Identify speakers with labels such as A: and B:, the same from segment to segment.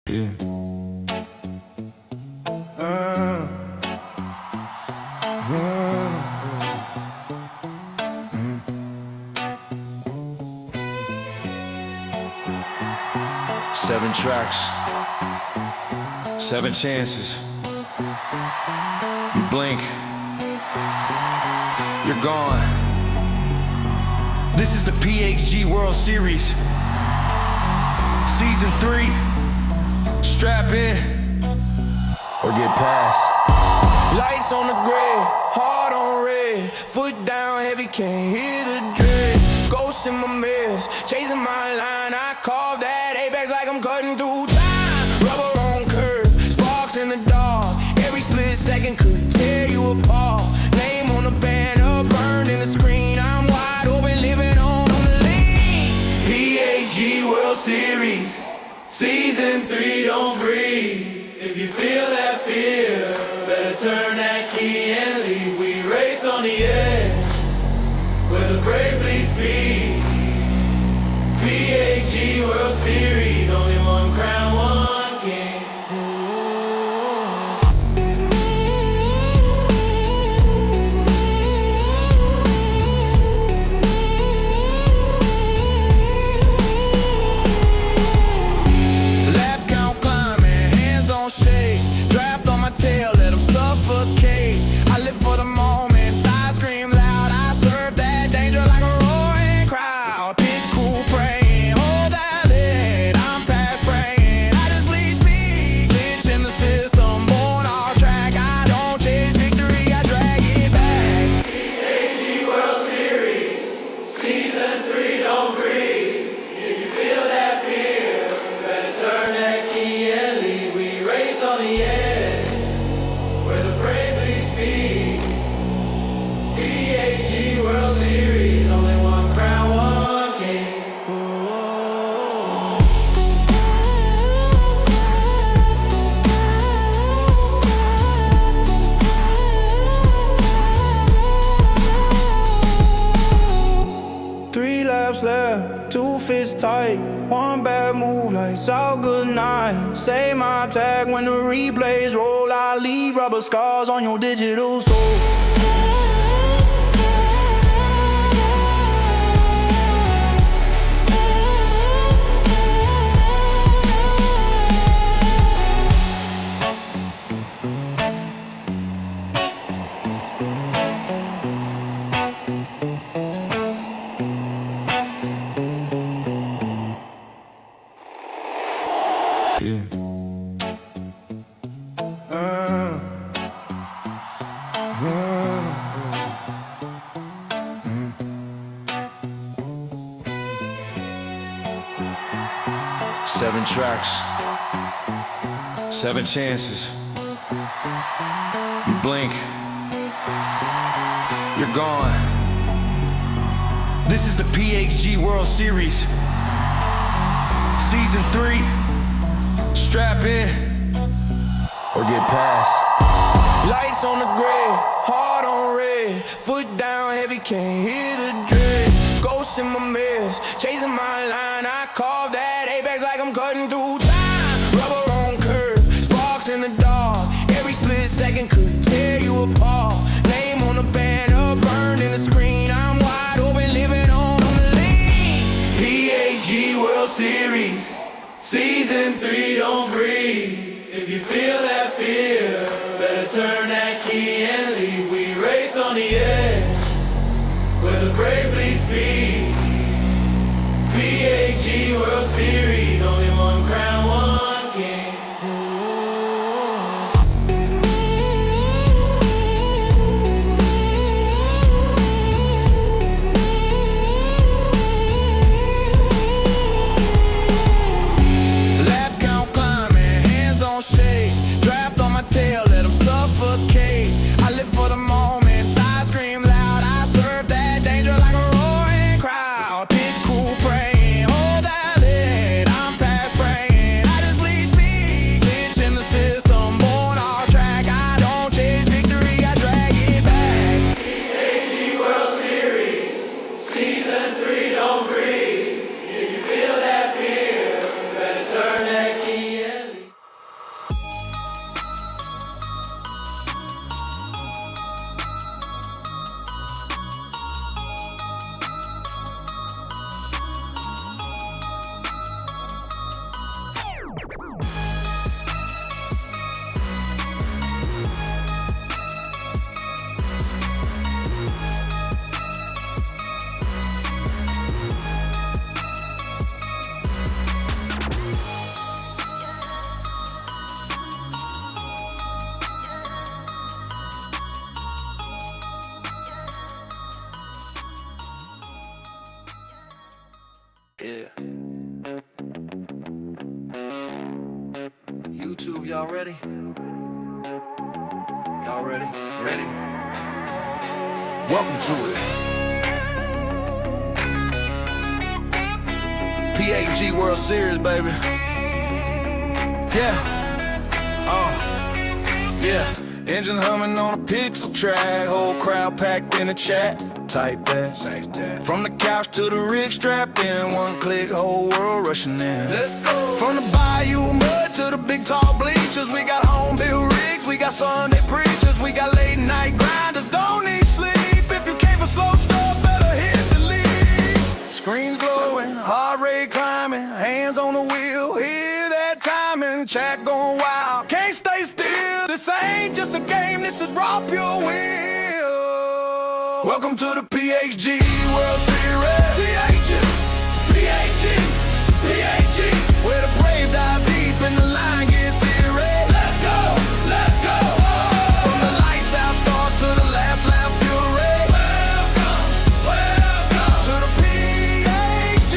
A: Yeah. 7 tracks, 7 chances. You blink, you're gone. This is the PHG World Series, Season 3. Strap in or get past. Lights on the grid, heart on red, foot down heavy, can't hear the dread. Ghosts in my mirrors, chasing my line. I carve that apex like I'm cutting through time. Rubber on curve, sparks in the dark. Every split second could tear you apart. Name on the banner, burned in the screen. I'm wide open, living on the lean. PHG World Series, Season 3, don't breathe. If you feel that fear, better turn that key and leave. We race on the edge, where the brave bleed speed. PHG World Series, only one crown, one king. Draft on my tail, let them suffocate. I live for the moment, I scream loud. I serve that danger like a roaring crowd. Pit crew praying, hold that lid. I'm past praying, I just bleed speed. Glitch in the system, born off track. I don't chase victory, I drag it back. PHG World Series, Season 3, don't breathe. If you feel that fear, better turn that key and leave. We race on the edge, where the brave bleed speed. PHG World Series, only one crown, one king. Whoa. 3 laps left, 2 fists tight. One bad move, lights out, good night. Say my tag when the replays roll. I leave rubber scars on your digital soul. Yeah. 7 tracks, 7 chances. You blink, you're gone. This is the PHG World Series, Season 3. Strap in or get past. Lights on the grid, heart on red, foot down heavy, can't hear the dread. Ghosts in my mirrors, chasing my line. I carve that apex like I'm cutting through time. Rubber on curve, sparks in the dark. Every split second could tear you apart. Name on the banner, burned in the screen. I'm wide open, living on the lean. PHG World Series, Season 3, don't breathe. If you feel that fear, better turn that key and leave. We race on the edge, where the brave bleed speed. PHG World Series, only one crown, one king. Draft on my tail, let them suffocate. I live for the moment, I scream loud. YouTube, y'all ready? Y'all ready? Ready? Welcome to it. PHG World Series, baby. Yeah. Yeah. Engine humming on a pixel track, whole crowd packed in the chat. Type that. From the couch to the rig strapped in, one click, whole world rushing in. Let's go. From the bayou mud to the big tall bleachers, we got home built rigs, we got Sunday preachers, we got late night grinders, don't need sleep. If you came for slow stuff, better hit the lead. Screens glowing, heart rate climbing, hands on the wheel, hear that timing, chat going wild, can't stay still. This ain't just a game, this is raw pure will. Welcome to the PHG World Series. PHG, where the brave dive deep and the line gets serious. Let's go. From the lights out start to the last lap fury. Welcome to the PHG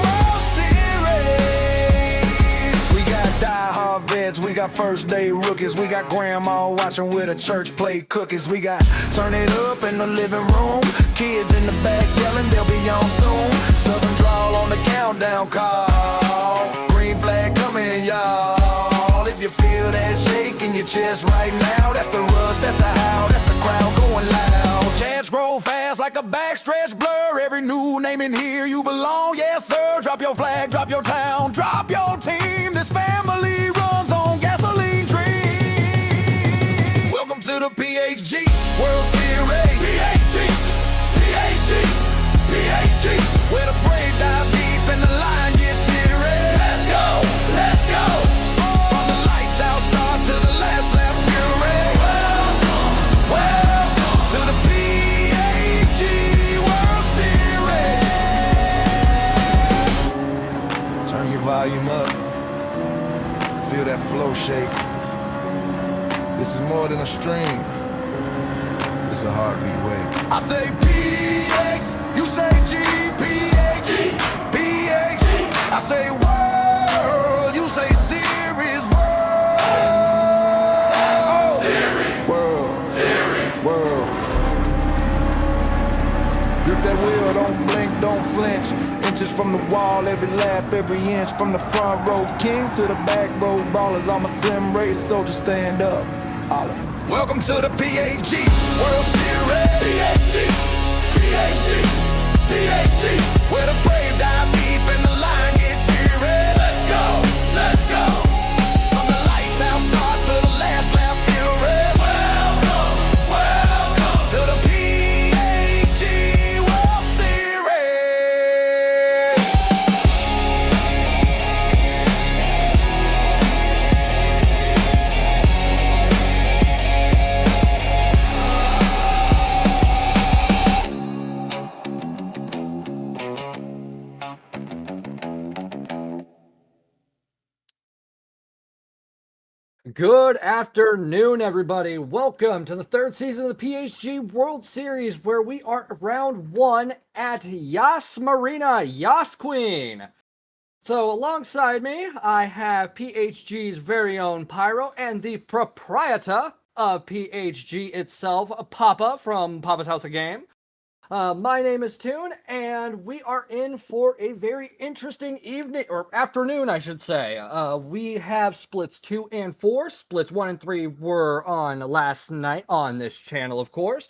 A: World Series. We got die-hard vets, we got first day rookies, we got grandma watching with a church plate cookies, we got turn it up in the living room, kids in the back yelling they'll be on soon. Southern drawl on the countdown call, green flag coming, y'all. If you feel that shake in your chest right now, that's the rush, that's the howl, that's the crowd going loud. Chants grow fast like a backstretch blur, every new name in here you belong, yes sir. Drop your flag, drop your town, drop your team, this family runs on gasoline dream. Welcome to the PHG World Series. PHG, where the brave dive deep and the line gets serious. Let's go. From the lights out start to the last lap fury. Welcome to the PHG World Series. Turn your volume up. Feel that flow shake. This is more than a stream. It's a heartbeat wake. I say PX, you say G, PHG, PHG. I say world, you say series, world. Grip that wheel, don't blink, don't flinch. Inches from the wall, every lap, every inch. From the front row kings to the back row ballers. I'm a sim race soldier, stand up, holler. Welcome to the PHG World Series. PHG, where the brave dive deep and the line gets serious. Let's go. From the lights out start to the last lap fury. Welcome to the PHG World Series.
B: Good afternoon, everybody. Welcome to the third season of the PHG World Series, where we are round one at Yas Marina, Yas Queen. So alongside me, I have PHG's very own Pyro and the proprietor of PHG itself, Papa from Papa's House of Game. My name is Toon, and we are in for a very interesting evening, or afternoon, I should say. We have splits 2 and 4. Splits 1 and 3 were on last night on this channel, of course.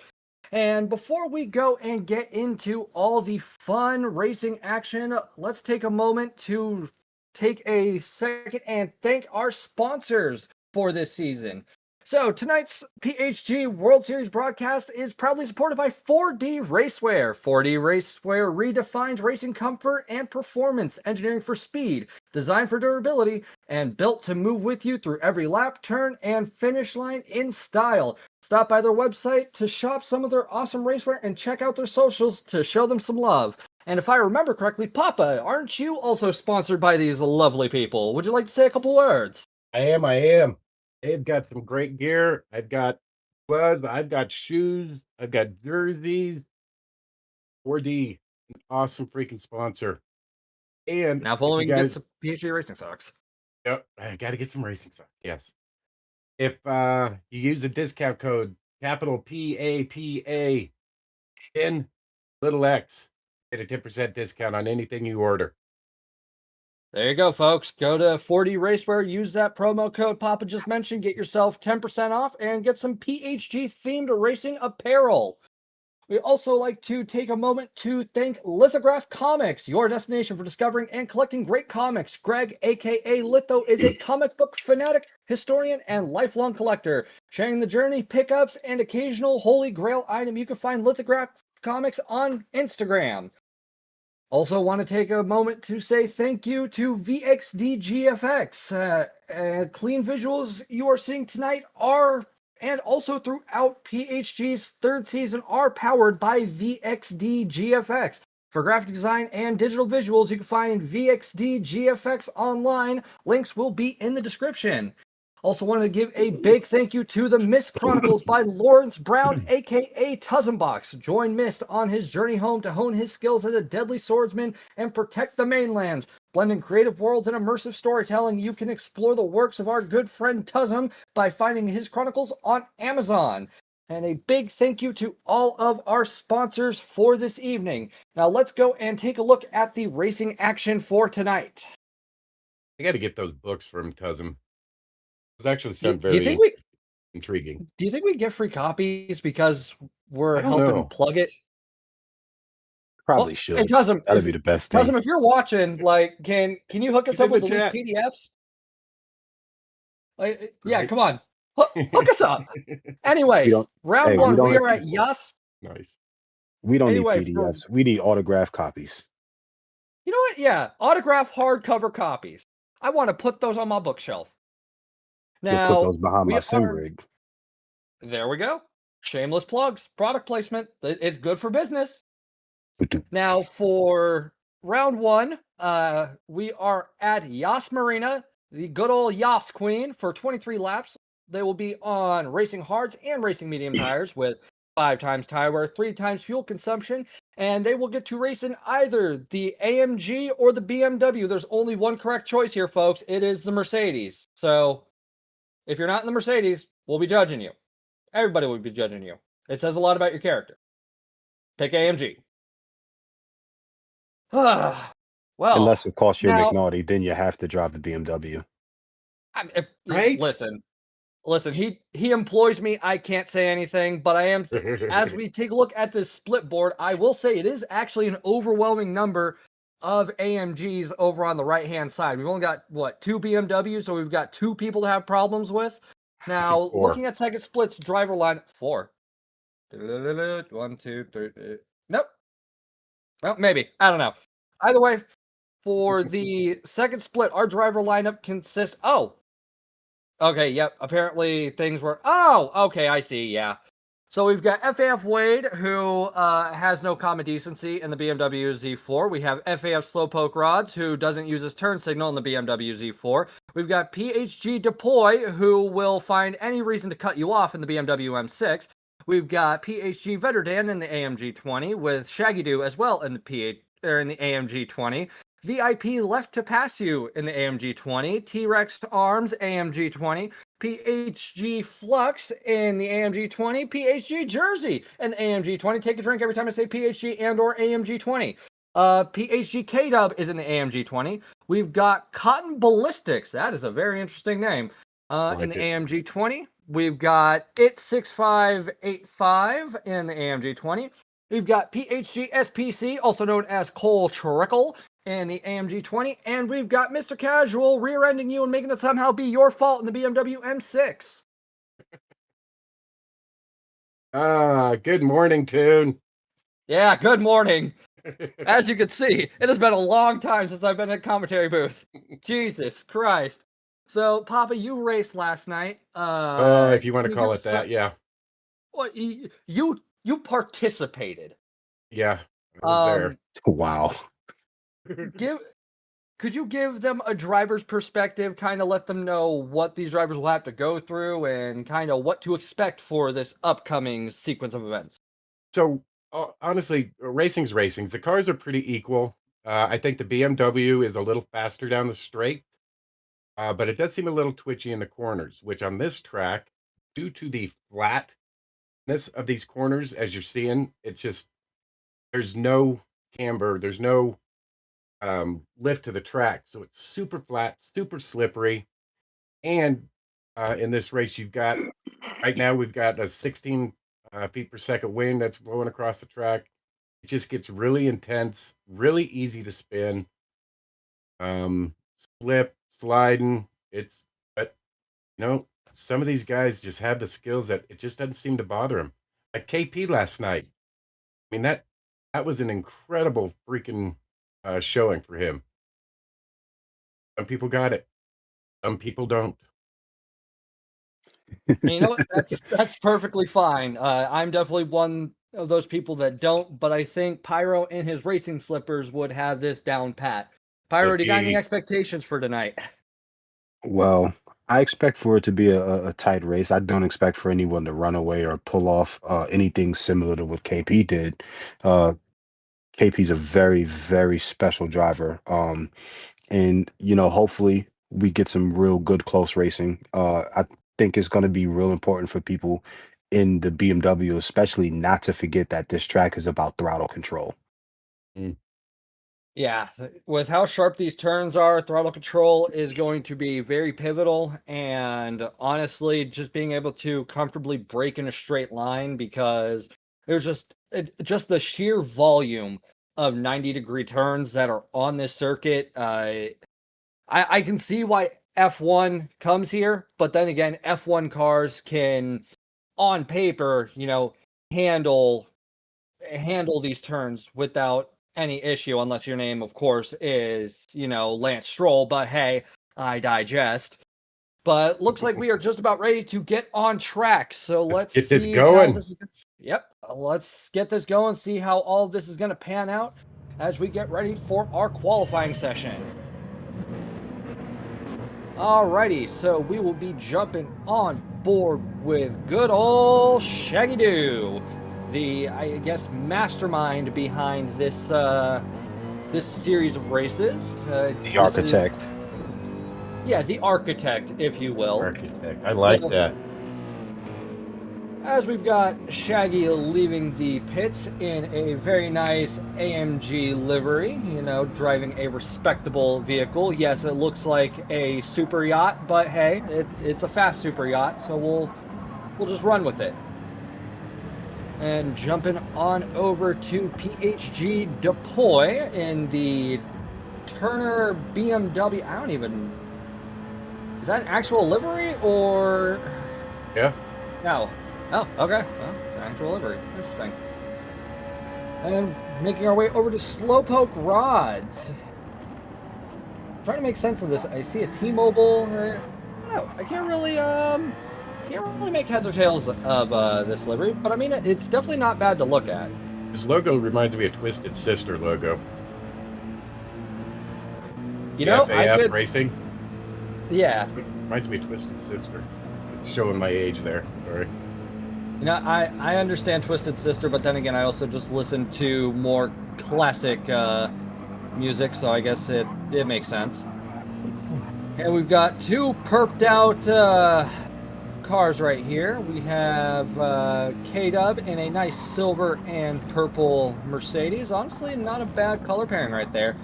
B: And before we go and get into all the fun racing action, let's take a moment to take a second and thank our sponsors for this season. So tonight's PHG World Series broadcast is proudly supported by 4D Racewear. 4D Racewear redefines racing comfort and performance, engineering for speed, designed for durability, and built to move with you through every lap, turn, and finish line in style. Stop by their website to shop some of their awesome racewear and check out their socials to show them some love. And if I remember correctly, Papa, aren't you also sponsored by these lovely people? Would you like to say a couple words?
C: I am. They've got some great gear. I've got gloves, I've got shoes, I've got jerseys. 4D, an awesome freaking sponsor. And
B: Now, following
C: you guys,
B: gets PHG Racing Socks.
C: Yep, I got to get some racing stuff. Yes. If you use the discount code capital PAPA 10 little X, get a 10% discount on anything you order.
B: There you go, folks. Go to 4D Racewear, use that promo code Papa just mentioned, get yourself 10% off, and get some PHG themed racing apparel. We also like to take a moment to thank Lithograph Comics, your destination for discovering and collecting great comics. Greg, aka Litho, is a comic book fanatic, historian, and lifelong collector. Sharing the journey, pickups, and occasional holy grail item, you can find Lithograph Comics on Instagram. Also want to take a moment to say thank you to VXD GFX. Clean visuals you are seeing tonight are, and also throughout PHG's third season, are powered by VXD GFX. For graphic design and digital visuals, you can find VXD GFX online. Links will be in the description. Also wanted to give a big thank you to the Mist Chronicles by Lawrence Brown, aka Tuzzenbox. Join Mist on his journey home to hone his skills as a deadly swordsman and protect the mainlands. Blending creative worlds and immersive storytelling, you can explore the works of our good friend Tuzzum by finding his chronicles on Amazon. And a big thank you to all of our sponsors for this evening. Now let's go and take a look at the racing action for tonight.
C: I got to get those books from Tuzzum. Those actually sound
B: Do you
C: very
B: think we
C: intriguing.
B: Do you think we get free copies because we're
C: I don't
B: helping
C: know.
B: plug it?
D: Probably
B: Well,
D: should.
B: it doesn't.
D: That'd be the best thing.
B: If you're watching, like, can you hook us
C: He's
B: up
C: in
B: with
C: the
B: at least
C: chat.
B: PDFs? Like, yeah,
C: Right.
B: come on, hook us up. Anyways,
D: don't-
B: round
D: hey, we
B: one,
D: don't
B: we
D: have
B: are at
D: PDFs.
B: Yas.
C: Nice.
D: We don't
B: Anyway,
D: need PDFs. We need autographed copies.
B: You know what? Yeah, autograph hardcover copies. I want to put those on my bookshelf.
D: You'll
B: Now,
D: put those behind
B: we
D: my sim
B: are-
D: rig.
B: There we go. Shameless plugs, product placement. It's good for business. Now, for round one, we are at Yas Marina, the good old Yas Queen, for 23 laps. They will be on racing hards and racing medium tires with 5 times tire wear, 3 times fuel consumption, and they will get to race in either the AMG or the BMW. There's only one correct choice here, folks. It is the Mercedes. So, if you're not in the Mercedes, we'll be judging you. Everybody will be judging you. It says a lot about your character. Pick AMG. Well,
D: Unless it costs you
B: now-
D: McNaughty, then you have to drive the BMW.
C: Right?
B: Listen. He employs me. I can't say anything, but I am. As we take a look at this split board, I will say it is actually an overwhelming number of AMGs over on the right-hand side. We've only got, 2 BMWs, so we've got 2 people to have problems with. Now,
C: Four.
B: looking at second splits, driver line 4. 1, 2, 3. Nope. Well, maybe. I don't know. Either way, for the second split, our driver lineup consists. Oh. Okay, yep. Apparently things were. Oh, okay, I see. Yeah. So we've got FAF Wade, who has no common decency in the BMW Z4. We have FAF Slowpoke Rods, who doesn't use his turn signal in the BMW Z4. We've got PHG Depoy, who will find any reason to cut you off in the BMW M6. We've got PHG Vetterdan in the AMG 20, with Shaggy Doo as well in the AMG 20. VIP Left to Pass You in the AMG 20. T-Rex Arms AMG 20. PHG Flux in the AMG 20, PHG Jersey in the AMG 20. Take a drink every time I say PHG and or AMG 20. PHG K-Dub is in the AMG 20. We've got Cotton Ballistics. That is a very interesting name. In the AMG 20. We've got It6585 in the AMG 20. We've got PHG SPC, also known as Cole Trickle, in the AMG 20, and we've got Mr. Casual rear-ending you and making it somehow be your fault in the BMW M6.
C: Good morning, Toon.
B: Yeah, good morning. As you can see, it has been a long time since I've been in a commentary booth. Jesus Christ. So, Papa, you raced last night.
C: If you want to call it that, yeah.
B: Well, you participated.
C: Yeah, I was there.
D: Wow.
B: Could you give them a driver's perspective, kind of let them know what these drivers will have to go through and kind of what to expect for this upcoming sequence of events?
C: So, honestly, racing's racing. The cars are pretty equal. I think the BMW is a little faster down the straight. but it does seem a little twitchy in the corners, which on this track, due to the flatness of these corners, as you're seeing, it's just there's no camber, there's no lift to the track, so it's super flat, super slippery. And in this race, you've got right now we've got a 16 feet per second wind that's blowing across the track. It just gets really intense, really easy to spin, slip, sliding. It's but you know some of these guys just have the skills that it just doesn't seem to bother them. Like KP last night. I mean that was an incredible freaking showing for him. Some people got it, some people don't.
B: And you know what? That's perfectly fine. I'm definitely one of those people that don't, but I think Pyro in his racing slippers would have this down pat. Pyro, do you got any expectations for tonight?
D: Well, I expect for it to be a tight race. I don't expect for anyone to run away or pull off anything similar to what KP did. KP's a very, very special driver. And hopefully we get some real good close racing. I think it's going to be real important for people in the BMW, especially not to forget that this track is about throttle control.
B: Yeah, with how sharp these turns are, throttle control is going to be very pivotal. And honestly, just being able to comfortably brake in a straight line, because there's just the sheer volume of 90-degree turns that are on this circuit. I can see why F1 comes here, but then again, F1 cars can, on paper, handle these turns without any issue, unless your name, of course, is, Lance Stroll. But hey, I digest. But looks like we are just about ready to get on track. So let's
C: get this
B: see
C: going.
B: How this is Yep, let's get this going, see how all of this is going to pan out as we get ready for our qualifying session. Alrighty, so we will be jumping on board with good old Shaggy Doo, the, I guess, mastermind behind this this series of races.
D: The architect.
B: Yeah, the architect, if you will.
C: Architect. I like that.
B: As we've got Shaggy leaving the pits in a very nice AMG livery, driving a respectable vehicle. Yes, it looks like a super yacht, but hey, it's a fast super yacht, so we'll just run with it. And jumping on over to PHG Depoy in the Turner BMW. I don't even... Is that an actual livery or...
C: Yeah.
B: No. Oh, okay. Well, actual livery. Interesting. And making our way over to Slowpoke Rods. Trying to make sense of this. I see a T-Mobile. I don't know. I can't really make heads or tails of this livery, but I mean, it's definitely not bad to look at.
C: This logo reminds me of Twisted Sister logo.
B: I could...
C: Racing.
B: Yeah.
C: Reminds me of Twisted Sister. Showing my age there. Sorry.
B: I understand Twisted Sister, but then again, I also just listen to more classic music, so I guess it makes sense. And we've got two perped out cars right here. We have K-Dub in a nice silver and purple Mercedes. Honestly, not a bad color pairing right there.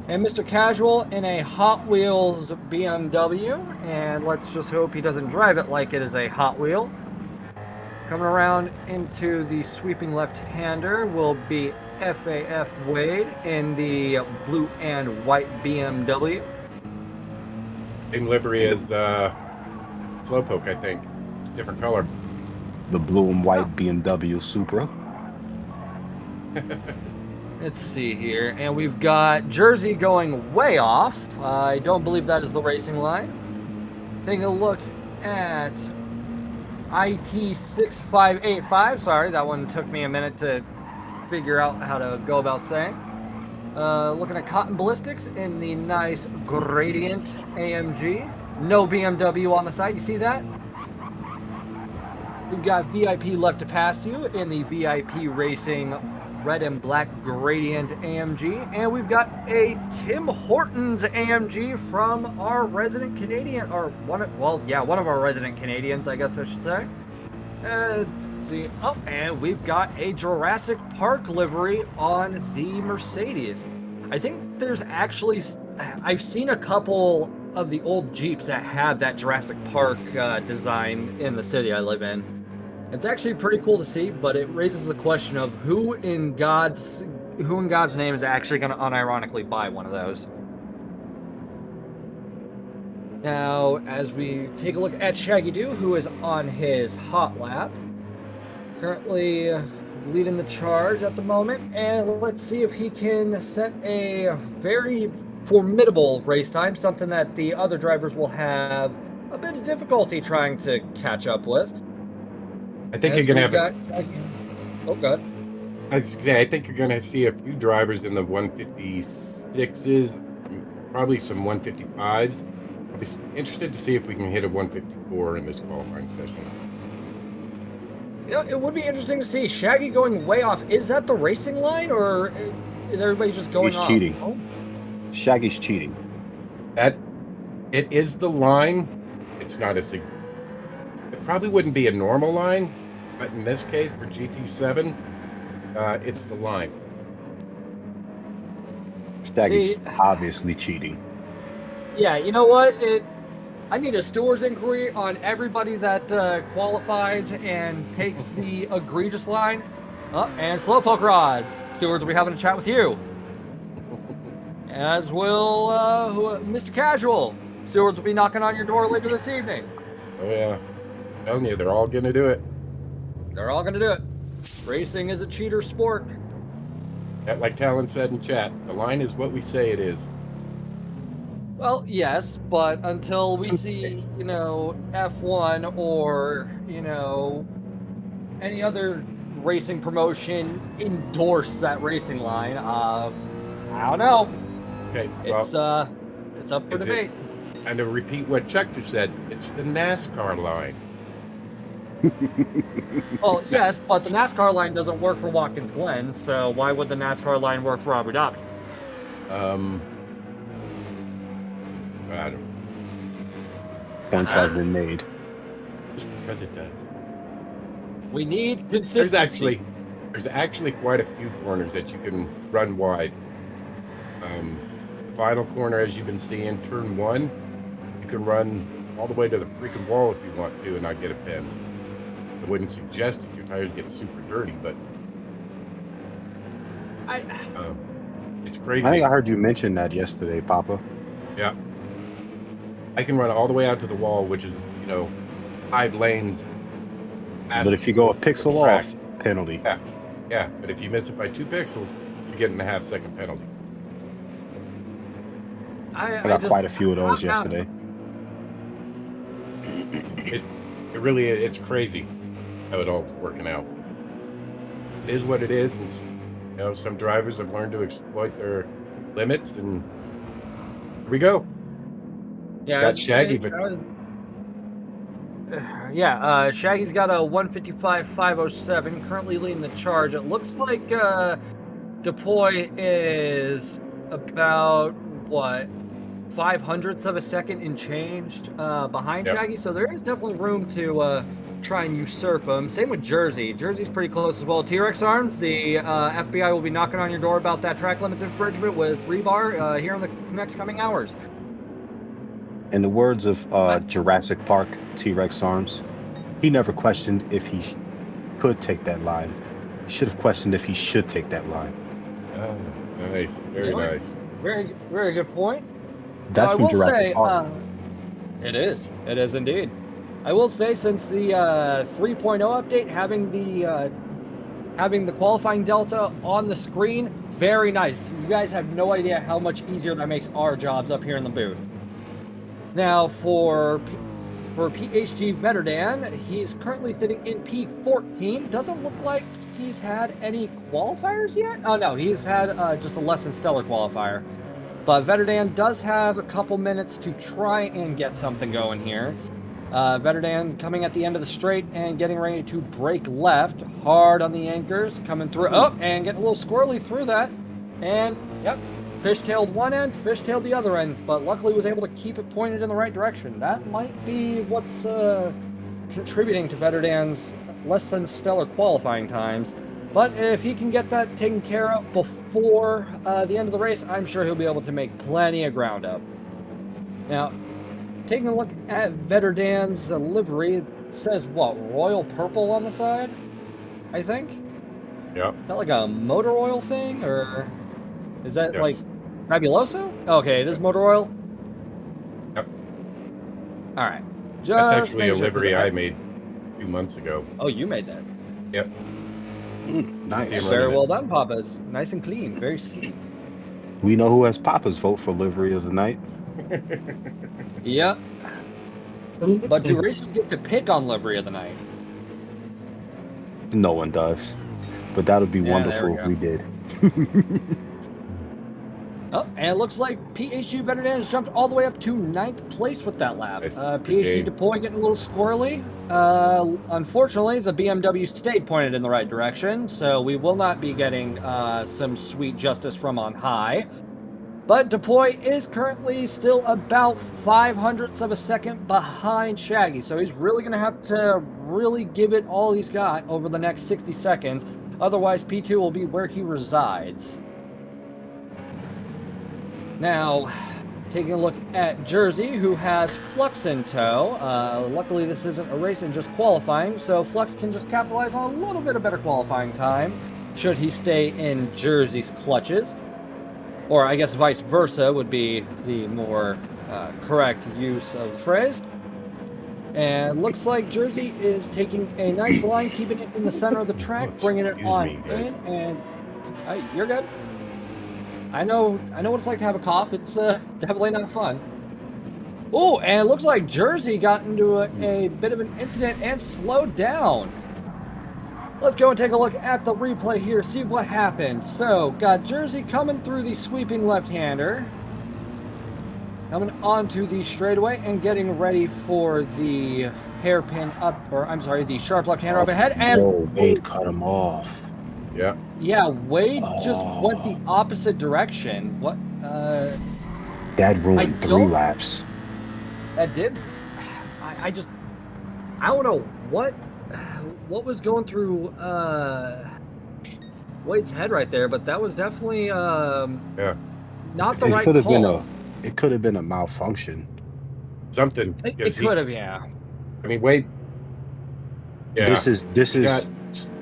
B: And Mr. Casual in a Hot Wheels BMW. And let's just hope he doesn't drive it like it is a Hot Wheel. Coming around into the sweeping left-hander will be FAF Wade in the blue and white BMW.
C: Same livery as Slowpoke, I think. Different color.
D: The blue and white BMW Supra.
B: Let's see here. And we've got Jersey going way off. I don't believe that is the racing line. Taking a look at IT6585. Sorry, that one took me a minute to figure out how to go about saying. Looking at Cotton Ballistics in the nice Gradient AMG. No BMW on the side. You see that? We've got VIP Left to Pass You in the VIP Racing red and black gradient AMG, and we've got a Tim Hortons AMG from our resident Canadian, or one of our resident Canadians, I guess I should say. Let's see. Oh, and we've got a Jurassic Park livery on the Mercedes. I think there's actually, I've seen a couple of the old Jeeps that have that Jurassic Park design in the city I live in. It's actually pretty cool to see, but it raises the question of who in God's name is actually going to unironically buy one of those. Now, as we take a look at Shaggy Doo, who is on his hot lap, currently leading the charge at the moment, and let's see if he can set a very formidable race time, something that the other drivers will have a bit of difficulty trying to catch up with.
C: I think you're going to have
B: Oh, God.
C: I think you're going to see a few drivers in the 156s, probably some 155s. I'll be interested to see if we can hit a 154 in this qualifying session.
B: You know, it would be interesting to see Shaggy going way off. Is that the racing line, or is everybody just going off?
D: He's cheating.
B: Oh.
D: Shaggy's cheating.
C: It is the line. It's not it probably wouldn't be a normal line, but in this case for GT7, it's the line.
D: Shaggy's obviously cheating.
B: Yeah, you know what? I need a stewards inquiry on everybody that qualifies and takes the egregious line. Oh, and slowpoke rods. Stewards will be having a chat with you. As will Mr. Casual. Stewards will be knocking on your door later this evening.
C: Oh yeah, I'm telling you, they're all going to do it.
B: They're all going to do it. Racing is a cheater sport.
C: Like Talon said in chat, the line is what we say it is.
B: Well, yes, but until we see, F1 or, any other racing promotion endorse that racing line, I don't know.
C: Okay, well,
B: it's up for debate.
C: And to repeat what Chuck just said, it's the NASCAR line.
B: Well, yes, but the NASCAR line doesn't work for Watkins Glen, so why would the NASCAR line work for Abu Dhabi?
C: I don't know.
D: Points have been made.
C: Just because it does.
B: We need consistency.
C: There's actually quite a few corners that you can run wide. The final corner, as you've been seeing, turn 1, you can run all the way to the freaking wall if you want to and not get a pin. I wouldn't suggest if your tires get super dirty, but it's crazy.
D: I think I heard you mention that yesterday, Papa.
C: Yeah. I can run all the way out to the wall, which is, 5 lanes.
D: But if you go a pixel off, penalty.
C: Yeah. But if you miss it by 2 pixels, you're getting a half-second penalty.
D: I got quite a few of those yesterday.
C: It's crazy how it all's working out. It is what it is, and some drivers have learned to exploit their limits, and here we go.
B: Yeah,
C: got Shaggy,
B: Shaggy's got a 155.507, currently leading the charge. It looks like Deploy is about 0.05 of a second and changed behind Shaggy, so there is definitely room to try and usurp him. Same with Jersey. Jersey's pretty close as well. T-Rex Arms, the FBI will be knocking on your door about that track limits infringement with rebar here in the next coming hours.
D: In the words of Jurassic Park, T-Rex Arms, he never questioned if he could take that line. He should have questioned if he should take that line.
C: Oh, nice. Very nice.
B: Very, very good point.
D: That's from Jurassic Park.
B: It is. It is indeed. I will say, since the 3.0 update, having the qualifying delta on the screen, very nice. You guys have no idea how much easier that makes our jobs up here in the booth. Now, for PHG Vetterdan, he's currently sitting in P14. Doesn't look like he's had any qualifiers yet. Oh, no, he's had just a less than stellar qualifier. But Vetterdan does have a couple minutes to try and get something going here. Veterdan coming at the end of the straight and getting ready to break left. Hard on the anchors, coming through. Oh, and getting a little squirrely through that. And, yep, fishtailed one end, fishtailed the other end, but luckily was able to keep it pointed in the right direction. That might be what's contributing to Veterdan's less than stellar qualifying times. But if he can get that taken care of before the end of the race, I'm sure he'll be able to make plenty of ground up. Now, taking a look at Veterdan's livery, it says what, royal purple on the side, I think?
C: Yeah.
B: Is that like a motor oil thing, or is that
C: Yes.
B: like Fabuloso? Okay, it is motor oil?
C: Yep.
B: All right.
C: That's
B: Just
C: actually a
B: making sure, 'cause
C: livery I made 2 months ago.
B: Oh, you made that.
C: Yep.
D: Nice.
C: See him
B: Very
C: running
B: well
C: it.
B: done, Papas. Nice and clean. Very sleek.
D: We know who has Papa's vote for livery of the night.
B: Yep. But do racers get to pick on livery of the night?
D: No one does. But that would be
B: Yeah, there
D: wonderful
B: we
D: if
B: go.
D: we did.
B: Oh, and it looks like PHG Veterdan has jumped all the way up to 9th place with that lap.
C: Nice.
B: PHG
C: Good
B: Deploy getting a little squirrely. Unfortunately, the BMW stayed pointed in the right direction, so we will not be getting some sweet justice from on high. But Deploy is currently still about 0.05 of a second behind Shaggy, so he's really going to have to really give it all he's got over the next 60 seconds. Otherwise, P2 will be where he resides. Now, taking a look at Jersey, who has Flux in tow. Luckily, this isn't a race and just qualifying, so Flux can just capitalize on a little bit of better qualifying time should he stay in Jersey's clutches. Or I guess vice versa would be the more correct use of the phrase. And looks like Jersey is taking a nice line, keeping it in the center of the track, bringing it
C: Excuse
B: on
C: me, guys.
B: in, and you're good. I know what it's like to have a cough. It's definitely not fun. Oh, and it looks like Jersey got into a bit of an incident and slowed down. Let's go and take a look at the replay here, see what happened. So, got Jersey coming through the sweeping left-hander, coming onto the straightaway and getting ready for the hairpin up, or I'm sorry, the sharp left-hander up ahead. And
D: Oh, Wade cut him off.
C: Yeah.
B: yeah, Wade just went the opposite direction. What?
D: That
B: I
D: ruined 3
B: don't-
D: laps.
B: That did. I don't know what was going through Wade's head right there, but that was definitely
C: Yeah.
B: not the
D: It
B: right
D: could have been
B: call.
D: it could have been a malfunction.
C: Something.
B: It
C: 'cause he-
B: could have, yeah.
C: I mean, Wade. Yeah.
D: This is
C: got-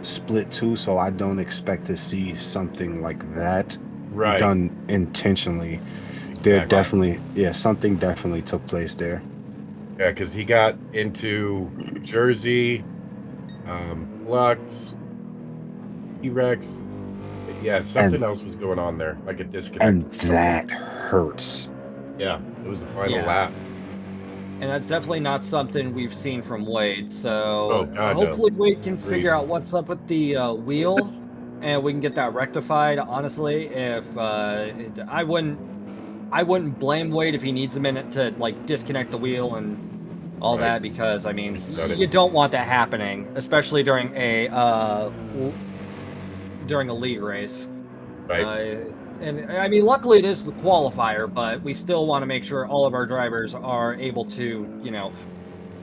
D: split 2, so I don't expect to see something like that
C: right.
D: done intentionally. There
C: Exactly.
D: definitely, something definitely took place there.
C: Yeah, because he got into Jersey, Flux, T-Rex. Yeah, something else was going on there, like a disconnect.
D: And that hurts.
C: Yeah, it was the final
B: Yeah.
C: lap.
B: And that's definitely not something we've seen from Wade. So
C: Oh, God, no.
B: hopefully Wade can
C: Agreed.
B: figure out what's up with the wheel, and we can get that rectified. Honestly, if I wouldn't blame Wade if he needs a minute to like disconnect the wheel and all
C: Right.
B: that, because I mean
C: Just got it.
B: you don't want that happening, especially during a league race.
C: Right.
B: And I mean, luckily it is the qualifier, but we still want to make sure all of our drivers are able to,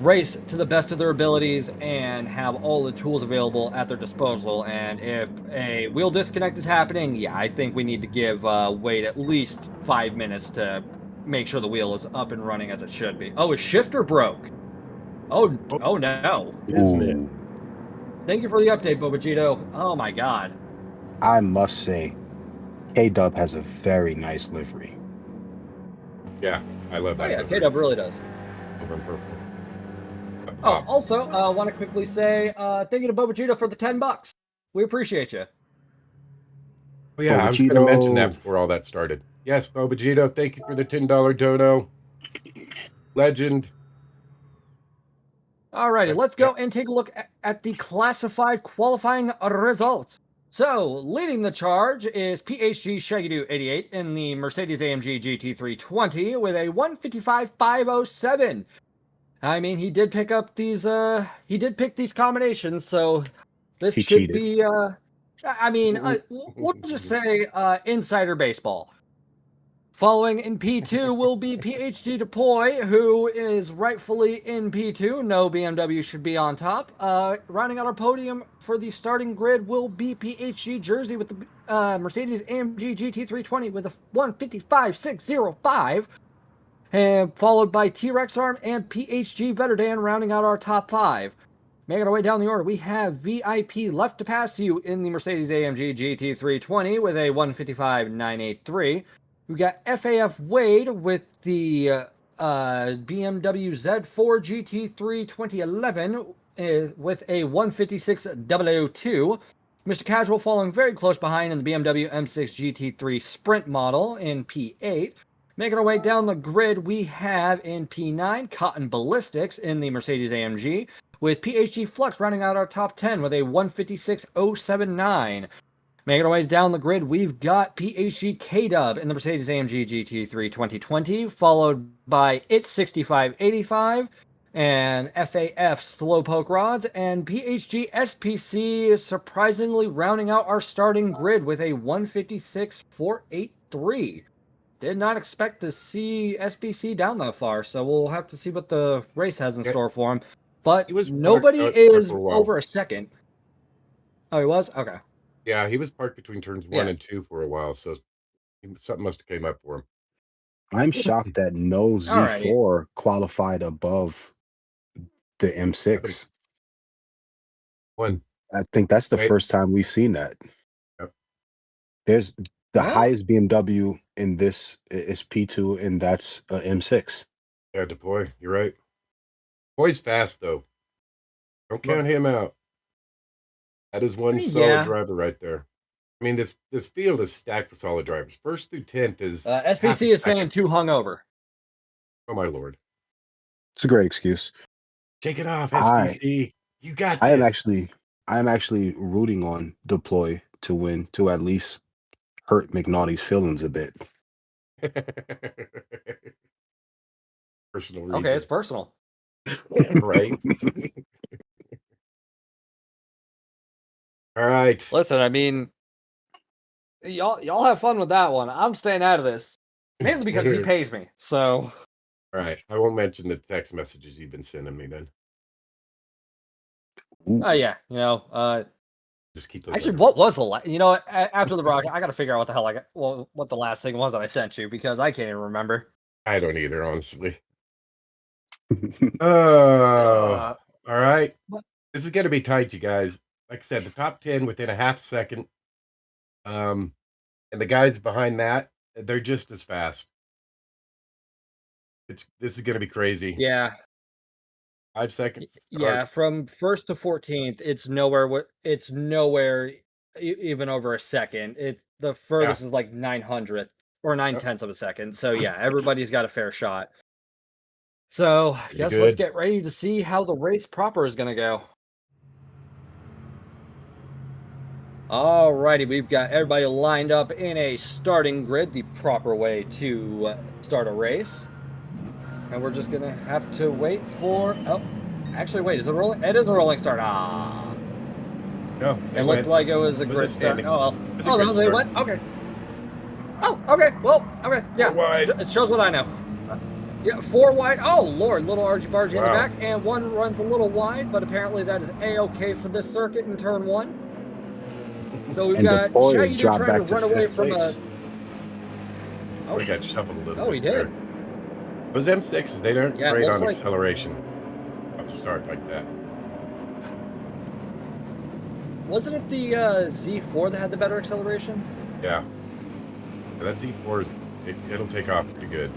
B: race to the best of their abilities and have all the tools available at their disposal. And if a wheel disconnect is happening, yeah, I think we need to give Wade at least 5 minutes to make sure the wheel is up and running as it should be. Oh, his shifter broke. Oh no.
C: Isn't it?
D: Ooh.
B: Thank you for the update, Bobajito. Oh my God.
D: I must say, K-Dub has a very nice livery.
C: Yeah, I love
B: Oh
C: that.
B: yeah,
C: livery.
B: K-Dub really does.
C: Over in purple.
B: Oh, also, want to quickly say thank you to Bobajito for the $10. We appreciate you.
C: Oh, yeah, I was going to
D: Bobajito.
C: mention that before all that started. Yes, Bobajito, thank you for the $10 dono. Legend.
B: Alrighty, let's go and take a look at the classified qualifying results. So, leading the charge is PHG Shaggy 88 in the Mercedes-AMG GT320 with a 1:55.507. I mean, he did pick up these. He did pick these combinations, so this
D: He
B: should
D: cheated.
B: be. I mean, we'll just say insider baseball. Following in P2 will be PHG Deploy, who is rightfully in P2. No BMW should be on top. Rounding out our podium for the starting grid will be PHG Jersey with the Mercedes AMG GT320 with a 155.605. And followed by T-Rex Arm and PHG Vetterdan rounding out our top 5. Making our way down the order, we have VIP Left to Pass You in the Mercedes AMG GT320 with a 155.983. We got FAF Wade with the BMW Z4 GT3 2011 with a 156.002. Mr. Casual following very close behind in the BMW M6 GT3 Sprint model in P8. Making our way down the grid, we have in P9 Cotton Ballistics in the Mercedes AMG with PHG Flux rounding out our top 10 with a 156.079. Making our way down the grid, we've got PHG K-Dub in the Mercedes-AMG GT3 2020, followed by It's 6585 and FAF Slowpoke Rods, and PHG SPC surprisingly rounding out our starting grid with a 156.483. Did not expect to see SPC down that far, so we'll have to see what the race has in store for him. But nobody is over a second. Oh, he was? Okay.
C: Yeah, he was parked between turns 1 and 2 for a while, so something must have came up for him.
D: I'm shocked that no Z4 qualified above the M6.
C: One.
D: I think that's the first time we've seen that.
C: Yep.
D: There's the highest BMW in this is P2, and that's a M6.
C: Yeah, Deploy, you're right. Deploy's fast, though. Don't count him out. That is one solid driver right there. I mean, this field is stacked with solid drivers. First through 10th is
B: SPC is saying too hungover.
C: Oh my lord!
D: It's a great excuse.
C: Take it off, SPC. You got this.
D: I am actually rooting on Deploy to win, to at least hurt McNaughty's feelings a bit.
C: Personal reason.
B: Okay, it's personal.
C: Right. All right.
B: Listen, I mean, y'all have fun with that one. I'm staying out of this, mainly because he pays me. So.
C: All right, I won't mention the text messages you've been sending me then.
B: Oh yeah, you know.
C: Just keep those.
B: Actually, what was the last? You know, after the broadcast, I got to figure out what the hell what the last thing was that I sent you because I can't even remember.
C: I don't either, honestly. All right. This is gonna be tight, you guys. Like I said, the top 10 within a half second. And the guys behind that, they're just as fast. This is gonna be crazy.
B: Yeah.
C: 5 seconds.
B: Yeah, from 1st to 14th, it's nowhere even over a second. The furthest is like 900th or 9/10 of a second. So yeah, everybody's got a fair shot. So I guess let's get ready to see how the race proper is gonna go. Alrighty, we've got everybody lined up in a starting grid, the proper way to start a race. And we're just gonna have to wait for. Oh, actually, wait. Is it rolling? It is a rolling start. Ah.
C: No.
B: It looked like it was a grid start. Oh well. Oh, that was a what? Okay. Oh, okay. Well, okay. Yeah. It shows what I know. Yeah, 4 wide. Oh Lord, little argy bargy in the back, and 1 runs a little wide, but apparently that is a-okay for this circuit in turn 1. So we've got Shader trying to run away from a.
C: Oh, he got shuffled a little.
B: Oh, he did.
C: Those M6s, they don't great on acceleration. Off the start like that.
B: Wasn't it the Z4 that had the better acceleration?
C: Yeah. That Z4, it'll take off pretty good.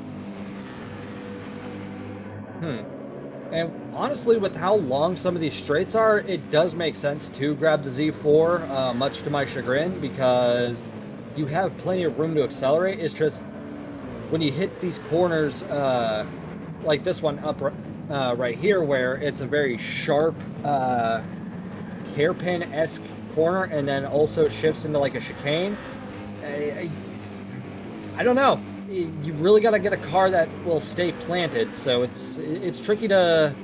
B: And honestly, with how long some of these straights are, it does make sense to grab the Z4, much to my chagrin, because you have plenty of room to accelerate. It's just when you hit these corners, like this one up right here, where it's a very sharp hairpin-esque corner, and then also shifts into like a chicane. I don't know. you really got to get a car that will stay planted. So it's tricky to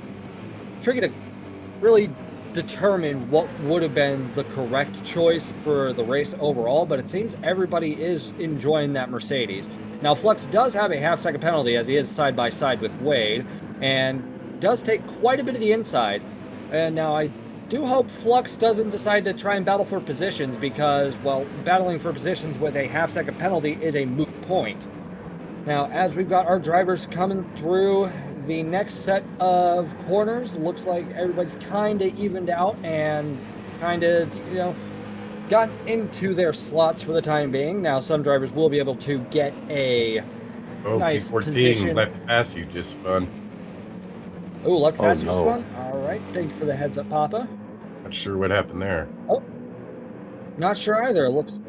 B: really determine what would have been the correct choice for the race overall. But it seems everybody is enjoying that Mercedes. Now Flux does have a half-second penalty as he is side by side with Wade, and does take quite a bit of the inside. And now I do hope Flux doesn't decide to try and battle for positions because, well, battling for positions with a half-second penalty is a moot point. Now, as we've got our drivers coming through the next set of corners, looks like everybody's kind of evened out and kind of, got into their slots for the time being. Now, some drivers will be able to get a nice
C: P14
B: position.
C: left pass you just spun.
B: Oh, left pass
D: no.
B: one. All right, thank you for the heads up, Papa.
C: Not sure what happened there.
B: Oh, not sure either. It looks.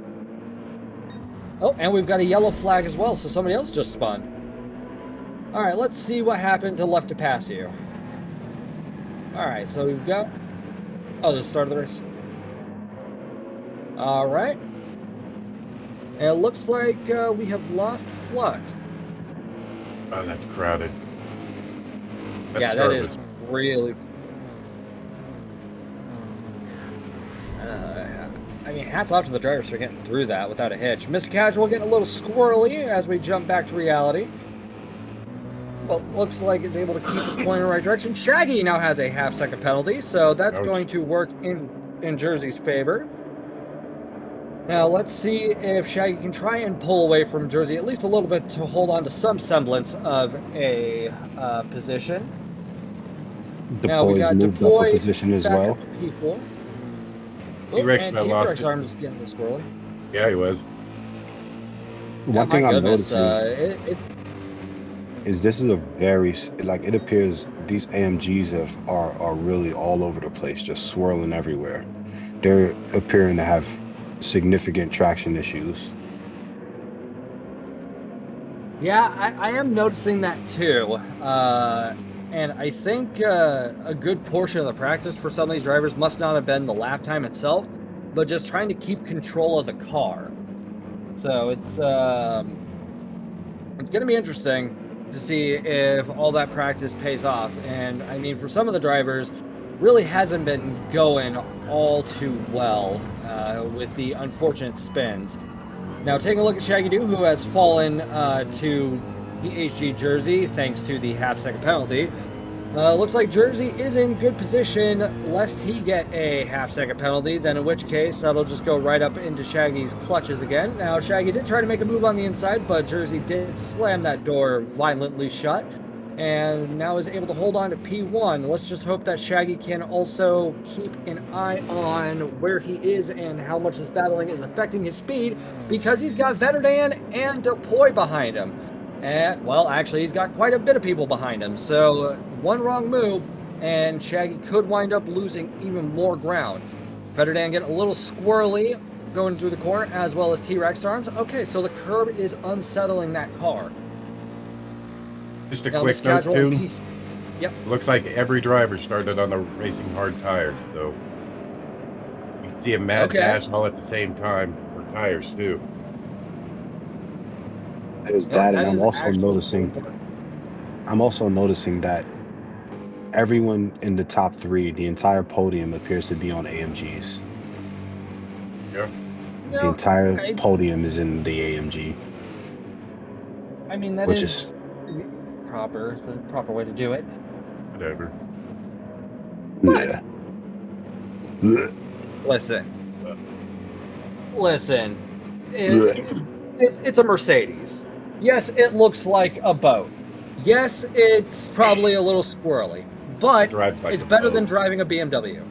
B: Oh, and we've got a yellow flag as well, so somebody else just spun. All right, let's see what happened to left to pass you. All right, so we've got. Oh, the start of the race. All right. And it looks like we have lost Flux.
C: Oh, that's crowded.
B: Yeah, that is really. I mean, hats off to the drivers for getting through that without a hitch. Mr. Casual getting a little squirrely as we jump back to reality. Well, looks like it's able to keep it going in the right direction. Shaggy now has a half-second penalty, so that's going to work in Jersey's favor. Now, let's see if Shaggy can try and pull away from Jersey at least a little bit to hold on to some semblance of a position.
D: Depoy's moved up a position as well.
B: P4.
C: T-Rex
B: and
C: got lost.
B: T-Rex arm just getting a little squirrely.
C: Yeah, he was.
D: One thing I'm noticing
B: is
D: this is a very, like, it appears these AMGs are really all over the place, just swirling everywhere. They're appearing to have significant traction issues.
B: Yeah, I am noticing that too. And I think a good portion of the practice for some of these drivers must not have been the lap time itself, but just trying to keep control of the car. So it's going to be interesting to see if all that practice pays off. And I mean, for some of the drivers, really hasn't been going all too well with the unfortunate spins. Now, taking a look at Shaggy Doo, who has fallen to PHG Jersey thanks to the half-second penalty. Looks like Jersey is in good position lest he get a half-second penalty, then in which case that'll just go right up into Shaggy's clutches again. Now, Shaggy did try to make a move on the inside, but Jersey did slam that door violently shut, and now is able to hold on to P1. Let's just hope that Shaggy can also keep an eye on where he is and how much this battling is affecting his speed, because he's got Vetterdan and Depoy behind him. And, well, actually, he's got quite a bit of people behind him. So, one wrong move, and Shaggy could wind up losing even more ground. Vetterdan getting a little squirrely going through the corner, as well as T-Rex arms. Okay, so the curb is unsettling that car.
C: Just a quick note, too.
B: Yep.
C: Looks like every driver started on the racing hard tires, so you can see a mad dash all at the same time for tires, too.
D: There's that, and I'm also noticing that everyone in the top three, the entire podium appears to be on AMGs.
C: Yeah.
D: The entire podium is in the AMG.
B: I mean, that is the proper way to do it.
C: Whatever.
D: Yeah.
B: Listen. It's a Mercedes. Yes, it looks like a boat. Yes, it's probably a little squirrely, but it's better than driving a BMW.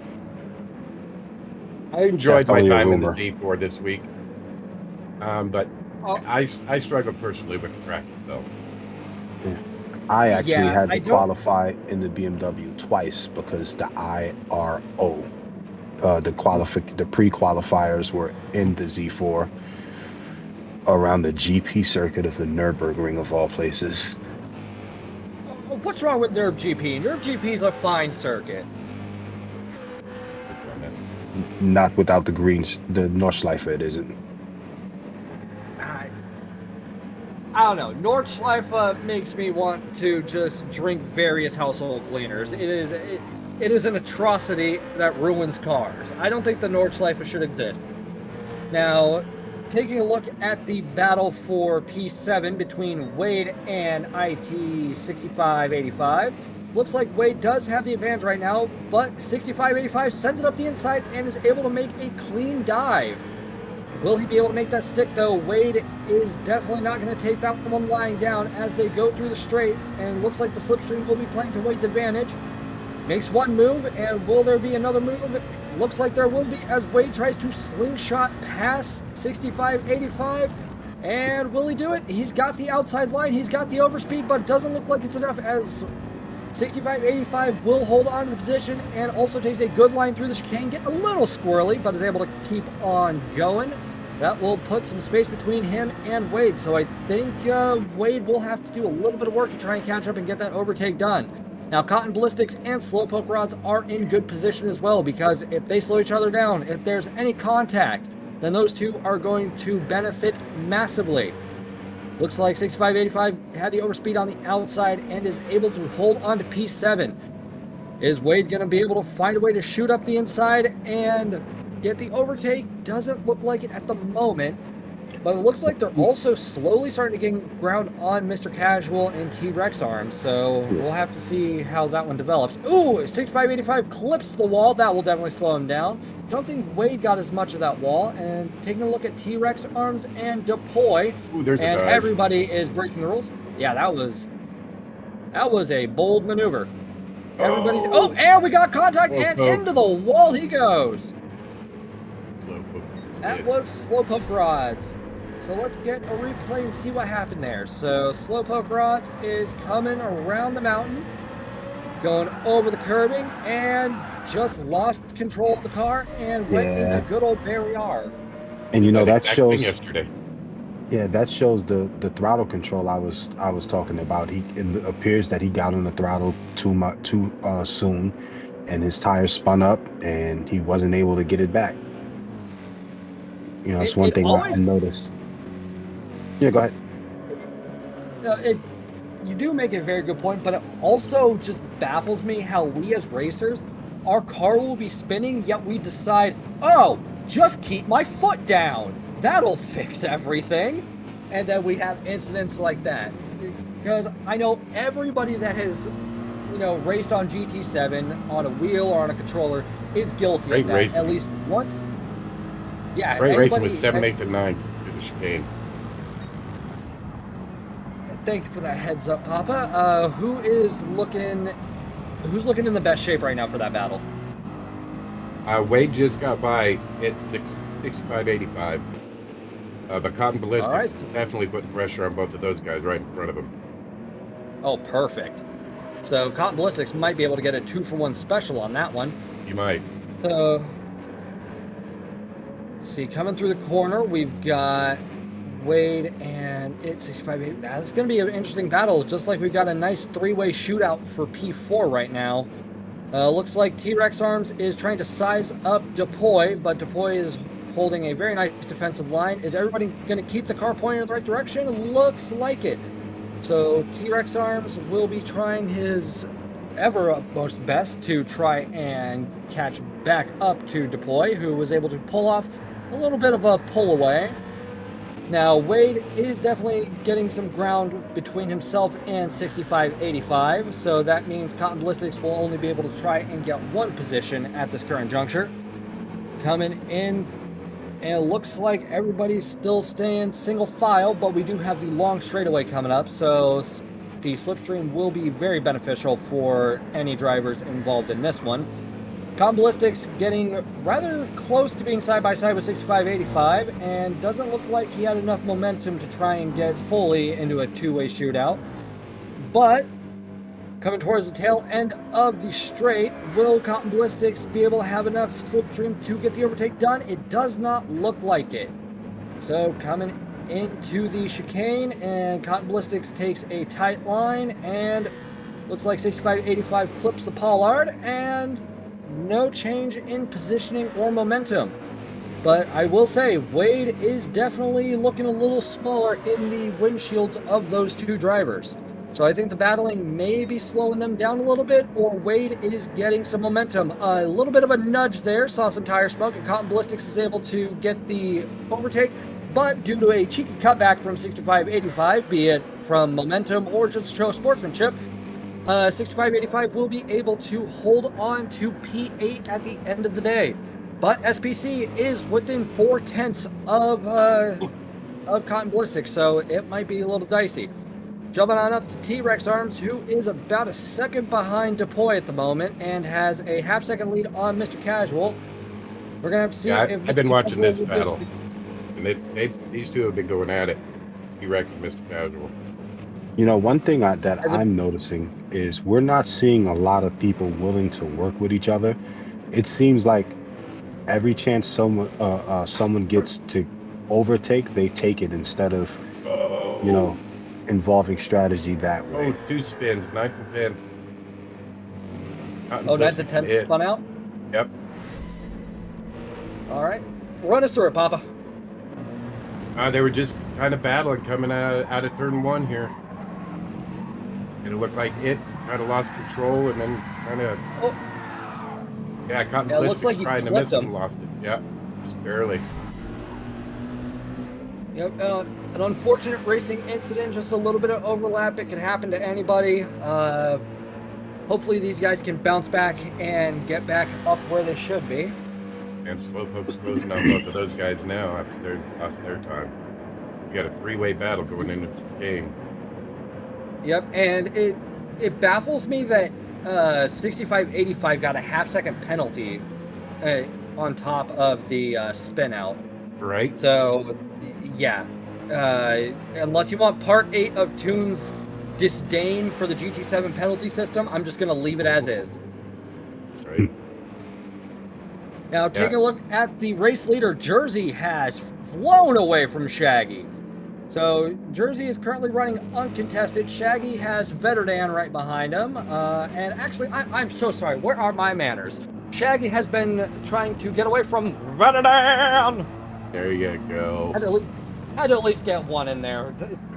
C: I enjoyed my time in the D4 this week, but I struggle personally with the track itself.
D: I actually had to qualify in the BMW twice because the IRO, the pre-qualifiers were in the Z4 around the GP circuit of the Nürburgring of all places.
B: What's wrong with NURBGP? NURBGP is a fine circuit.
D: Not without the Nordschleife, it isn't.
B: I don't know. Nordschleife makes me want to just drink various household cleaners. It is an atrocity that ruins cars. I don't think the Nordschleife should exist. Now, taking a look at the battle for P7 between Wade and IT 6585, looks like Wade does have the advantage right now, but 6585 sends it up the inside and is able to make a clean dive. Will he be able to make that stick, though? Wade is definitely not going to take that one lying down as they go through the straight, and looks like the slipstream will be playing to Wade's advantage. Makes one move, and will there be another move? Looks like there will be as Wade tries to slingshot past 6585. And will he do it? He's got the outside line, he's got the overspeed, but doesn't look like it's enough as 6585 will hold on to the position and also takes a good line through the chicane, getting a little squirrely, but is able to keep on going. That will put some space between him and Wade, so I think Wade will have to do a little bit of work to try and catch up and get that overtake done. Now, Cotton Ballistics and Slowpoke Rods are in good position as well, because if they slow each other down, if there's any contact, then those two are going to benefit massively. Looks like 6585 had the overspeed on the outside and is able to hold on to P7. Is Wade going to be able to find a way to shoot up the inside and get the overtake? Doesn't look like it at the moment, but it looks like they're also slowly starting to gain ground on Mr. Casual and T-Rex Arms, so we'll have to see how that one develops. Ooh, 6585 clips the wall. That will definitely slow him down. Don't think Wade got as much of that wall. And taking a look at T-Rex Arms and Deploy, and everybody is breaking the rules. Yeah, that was a bold maneuver. Everybody's and we got contact, and into the wall he goes. That was Slowpoke Rods. So let's get a replay and see what happened there. So Slowpoke Rods is coming around the mountain, going over the curbing, and just lost control of the car and went into good old Barrier.
D: And you know that shows
C: yesterday.
D: Yeah, that shows the throttle control I was talking about. It appears that he got on the throttle too soon, and his tires spun up, and he wasn't able to get it back. You know, that's one thing I noticed. Yeah, go ahead.
B: You do make a very good point, but it also just baffles me how we as racers, our car will be spinning, yet we decide, oh, just keep my foot down. That'll fix everything. And then we have incidents like that. Because I know everybody that has, raced on GT7 on a wheel or on a controller is guilty of that
C: racing.
B: at least once. Yeah,
C: Great racing was 7, 8, and 9 through the chicane.
B: Thank you for that heads up, Papa. Who's looking in the best shape right now for that battle?
C: Wade just got by at 6585. But Cotton Ballistics definitely putting pressure on both of those guys right in front of him.
B: Oh, perfect. So Cotton Ballistics might be able to get a 2-for-1 special on that one.
C: You might.
B: So, let's see, coming through the corner, we've got Wade and it's 65. Now, it's going to be an interesting battle, just like we've got a nice 3-way shootout for P4 right now. Looks like T-Rex Arms is trying to size up Deploy, but Deploy is holding a very nice defensive line. Is everybody going to keep the car pointing in the right direction? Looks like it. So T-Rex Arms will be trying his utmost best to try and catch back up to Deploy, who was able to pull off a little bit of a pull away. Now, Wade is definitely getting some ground between himself and 6585, so that means Cotton Ballistics will only be able to try and get one position at this current juncture. Coming in, and it looks like everybody's still staying single file, but we do have the long straightaway coming up, so the slipstream will be very beneficial for any drivers involved in this one. Cotton Ballistics getting rather close to being side-by-side with 6585, and doesn't look like he had enough momentum to try and get fully into a 2-way shootout. But coming towards the tail end of the straight, will Cotton Ballistics be able to have enough slipstream to get the overtake done? It does not look like it. So coming into the chicane, and Cotton Ballistics takes a tight line, and looks like 6585 clips the Pollard, and no change in positioning or momentum. But I will say, Wade is definitely looking a little smaller in the windshields of those two drivers. So I think the battling may be slowing them down a little bit, or Wade is getting some momentum. A little bit of a nudge there, saw some tire smoke, and Cotton Ballistics is able to get the overtake. But due to a cheeky cutback from 65.85, be it from momentum or just show sportsmanship, 65.85 will be able to hold on to P8 at the end of the day. But SPC is within 4/10 of Cotton Ballistics, so it might be a little dicey. Jumping on up to T-Rex Arms, who is about a second behind Depoy at the moment and has a half-second lead on Mr. Casual. We're going to have to see if
C: I've been watching this
B: Casual
C: battle, and these two have been going at it. T-Rex and Mr. Casual.
D: You know, one thing that I'm noticing is we're not seeing a lot of people willing to work with each other. It seems like every chance someone gets to overtake, they take it instead of, you know, involving strategy that way.
C: Oh, 2 spins, 9th and 10th.
B: Oh, 9th and 10th spun out?
C: Yep.
B: All right. Run us through it, Papa.
C: They were just kind of battling coming out of turn 1 here. And it looked like it kind of lost control and then kind of...
B: Oh.
C: Yeah, Cotton
B: Yeah, it looks
C: Ballistics
B: like he
C: trying to
B: clipped
C: miss him,
B: him.
C: lost it. Yep, just barely.
B: Yep, an unfortunate racing incident, just a little bit of overlap. It can happen to anybody. Hopefully these guys can bounce back and get back up where they should be.
C: And Slowpoke's closing on both of those guys now after they lost their time. You got a 3-way battle going into the game.
B: Yep, and it baffles me that 65.85 got a half-second penalty on top of the spin out.
C: Right.
B: So, yeah. Unless you want part 8 of Toon's disdain for the GT7 penalty system, I'm just going to leave it as is.
C: Right.
B: Now, taking a look at the race leader, Jersey has flown away from Shaggy. So, Jersey is currently running uncontested. Shaggy has Vetterdan right behind him. And actually, I'm so sorry. Where are my manners? Shaggy has been trying to get away from Vetterdan.
C: There you go.
B: Had to at least get one in there.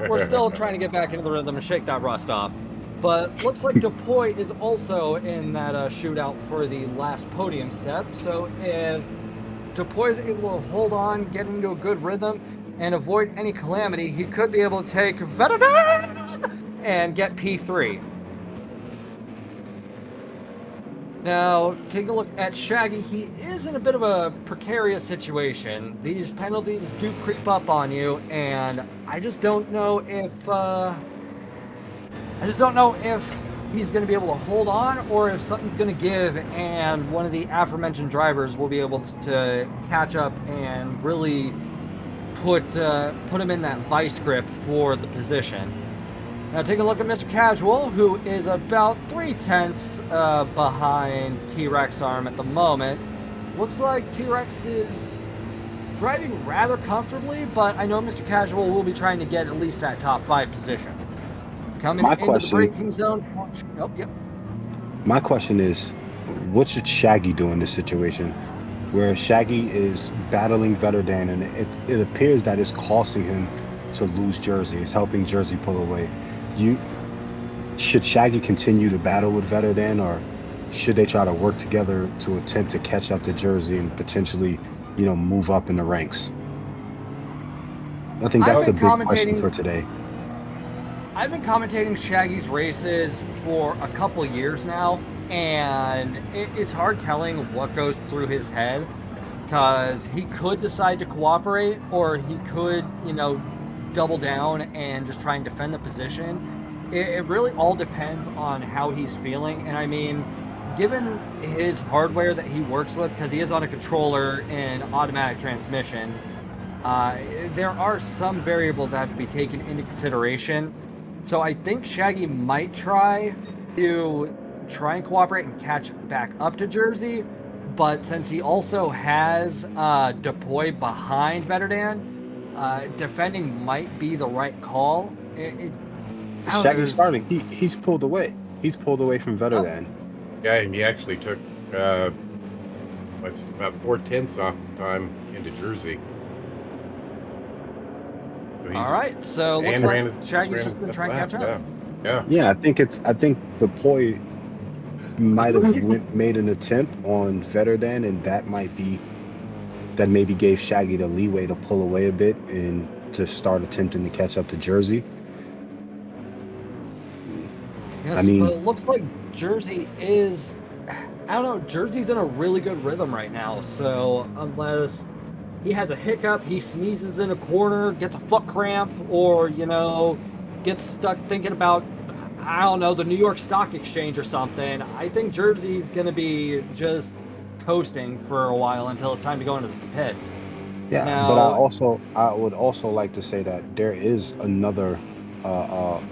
B: We're still trying to get back into the rhythm and shake that rust off. But looks like Depoy is also in that shootout for the last podium step. So if Depoy is able to hold on, get into a good rhythm, and avoid any calamity, he could be able to take Vetterdan and get P3. Now, taking a look at Shaggy, he is in a bit of a precarious situation. These penalties do creep up on you, and I just don't know if he's going to be able to hold on, or if something's going to give, and one of the aforementioned drivers will be able to catch up and really put him in that vice grip for the position. Now take a look at Mr. Casual, who is about 3/10 behind T-Rex Arm at the moment. Looks like T-Rex is driving rather comfortably, but I know Mr. Casual will be trying to get at least that top 5 position. Coming into the braking zone.
D: My question is, what should Shaggy do in this situation? Where Shaggy is battling Vetterdan, and it appears that it's costing him to lose Jersey. It's helping Jersey pull away. Should Shaggy continue to battle with Vetterdan, or should they try to work together to attempt to catch up to Jersey and potentially, move up in the ranks? I think that's the big question for today.
B: I've been commentating Shaggy's races for a couple years now, and it's hard telling what goes through his head, because he could decide to cooperate, or he could, double down and just try and defend the position. It really all depends on how he's feeling. And I mean, given his hardware that he works with, because he is on a controller and automatic transmission, there are some variables that have to be taken into consideration. So I think Shaggy might try and cooperate and catch back up to Jersey, but since he also has Depoy behind Vetterdan, defending might be the right call.
D: Shaggy's starting. He's pulled away. He's pulled away from Vetterdan.
C: Yeah, and he actually took about 4/10 off the time into Jersey. So
B: All right, so looks
C: and
B: like
C: ran his
B: Shaggy's just been trying to catch up.
C: Yeah.
D: I think the poi might have made an attempt on Veterdan, and that maybe gave Shaggy the leeway to pull away a bit and to start attempting to catch up to Jersey.
B: Yes,
D: I mean,
B: but it looks like Jersey is, I don't know, Jersey's in a really good rhythm right now. So unless he has a hiccup, he sneezes in a corner, gets a foot cramp, or, gets stuck thinking about, I don't know, the New York Stock Exchange or something, I think Jersey's going to be just coasting for a while until it's time to go into the pits.
D: yeah,
B: Now,
D: but I would also like to say that there is another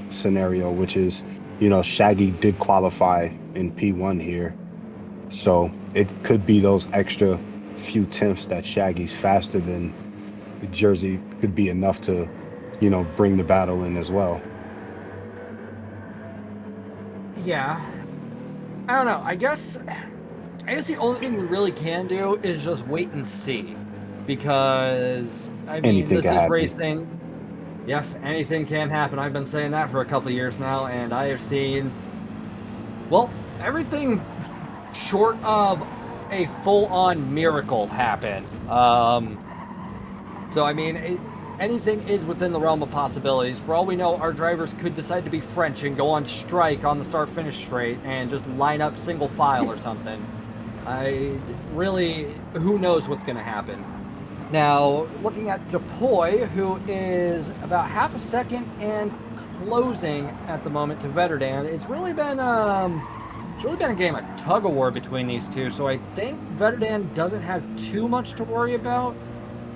D: scenario, which is, Shaggy did qualify in P1 here, so it could be those extra few tenths that Shaggy's faster than Jersey could be enough to, bring the battle in as well.
B: yeah, I don't know. I guess the only thing we really can do is just wait and see. Because, I mean,
D: Anything
B: this
D: can
B: is
D: happen.
B: racing. Yes, anything can happen. I've been saying that for a couple of years now, and I have seen, well, everything short of a full-on miracle happen. So, I mean, anything is within the realm of possibilities. For all we know, our drivers could decide to be French and go on strike on the start-finish straight and just line up single file or something. Who knows what's going to happen. Now, looking at Depoy, who is about half a second and closing at the moment to Veterdan, it's really been a game of tug of war between these two. So I think Veterdan doesn't have too much to worry about.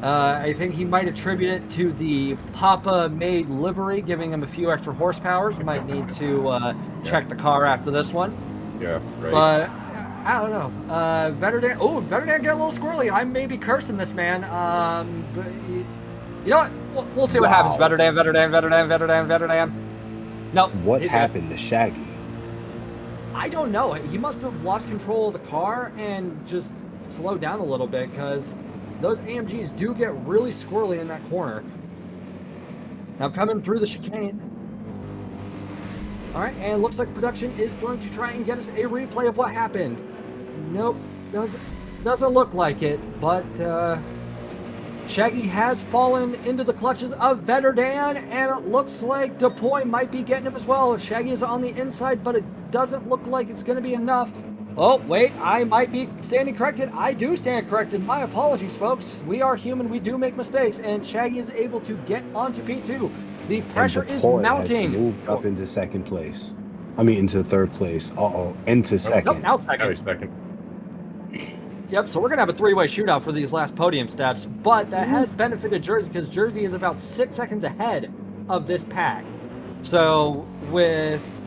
B: I think he might attribute it to the Papa-made livery, giving him a few extra horsepowers. Might need to check the car after this one.
C: Yeah, right.
B: But I don't know. Veterdan get a little squirrely. I may be cursing this man. But you know what? We'll see what happens. Veterdan. No.
D: What happened to Shaggy?
B: I don't know. He must have lost control of the car and just slowed down a little bit, because those AMGs do get really squirrely in that corner. Now coming through the chicane. All right, and looks like production is going to try and get us a replay of what happened. Nope, doesn't look like it, but Shaggy has fallen into the clutches of Veterdan, and it looks like Depoy might be getting him as well. Shaggy is on the inside, but it doesn't look like it's going to be enough. Oh, wait, I might be standing corrected. I do stand corrected. My apologies, folks. We are human. We do make mistakes, and Shaggy is able to get onto P2. The pressure is mounting.
D: Has moved up into second place. Into third place. Into second.
B: Nope, now it's second.
C: Second.
B: Yep, so we're going to have a three-way shootout for these last podium steps, but that has benefited Jersey, because Jersey is about 6 seconds ahead of this pack. So with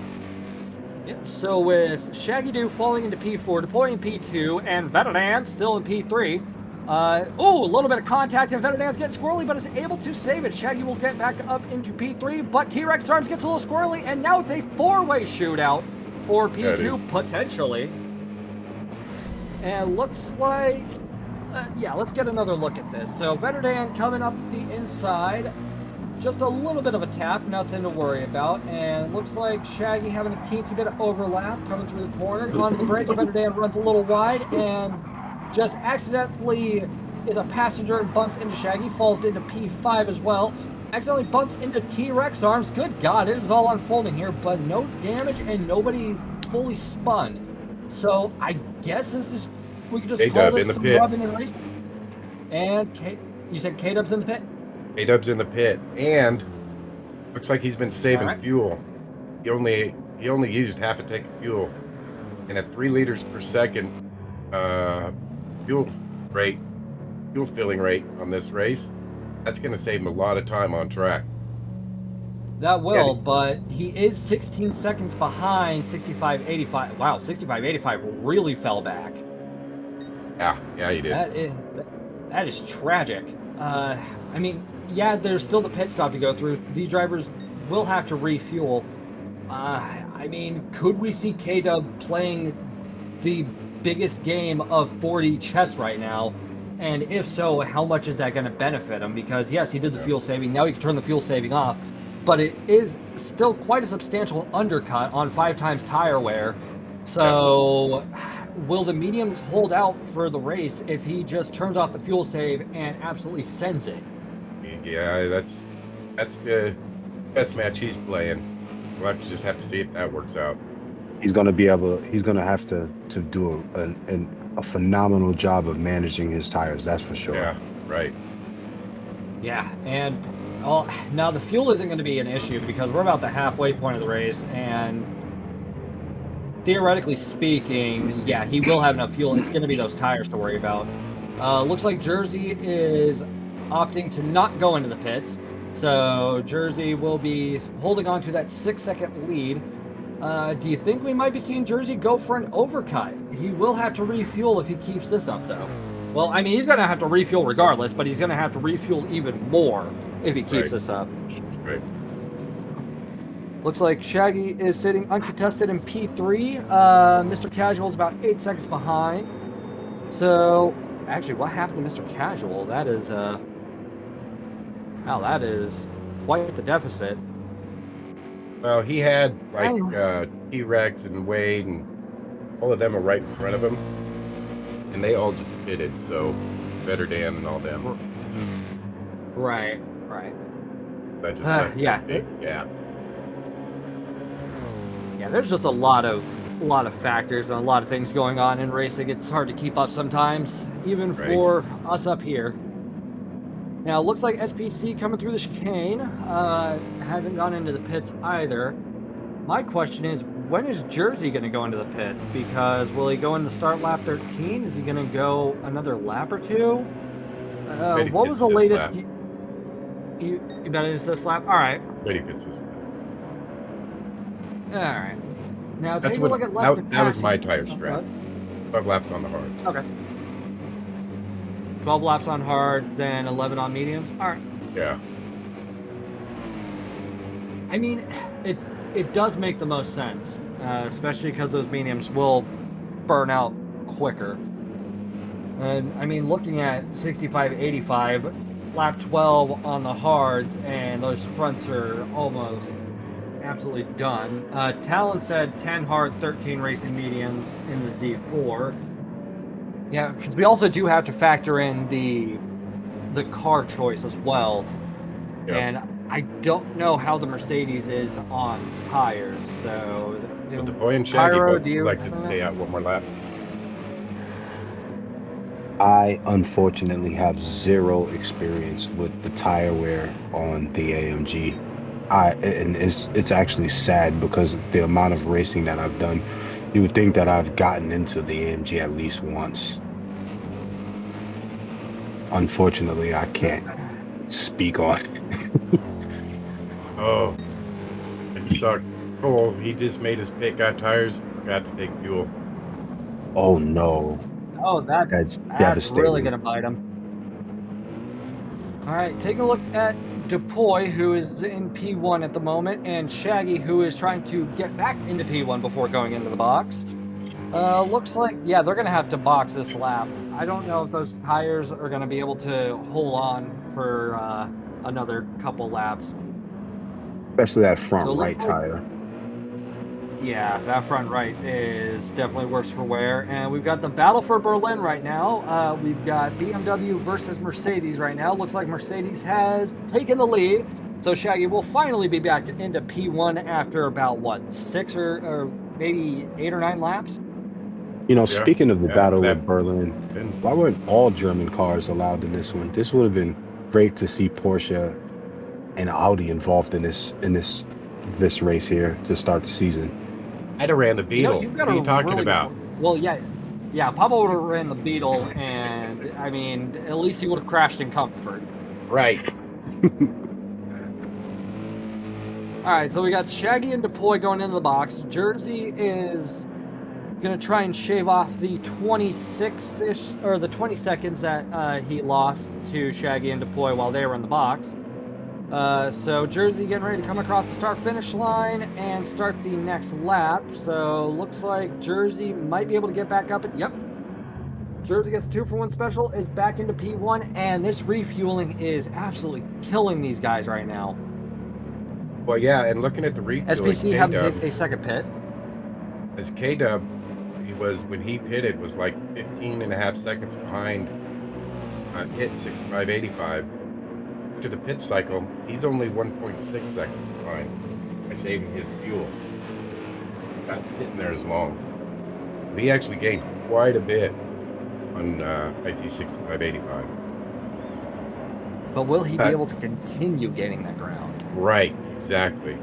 B: Shaggy Doo falling into P4, deploying P2, and Veterdan still in P3. A little bit of contact, and Veterdan's getting squirrely, but is able to save it. Shaggy will get back up into P3, but T-Rex Arms gets a little squirrely, and now it's a four-way shootout for P2, potentially. And looks like, let's get another look at this. So Veterdan coming up the inside. Just a little bit of a tap, nothing to worry about. And looks like Shaggy having a teensy bit of overlap coming through the corner. Onto the brakes, Veterdan runs a little wide and just accidentally is a passenger and bumps into Shaggy, falls into P5 as well. Accidentally bumps into T-Rex Arms. Good God, it is all unfolding here, but no damage and nobody fully spun. So I guess we could just call this some rubbing and racing. And you said K-Dub's in the pit?
C: K-Dub's in the pit, and looks like he's been saving fuel. He only used half a tank of fuel, and at 3 liters per second fuel filling rate on this race, that's going to save him a lot of time on track.
B: That will, but he is 16 seconds behind 65.85. Wow, 65.85 really fell back.
C: Yeah, he did.
B: That is tragic. There's still the pit stop to go through. These drivers will have to refuel. Could we see K-Dub playing the biggest game of 4D chess right now And if so, how much is that going to benefit him? Because yes, he did the fuel saving. Now he can turn the fuel saving off, but it is still quite a substantial undercut on 5 times tire wear. So will the mediums hold out for the race if he just turns off the fuel save and absolutely sends it?
C: Yeah, that's the best match he's playing. We'll just have to see if that works out.
D: He's going to have to do a phenomenal job of managing his tires. That's for sure.
C: Yeah, right.
B: Yeah, and now the fuel isn't going to be an issue because we're about the halfway point of the race, and theoretically speaking, yeah, he will have enough fuel. It's going to be those tires to worry about. Looks like Jersey is opting to not go into the pits, so Jersey will be holding on to that 6-second lead. Do you think we might be seeing Jersey go for an overcut? He will have to refuel if he keeps this up, though. Well, I mean, he's going to have to refuel regardless, but he's going to have to refuel even more if he keeps this up.
C: Right.
B: Looks like Shaggy is sitting uncontested in P3. Mr. Casual is about 8 seconds behind. So, actually, what happened to Mr. Casual? That is, wow, that is quite the deficit.
C: Well, he had like T-Rex and Wade, and all of them are right in front of him, and they all just pitted. So, Better Dan and all them.
B: Right.
C: That just left
B: yeah.
C: a big gap.
B: Yeah, there's just a lot of factors and a lot of things going on in racing. It's hard to keep up sometimes, even for us up here. Now, it looks like SPC coming through the chicane hasn't gone into the pits either. My question is, when is Jersey going to go into the pits? Because will he go in the start lap 13? Is he going to go another lap or two? What was the latest? You bet it's this lap? All right.
C: Brady pits this lap.
B: All right. Now,
C: That's
B: take a look at lap
C: that was my tire strap. 12 laps on the hard.
B: Okay. 12 laps on hard, then 11 on mediums. All right.
C: Yeah.
B: I mean, it does make the most sense, especially because those mediums will burn out quicker. And I mean, looking at 65, 85, lap 12 on the hards, and those fronts are almost absolutely done. Talon said 10 hard, 13 racing mediums in the Z4. Yeah, because we also do have to factor in the car choice as well.
C: Yep.
B: And I don't know how the Mercedes is on tires. So,
C: The boy and Shaggy
B: Pyro,
C: both
B: do you
C: like to stay out one more lap.
D: I unfortunately have zero experience with the tire wear on the AMG. And it's actually sad because the amount of racing that I've done, you would think that I've gotten into the AMG at least once. Unfortunately, I can't speak on it.
C: Oh, it sucked. Cole, he just made his pick, got tires, forgot to take fuel.
D: Oh no.
B: Oh, that's
D: devastating.
B: really going to bite him. All right, taking a look at Depoy, who is in P1 at the moment, and Shaggy, who is trying to get back into P1 before going into the box. Looks like, yeah, they're going to have to box this lap. I don't know if those tires are going to be able to hold on for another couple laps.
D: Especially that front right tire.
B: Yeah, that front right is definitely worse for wear. And we've got the battle for Berlin right now. We've got BMW versus Mercedes right now. Looks like Mercedes has taken the lead. So Shaggy will finally be back into P1 after about, what, 6 or maybe 8 or 9 laps?
D: You know, speaking of the battle of Berlin, why weren't all German cars allowed in this one? This would have been great to see Porsche and Audi involved in this race here to start the season.
C: I'd have ran the Beetle. What are you talking about?
B: Well, yeah, Papa would have ran the Beetle, and I mean, at least he would have crashed in comfort.
C: Right.
B: All right, so we got Shaggy and Depoy going into the box. Jersey is going to try and shave off the 26-ish, or the 20 seconds that he lost to Shaggy and Depoy while they were in the box. So Jersey getting ready to come across the start-finish line and start the next lap. So looks like Jersey might be able to get back up. Yep. Jersey gets a 2-for-1 special, is back into P1, and this refueling is absolutely killing these guys right now.
C: Well, yeah, and looking at the refueling,
B: SPC having to take a second pit.
C: as K-Dub, when he pitted, was like 15 and a half seconds behind hit 6585. To the pit cycle, he's only 1.6 seconds behind by saving his fuel. Not sitting there as long. He actually gained quite a bit on IT 6585.
B: But will he be able to continue gaining that ground?
C: Right, exactly.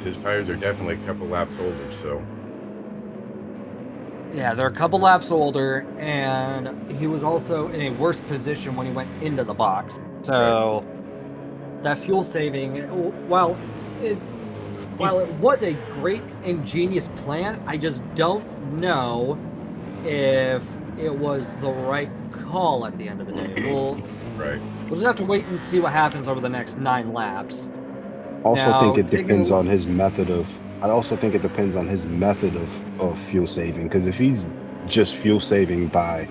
C: His tires are definitely a couple laps older, so.
B: Yeah, they're a couple laps older, and he was also in a worse position when he went into the box. So that fuel saving, while it was a great, ingenious plan, I just don't know if it was the right call at the end of the day. We'll just have to wait and see what happens over the next 9 laps.
D: Also,
B: Now,
D: think it depends on his method of. I also think it depends on his method of fuel saving. Because if he's just fuel saving by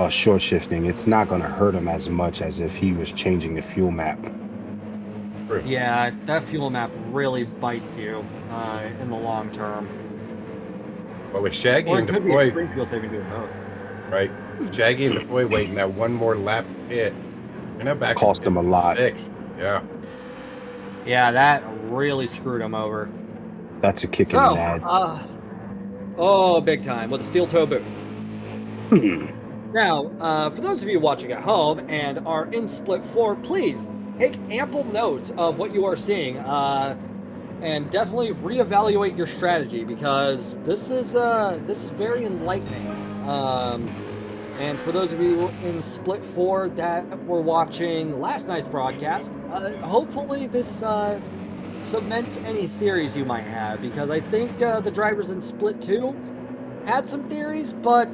D: short shifting, it's not going to hurt him as much as if he was changing the fuel map.
B: Yeah, that fuel map really bites you in the long term.
C: Well, with Shaggy
B: Or
C: and
B: it could be
C: Deploy,
B: extreme fuel saving doing both.
C: right? Shaggy and Deploy waiting that one more lap pit, and that back
D: Cost him a lot.
C: 6th. Yeah.
B: Yeah, that really screwed him over.
D: That's a kick in the nads.
B: Oh, big time with a steel toe boot. Now, for those of you watching at home and are in split 4, please take ample notes of what you are seeing, and definitely reevaluate your strategy, because this is very enlightening. And for those of you in split 4 that were watching last night's broadcast, hopefully this cements any theories you might have, because I think the drivers in split 2 had some theories, but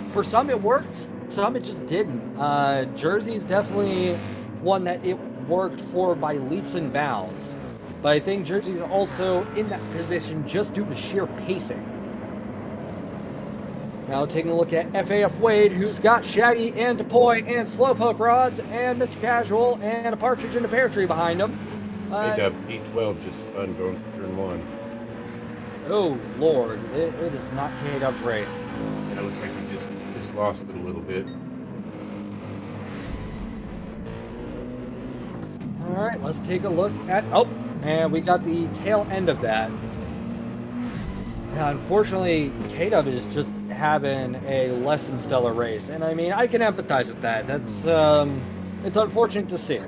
B: for some it worked, some it just didn't. Jersey's definitely one that it worked for by leaps and bounds, but I think Jersey's also in that position just due to sheer pacing. Now taking a look at FAF Wade, who's got Shaggy and Depoy and Slowpoke Rods and Mr. Casual and a Partridge in a Pear Tree behind him.
C: P12 just spun going to turn 1.
B: Oh Lord, it is not K-Dub's race.
C: Yeah, it looks like he just lost it a little bit.
B: All right, let's take a look at. Oh, and we got the tail end of that. Now, unfortunately, K-Dub is just having a less than stellar race, and I mean, I can empathize with that. That's it's unfortunate to see.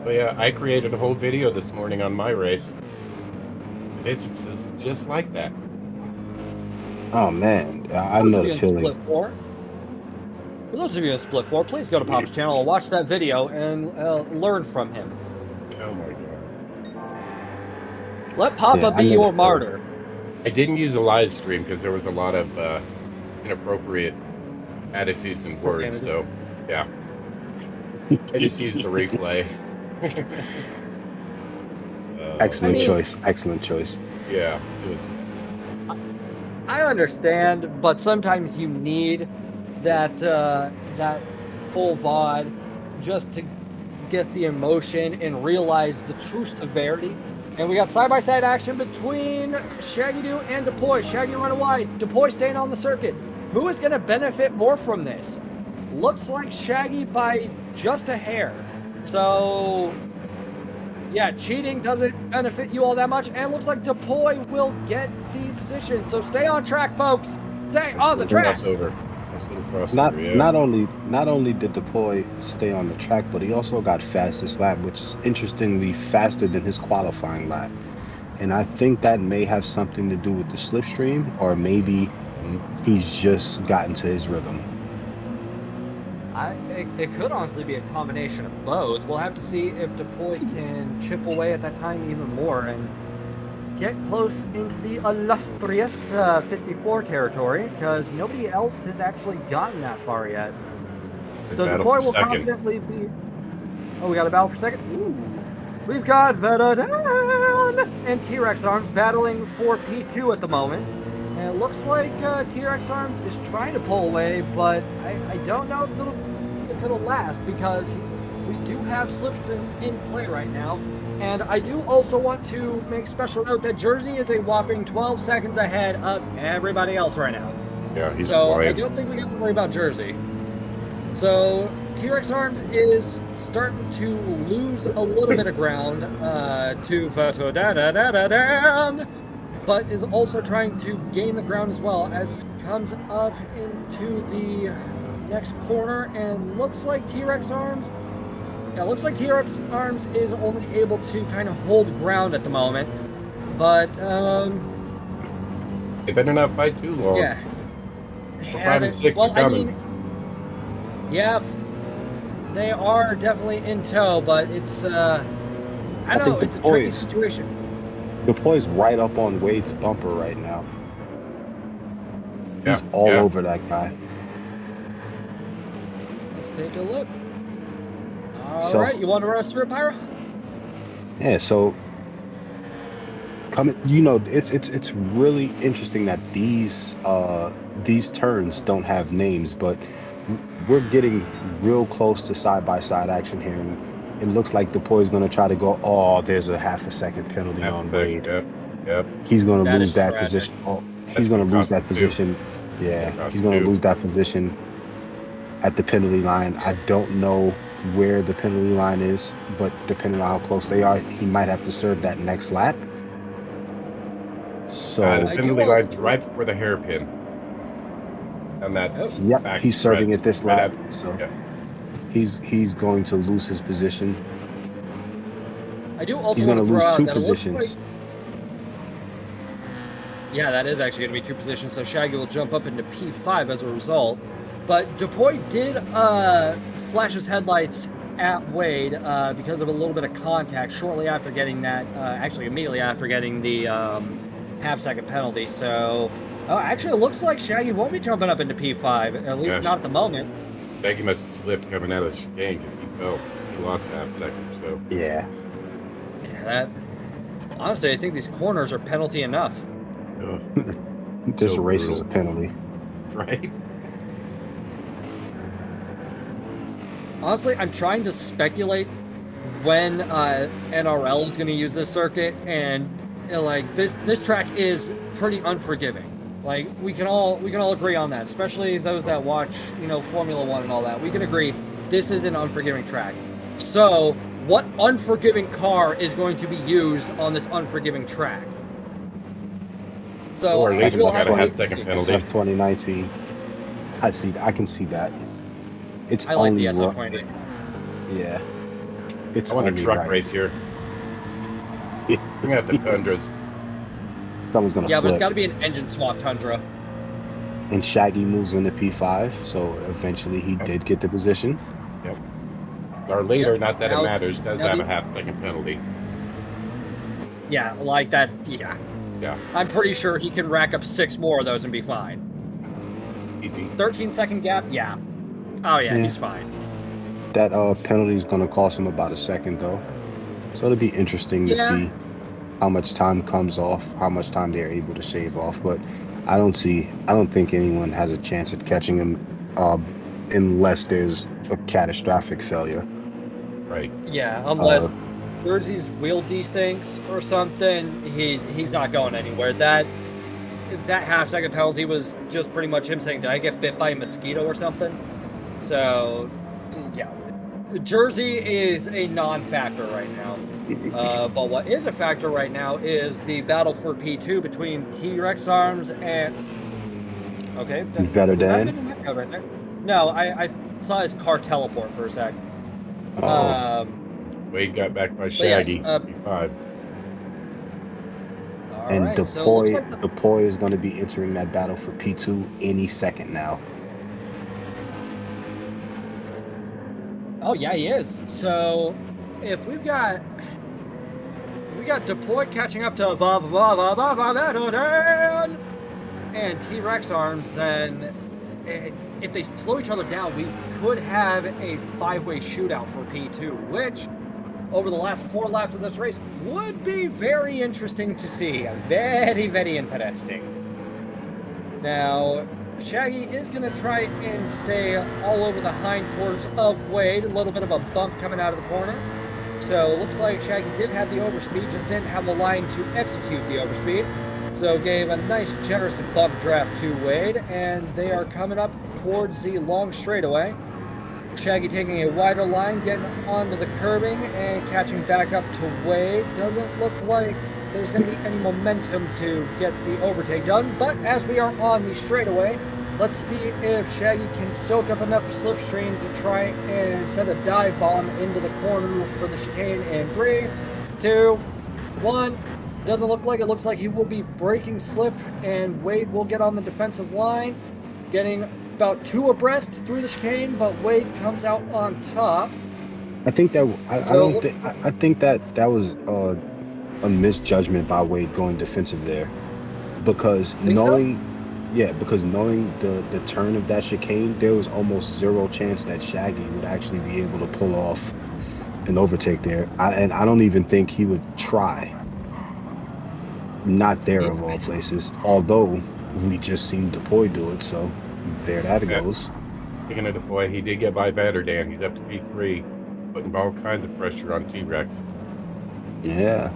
C: But yeah, I created a whole video this morning on my race. It's just like that.
D: Oh man, I know the feeling.
B: Split 4. For those of you in Split 4, please go to Pop's channel and watch that video and learn from him.
C: Oh my god.
B: Let Papa be your martyr.
C: I didn't use a live stream because there was a lot of inappropriate attitudes and words, so yeah. I just used the replay.
D: Excellent choice. Excellent choice.
C: Yeah.
B: I understand, but sometimes you need that that full VOD just to get the emotion and realize the true severity. And we got side-by-side action between Shaggy Doo and Depoy. Shaggy running wide, Depoy staying on the circuit. Who is going to benefit more from this? Looks like Shaggy by just a hair. So, yeah, cheating doesn't benefit you all that much. And it looks like Depoy will get the position. So stay on track, folks. Stay on the track.
D: Not only did Depoy stay on the track, but he also got fastest lap, which is interestingly faster than his qualifying lap. And I think that may have something to do with the slipstream, or maybe he's just gotten to his rhythm.
B: It could honestly be a combination of both. We'll have to see if Depoy can chip away at that time even more and get close into the illustrious 54 territory, because nobody else has actually gotten that far yet. So Depoy will confidently be... Oh, we got a battle for second? Ooh. We've got Veda and T-Rex Arms battling for P2 at the moment. And it looks like T-Rex Arms is trying to pull away, but I don't know if it'll last, because we do have Slipstream in play right now. And I do also want to make special note that Jersey is a whopping 12 seconds ahead of everybody else right now.
C: Yeah, he's
B: So
C: flying.
B: I don't think we have to worry about Jersey. So T-Rex Arms is starting to lose a little bit of ground to Votodadadadadan, but is also trying to gain the ground as well as comes up into the next corner, and looks like T-Rex Arms. Yeah, looks like T-Rex Arms is only able to kind of hold ground at the moment, but
C: They better not fight too long.
B: yeah.
C: 5 and 6 are coming.
B: Yeah, they are definitely in tow, but it's I don't know,
D: think
B: it's a tricky
D: Depoy's-
B: situation.
D: Depoy's right up on Wade's bumper right now. He's
C: Yeah,
D: all
C: yeah.
D: over that guy.
B: Let's take a look. All
D: So-
B: right, you want to run us through it, Pyro?
D: Yeah, so coming, it's really interesting that these turns don't have names, but we're getting real close to side-by-side action here, and it looks like Depoy's going to try to go. Oh, there's a half a second penalty on Wade.
C: Yep.
D: He's going to
B: That
D: lose
B: is
D: that
B: tragic.
D: position. Oh,
C: That's
D: he's going to
C: gonna
D: lose
C: cost
D: that
C: him two.
D: position. Yeah,
C: Cost
D: he's going to
C: two.
D: lose that position at the penalty line. I don't know where the penalty line is, but depending on how close they are, he might have to serve that next lap. So,
C: The
B: I do
C: penalty
B: also-
C: line's right before the hairpin. On that.
B: Oh.
D: yep,
C: back
D: he's serving
C: red-
D: it this
C: red
D: lap.
C: at-
D: So
C: yeah.
D: he's going to lose his position.
B: I do also
D: He's going
B: want
D: to
B: to throw
D: lose
B: out
D: two
B: that it looks
D: positions.
B: like, yeah, that is actually going to be 2 positions, so Shaggy will jump up into P5 as a result. But Depoy did flash his headlights at Wade because of a little bit of contact shortly after getting that, actually immediately after getting the half-second penalty. So, actually, it looks like Shaggy won't be jumping up into P5, at least
C: Yes.
B: not at the moment.
C: Shaggy must have slipped coming out of the chicane because he fell. He lost a half second or so.
D: Yeah,
B: Yeah, that. Honestly, I think these corners are penalty enough.
C: Ugh,
D: this
C: So
D: race is
C: brutal.
D: a penalty.
C: right?
B: Honestly, I'm trying to speculate when NRL is going to use this circuit, and like this track is pretty unforgiving. Like we can all agree on that, especially those that watch Formula One and all that. We can agree this is an unforgiving track. So, what unforgiving car is going to be used on this unforgiving track? So
C: Or at least
B: we'll
C: it's got a
B: have to
C: half
B: wait and
C: second
B: see.
C: penalty.
D: SF 2019. I can see that. It's
B: I like
D: only
B: the SF20.
D: Yeah, it's
C: I want a
D: only
C: truck
D: right.
C: race here. Bring out the Tundras.
D: Someone's gonna
B: Yeah, but
D: flip.
B: it's got to be an engine swap Tundra.
D: And Shaggy moves into P5, so eventually he did get the position.
C: Our leader,
B: Yep.
C: not that
B: Now
C: it
B: it's-
C: matters, does
B: now
C: have
B: the-
C: a half second penalty.
B: Yeah, like that. Yeah.
C: Yeah,
B: I'm pretty sure he can rack up 6 more of those and be fine.
C: easy.
B: 13-second gap, yeah. Oh yeah,
D: Yeah.
B: he's fine.
D: That penalty is going to cost him about a second, though. So it'll be interesting to
B: Yeah.
D: see how much time comes off, how much time they're able to shave off. But I don't think anyone has a chance at catching him unless there's a catastrophic failure.
C: Right.
B: Yeah, unless Jersey's wheel desyncs or something, he's not going anywhere. That half-second penalty was just pretty much him saying, "Did I get bit by a mosquito or something?" So, yeah, Jersey is a non-factor right now. But what is a factor right now is the battle for P2 between T-Rex Arms and... Okay.
D: Veterdan?
B: Right there. No, I saw his car teleport for a sec.
D: Oh.
C: Wade got back by
B: yes,
C: Shaggy.
B: all
C: P5.
D: And
B: right, so it looks like
D: Depoy is going to be entering that battle for P2 any second now.
B: Oh yeah, he is. So if we've got Depoy catching up to Veterdan and T-Rex Arms, then if they slow each other down, we could have a 5-way shootout for P2, which over the last 4 laps of this race would be very interesting to see. Very, very interesting. Now, Shaggy is going to try and stay all over the hindquarters of Wade. A little bit of a bump coming out of the corner. So it looks like Shaggy did have the overspeed, just didn't have a line to execute the overspeed. So gave a nice generous bump draft to Wade, and they are coming up towards the long straightaway. Shaggy taking a wider line, getting onto the curbing and catching back up to Wade. Doesn't look like there's going to be any momentum to get the overtake done, but as we are on the straightaway, let's see if Shaggy can soak up enough slipstream to try and send a dive bomb into the corner for the chicane in 3, 2, 1. Doesn't look like it. Looks like he will be breaking slip, and Wade will get on the defensive line, getting about 2 abreast through the chicane, but Wade comes out on top.
D: I think that I think that was a misjudgment by Wade going defensive there, because knowing the turn of that chicane, there was almost zero chance that Shaggy would actually be able to pull off an overtake there. I don't even think he would try. Not there of all places. Although we just seen DePoy do it, so there that goes.
C: Speaking of DePoy, he did get by better, Dan. He's up to P3, putting all kinds of pressure on T-Rex.
D: Yeah.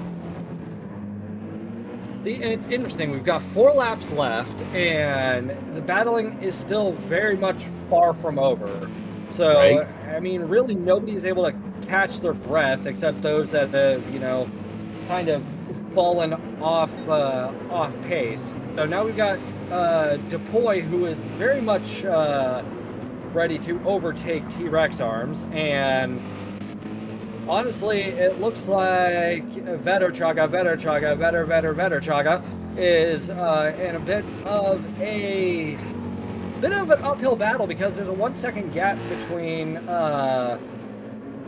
B: And it's interesting, we've got 4 laps left, and the battling is still very much far from over. So,
C: right.
B: I mean, really nobody's able to catch their breath except those that have, kind of fallen off pace. So now we've got DePoy, who is very much ready to overtake T-Rex Arms, and honestly, it looks like Vetterchaga is in a bit of an uphill battle, because there's a 1 second gap between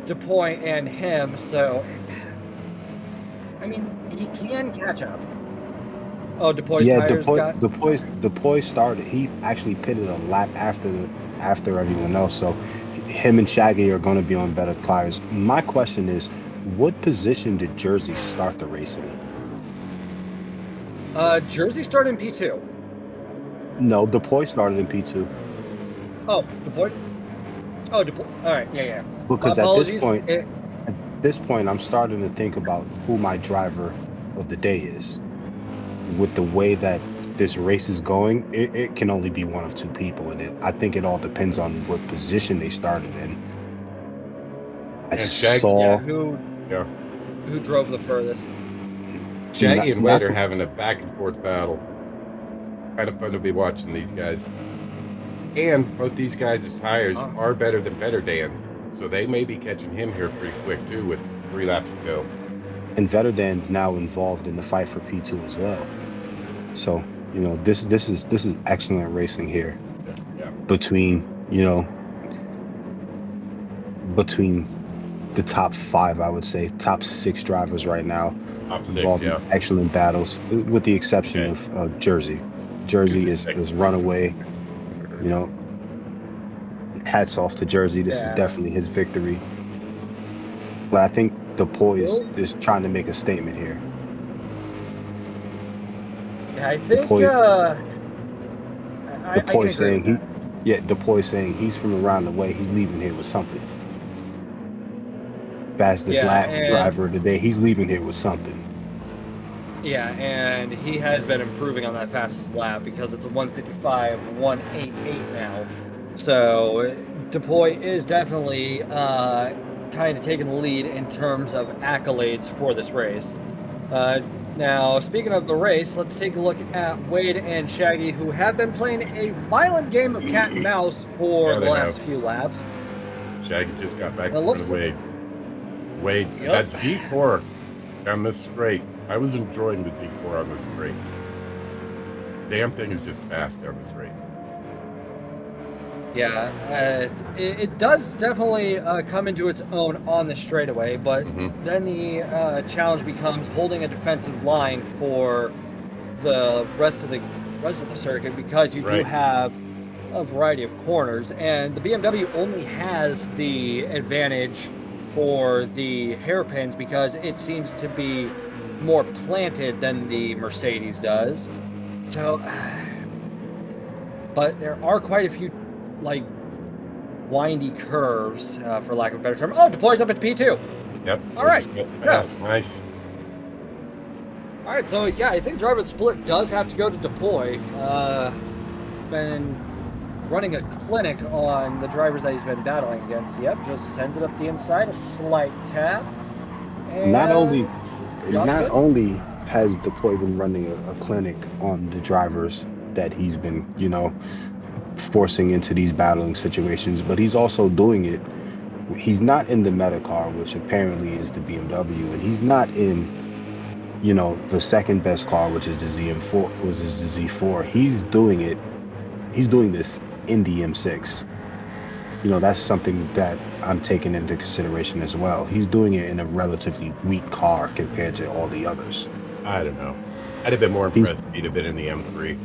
B: DePoy and him. So, I mean, he can catch up. Oh, DePoy's tires
D: DePoy started. He actually pitted a lap after everyone else. So him and Shaggy are going to be on better tires. My question is, what position did Jersey start the race in?
B: Jersey started in P2.
D: No, DePoy started in P2.
B: Oh, DePoy. Oh, DePoy. All right, yeah.
D: Because at this point, I'm starting to think about who my driver of the day is. With the way that this race is going, it can only be one of 2 people, and I think it all depends on what position they started in.
B: Who drove the furthest?
C: Shaggy and Wade are having a back and forth battle. Kind of fun to be watching these guys. And both these guys' tires are better than Dan's, so they may be catching him here pretty quick too with 3 laps to go.
D: And Vetterdan's now involved in the fight for P2 as well. So, this is excellent racing here.
C: Yeah.
D: Between the top 5, I would say, top 6 drivers right now.
C: Top 6,
D: involved in excellent battles, with the exception of Jersey. Jersey is runaway. Hats off to Jersey. This is definitely his victory. But I think DePoy is trying to make a statement here.
B: I think
D: DePoy saying he's from around the way. He's leaving here with something. Fastest lap driver of the day. He's leaving here with something.
B: Yeah, and he has been improving on that fastest lap, because it's a 1:55.188 now. So DePoy is definitely kind of taking the lead in terms of accolades for this race. Now, speaking of the race, let's take a look at Wade and Shaggy, who have been playing a violent game of cat and mouse for the last few laps.
C: Shaggy just got back to Wade. Wade, that's D4 down this straight. I was enjoying the D4 on this straight. Damn thing is just fast down this straight.
B: Yeah, it does definitely come into its own on the straightaway, but then the challenge becomes holding a defensive line for the rest of the circuit, because you do have a variety of corners, and the BMW only has the advantage for the hairpins because it seems to be more planted than the Mercedes does. So but there are quite a few, like, windy curves, for lack of a better term. Oh, Deploy's up at P2.
C: Yep.
B: All right.
C: Fast. Nice.
B: All right, so yeah, I think driver split does have to go to Deploy. Been running a clinic on the drivers that he's been battling against. Yep, just sends it up the inside, a slight tap. And
D: Not only
B: good.
D: has Deploy been running a clinic on the drivers that he's been, forcing into these battling situations, but he's also doing it. He's not in the meta car, which apparently is the BMW, and he's not in, the second best car, which is the ZM4, which is the Z4. He's doing it. He's doing this in the M6. That's something that I'm taking into consideration as well. He's doing it in a relatively weak car compared to all the others.
C: I don't know. I'd have been more impressed if he'd have been in the M3.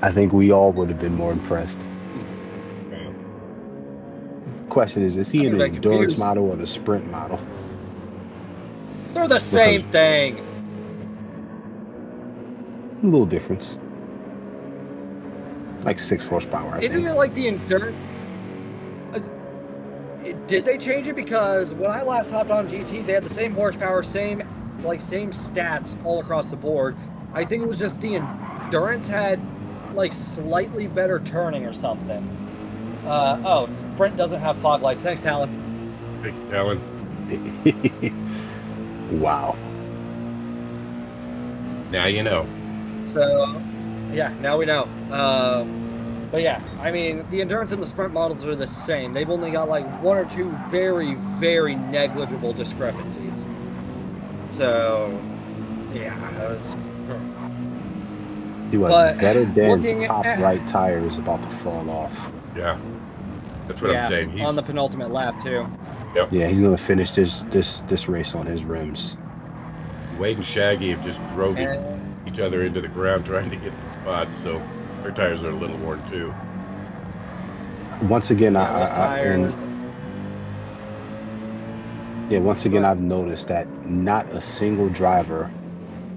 D: I think we all would have been more impressed. Question is he in the endurance model or the sprint model?
B: They're the same thing.
D: A little difference. Like 6 horsepower, I
B: Isn't
D: think.
B: it like the endurance? Did they change it? Because when I last hopped on GT, they had the same horsepower, same stats all across the board. I think it was just the endurance had like slightly better turning or something. Oh, Sprint doesn't have fog lights. Thanks, Talon.
C: Hey, Talon.
D: Wow.
C: Now you know.
B: So, yeah, now we know. But yeah, I mean, the endurance and the sprint models are the same. They've only got like 1 or 2 very, very negligible discrepancies. So, yeah, that was...
D: Dan's top right tire is about to fall off.
C: Yeah, that's what I'm saying. He's
B: on the penultimate lap too.
C: Yep.
D: Yeah, he's gonna finish this race on his rims.
C: Wade and Shaggy have just drove each other into the ground trying to get the spot, so their tires are a little worn too.
D: Once again, I've noticed that not a single driver,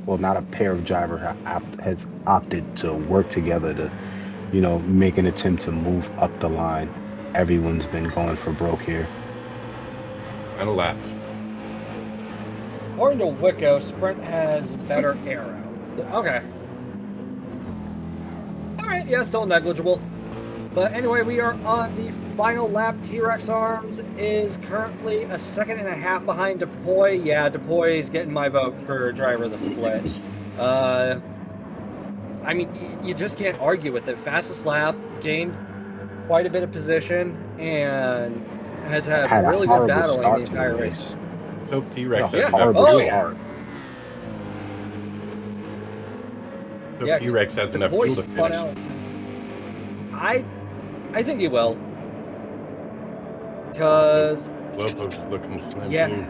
D: well, not a pair of drivers have opted to work together to, make an attempt to move up the line. Everyone's been going for broke here.
C: Final laps.
B: According to Wicco, Sprint has better aero. Okay. Alright, yeah, still negligible. But anyway, we are on the final lap. T-Rex Arms is currently a 1.5 seconds behind Deploy. Yeah, Deploy is getting my vote for driver of the split. I mean, you just can't argue with it. Fastest lap, gained quite a bit of position, and has had really good battling the entire race.
C: So T-Rex has
D: horrible
C: enough. So
B: Yeah,
C: T-Rex has enough fuel to finish.
B: I think he will. Because
C: Slowpoke's looking slim.
B: Yeah.
C: Too.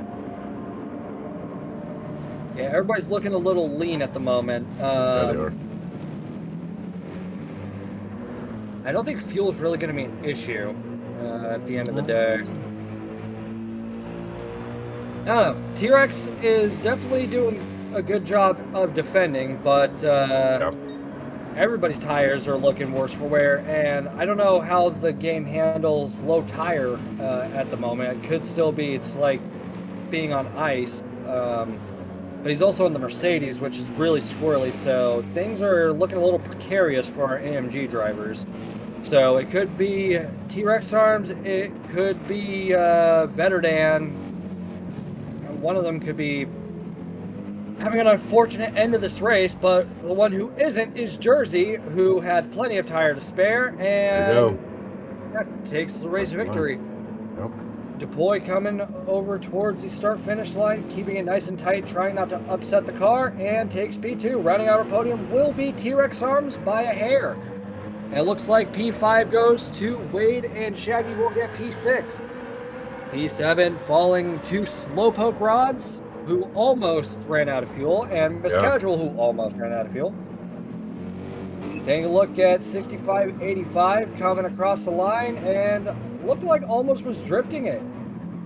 B: Yeah, everybody's looking a little lean at the moment.
C: Yeah, they are.
B: I don't think fuel is really going to be an issue at the end of the day. I don't know. T-Rex is definitely doing a good job of defending, but everybody's tires are looking worse for wear, and I don't know how the game handles low tire at the moment. It could still be, it's like being on ice, but he's also in the Mercedes, which is really squirrely, so things are looking a little precarious for our AMG drivers. So it could be T-Rex Arms, it could be Vetterdan. One of them could be having an unfortunate end of this race, but the one who isn't is Jersey, who had plenty of tire to spare, and takes the race victory.
C: Yep.
B: Deploy coming over towards the start-finish line, keeping it nice and tight, trying not to upset the car, and takes P2. Rounding out our podium will be T-Rex Arms by a hair. And it looks like P5 goes to Wade, and Shaggy will get P6. P7 falling to Slowpoke Rods, who almost ran out of fuel, and Miss Casual, who almost ran out of fuel. Taking a look at 6585 coming across the line, and looked like almost was drifting it.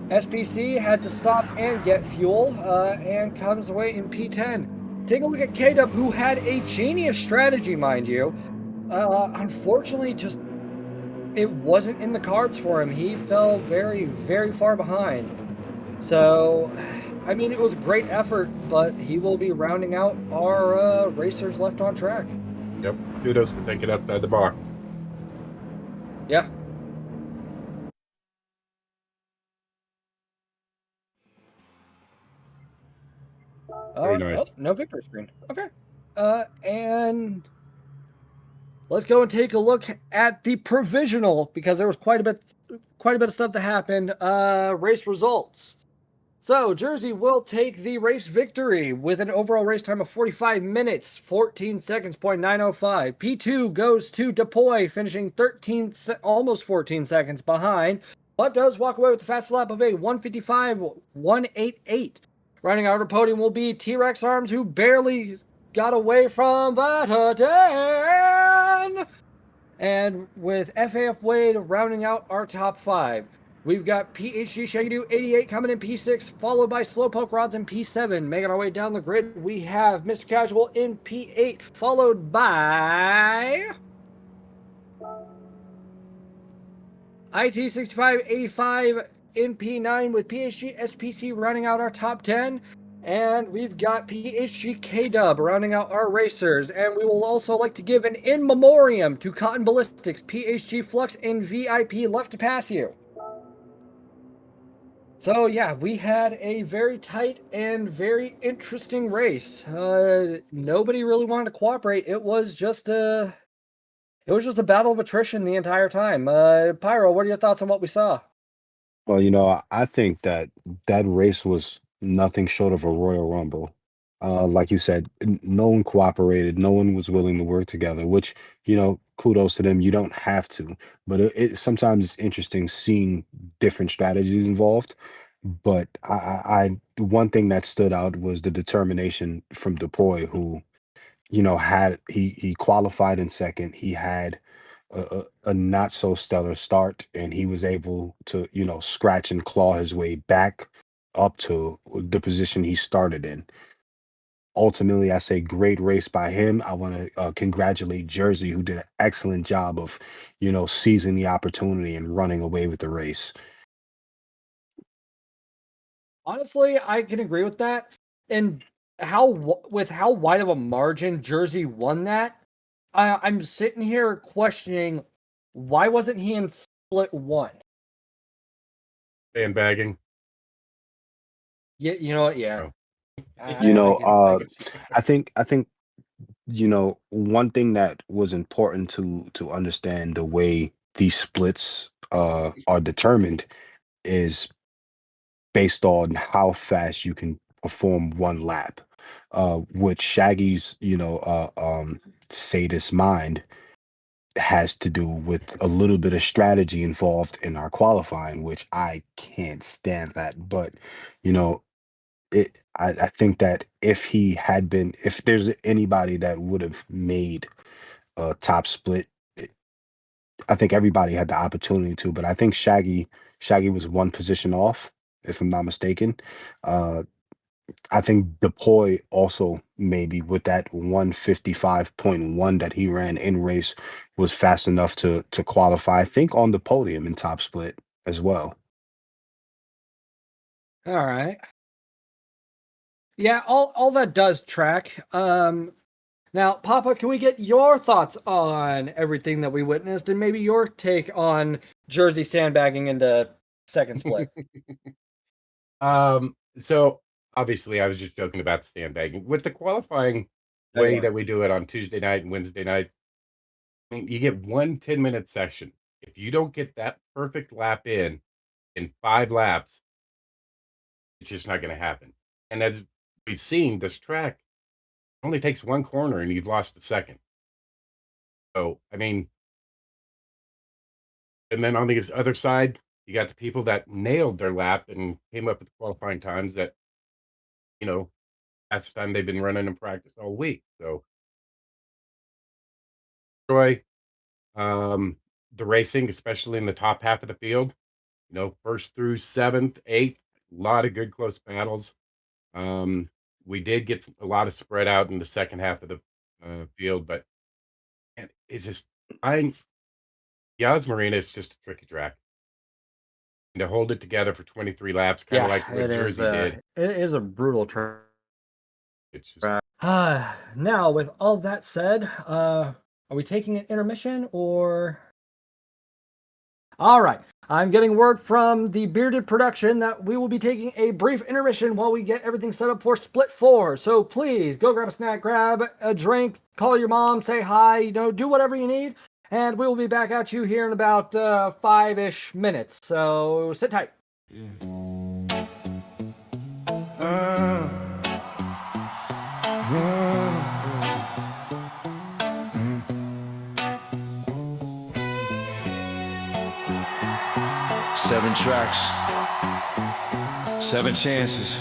B: SPC had to stop and get fuel, and comes away in P10. take a look at K-Dub, who had a genius strategy, mind you. Unfortunately, just it wasn't in the cards for him. He fell very, very far behind. So, I mean, it was a great effort, but he will be rounding out our racers left on track.
C: Yep. Kudos for thinking outside the box.
B: Yeah.
C: Very nice.
B: Oh, no victory screen. Okay. And let's go and take a look at the provisional, because there was quite a bit of stuff that happened. Race results. So Jersey will take the race victory with an overall race time of 45 minutes, 14 seconds, .905. P2 goes to DePoy, finishing almost 14 seconds behind, but does walk away with the fastest lap of a 155.188. Running out of the podium will be T-Rex Arms, who barely got away from Vatadan. And with FAF Wade rounding out our top 5. We've got PHG Shaggy 88 coming in P6, followed by Slowpoke Rods in P7. Making our way down the grid, we have Mr. Casual in P8, followed by IT6585 in P9 with PHG SPC rounding out our top 10. And we've got PHG K-Dub rounding out our racers. And we will also like to give an in memoriam to Cotton Ballistics, PHG Flux, and VIP left to pass you. So yeah, we had a very tight and very interesting race. Nobody really wanted to cooperate. It was just a battle of attrition the entire time. Pyro, what are your thoughts on what we saw?
D: Well, I think that that race was nothing short of a Royal Rumble. Like you said, no one cooperated, no one was willing to work together, which, kudos to them. You don't have to, but sometimes it's interesting seeing different strategies involved. But the one thing that stood out was the determination from Depoy, who, he qualified in second. He had a not so stellar start, and he was able to, scratch and claw his way back up to the position he started in. Ultimately, I say great race by him. I want to congratulate Jersey, who did an excellent job of, seizing the opportunity and running away with the race.
B: Honestly, I can agree with that. And with how wide of a margin Jersey won that, I'm sitting here questioning why wasn't he in split 1?
C: Sandbagging.
B: Yeah, you know what? Yeah,
C: Oh.
D: You know,
B: I can see that.
D: I think, one thing that was important to understand the way these splits are determined is based on how fast you can perform one lap. With Shaggy's, sadist mind has to do with a little bit of strategy involved in our qualifying, which I can't stand that. But, you know, I think that if there's anybody that would have made a top split, I think everybody had the opportunity to, but I think Shaggy was one position off, if I'm not mistaken. Uh, I think Depoy also maybe with that 155.1 that he ran in race was fast enough to qualify. I think on the podium in top split as well.
B: All right. Yeah, all that does track. Now, Papa, can we get your thoughts on everything that we witnessed, and maybe your take on Jersey sandbagging into second split?
C: So obviously I was just joking about the sandbagging. With the qualifying
B: Oh,
C: way
B: yeah.
C: that we do it on Tuesday night and Wednesday night, I mean, you get 1 10-minute section. If you don't get that perfect lap in 5 laps, it's just not going to happen. And as we've seen, this track only takes one corner and you've lost a second. So, I mean, and then on the other side, you got the people that nailed their lap and came up with qualifying times that, you know, that's the time they've been running in practice all week. So, Troy, the racing, especially in the top half of the field, first through seventh, eighth, a lot of good close battles. Um, We did get a lot of spread out in the second half of the field, but and it's just I Yas Marina is just a tricky track. And to hold it together for 23 laps, kind of
B: Yeah,
C: like what Jersey did,
B: it is a brutal track.
C: it's just
B: Now, with all that said, are we taking an intermission or? All right. I'm getting word from the Bearded Production that we will be taking a brief intermission while we get everything set up for Split 4. So please go grab a snack, grab a drink, call your mom, say hi, do whatever you need. And we will be back at you here in about 5-ish minutes. So sit tight.
A: Seven tracks, 7 chances.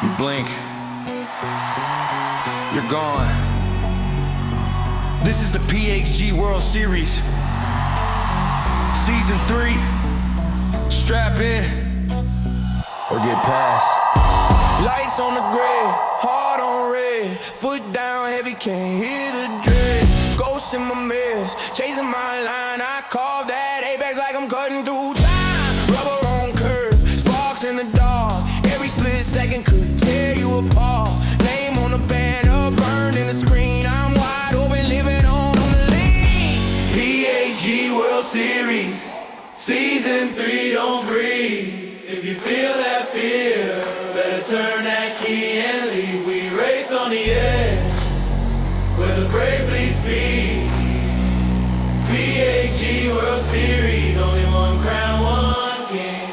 A: You blink, you're gone. This is the PHG World Series, Season 3. Strap in or get past. Lights on the gray, heart on red. Foot down heavy, can't hear the dread. Ghosts in my mirrors, chasing my line. I carve that apex like I'm cutting through time. Rubber on curve, sparks in the dark. Every split second could tear you apart. Name on the banner, burned in the screen. I'm wide open, living on the lean. PHG World Series, Season 3, don't breathe. If you feel that fear, better turn that key and leave. We race on the edge, where the brave bleed speed. PHG World Series, only one crown, one king.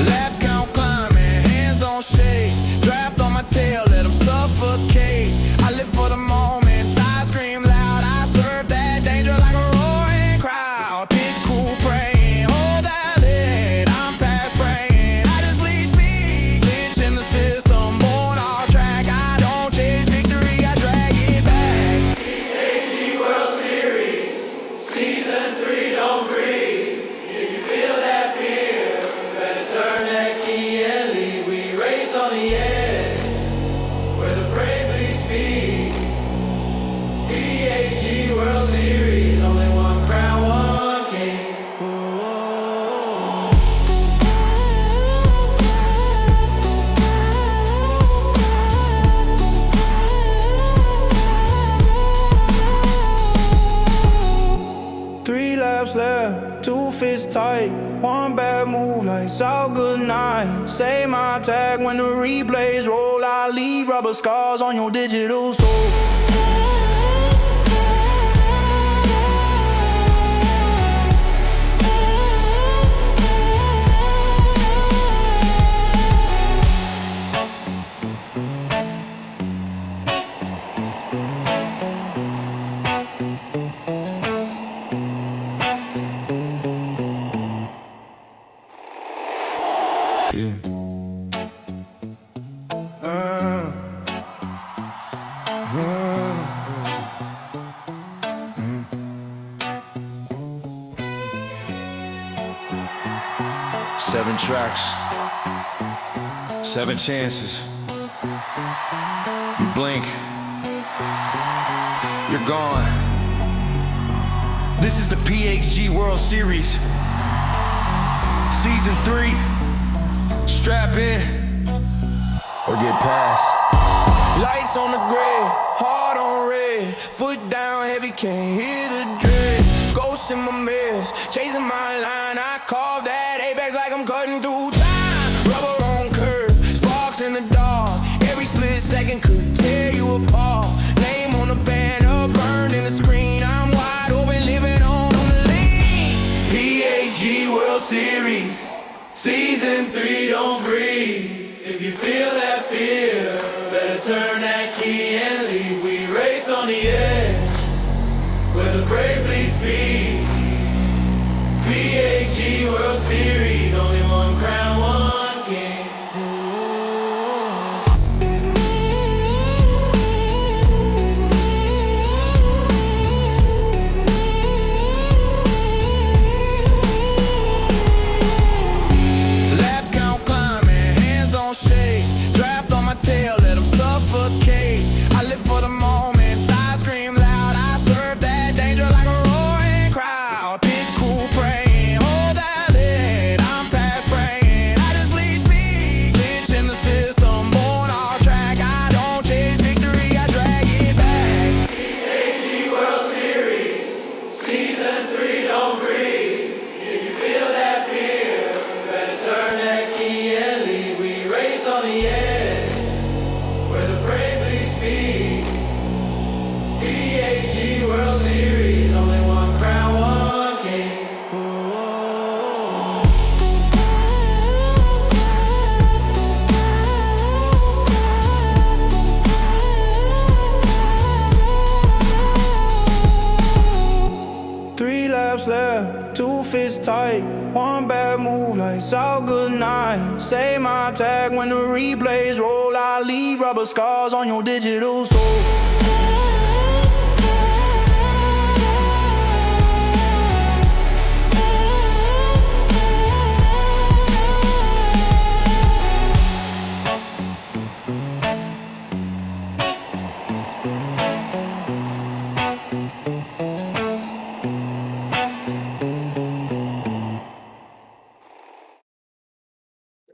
A: Lap count climbing, hands don't shake. Draft on my tail, let them suffocate. I live for the moment, I scream loud. I serve that danger like a roaring crowd. Pit cool praying, hold that lid. I'm past praying, I just bleed speak. Glitch in the system, born off track. I don't chase victory, I drag it back. PHG World Series, Season 3, don't breathe. If you feel that fear, better turn that key and leave. We race on the edge, where the brave bleed speed. PHG World Series, only one crown, one king. Three laps left, 2 fists tight. One bad move, lights out, good night. Say my tag when the replays roll. I leave rubber scars on your digital soul. Seven tracks, 7 chances. You blink, you're gone. This is the PHG World Series, Season 3. Strap in or get past. Lights on the gray, heart on red. Foot down heavy, can't hear the dread. Ghosts in my mirrors, chasing my line. I carve that apex like I'm cutting through time. Rubber on curve, sparks in the dark. Every split second could tear you apart. Name on the banner, burned in the screen. I'm wide open, living on the lean. PHG World Series, Season 3, don't breathe. If you feel that fear, better turn that key and leave. We race on the edge, where the brave bleed speed. PHG World Series, only one crown, one king. tight. One bad move, lights out, good night. Say my tag when the replays roll. I leave rubber scars on your digital soul.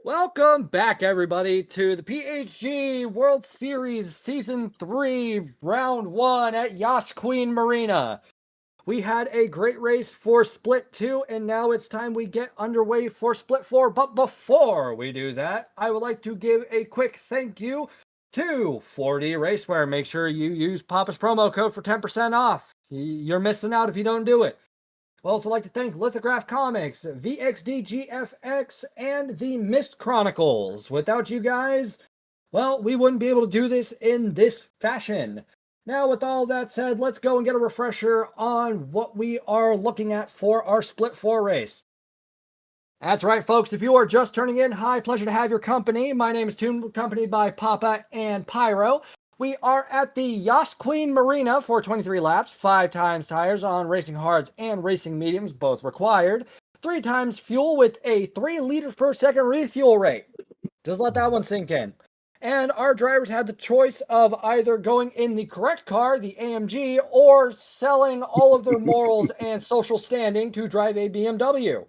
B: Welcome back, everybody, to the PHG World Series Season 3, Round 1 at Yas Queen Marina. We had a great race for Split 2, and now it's time we get underway for Split 4. But before we do that, I would like to give a quick thank you to 4D Racewear. Make sure you use Papa's promo code for 10% off. You're missing out if you don't do it. I'd also like to thank Lithograph Comics, VXDGFX, and the Mist Chronicles. Without you guys, well, we wouldn't be able to do this in this fashion. Now, with all that said, let's go and get a refresher on what we are looking at for our Split 4 race. That's right, folks. If you are just turning in, hi, pleasure to have your company. My name is Toon, accompanied by Papa and Pyro. We are at the Yas Queen Marina for 23 laps, 5 times tires on racing hards and racing mediums, both required, 3 times fuel with a 3 liters per second refuel rate. Just let that one sink in. And our drivers had the choice of either going in the correct car, the AMG, or selling all of their morals and social standing to drive a BMW.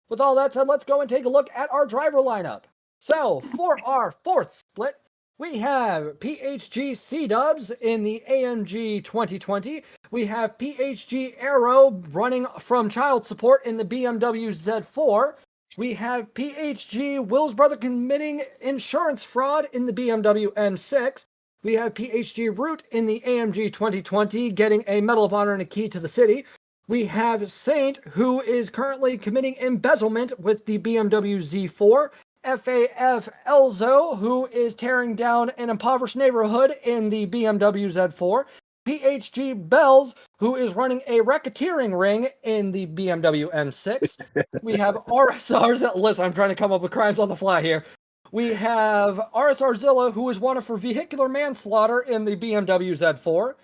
B: With all that said, let's go and take a look at our driver lineup. So, for our 4th split, we have PHG C-Dubs in the AMG 2020. We have PHG Aero running from child support in the BMW Z4. We have PHG Will's brother committing insurance fraud in the BMW M6. We have PHG Root in the AMG 2020 getting a Medal of Honor and a key to the city. We have Saint, who is currently committing embezzlement with the BMW Z4. FAF Elzo, who is tearing down an impoverished neighborhood in the BMW Z4. PHG Bells, who is running a racketeering ring in the BMW M6. We have RSR's, listen, I'm trying to come up with crimes on the fly here. We have RSR Zilla, who is wanted for vehicular manslaughter in the BMW Z4.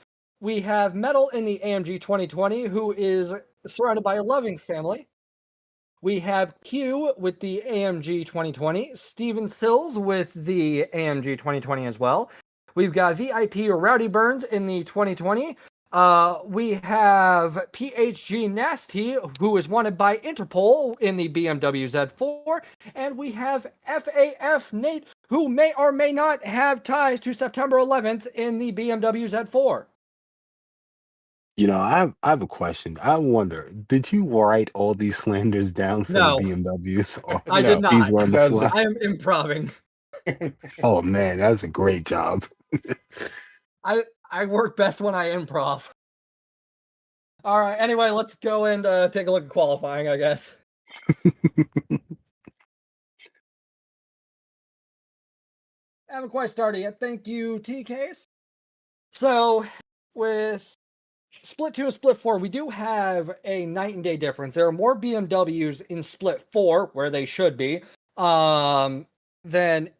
B: We have Metal in the AMG 2020, who is surrounded by a loving family. We have Q with the AMG 2020, Steven Sills with the AMG 2020 as well. We've got VIP Rowdy Burns in the 2020. We have PHG Nasty, who is wanted by Interpol in the BMW Z4. And we have FAF Nate, who may or may not have ties to September 11th in the BMW Z4.
D: You know, I have a question. I wonder, did you write all these slanders down for
B: No.
D: the BMWs? Or
B: I did not.
D: these were on the
C: Does-
D: fly?
B: I am improving.
D: Oh man, that's a great job.
B: I work best when I improv. All right. Anyway, let's go and take a look at qualifying, I guess. Haven't quite started yet. Thank you, TKs. So, with Split 2 and Split 4, we do have a night and day difference. There are more BMWs in Split 4, where they should be, than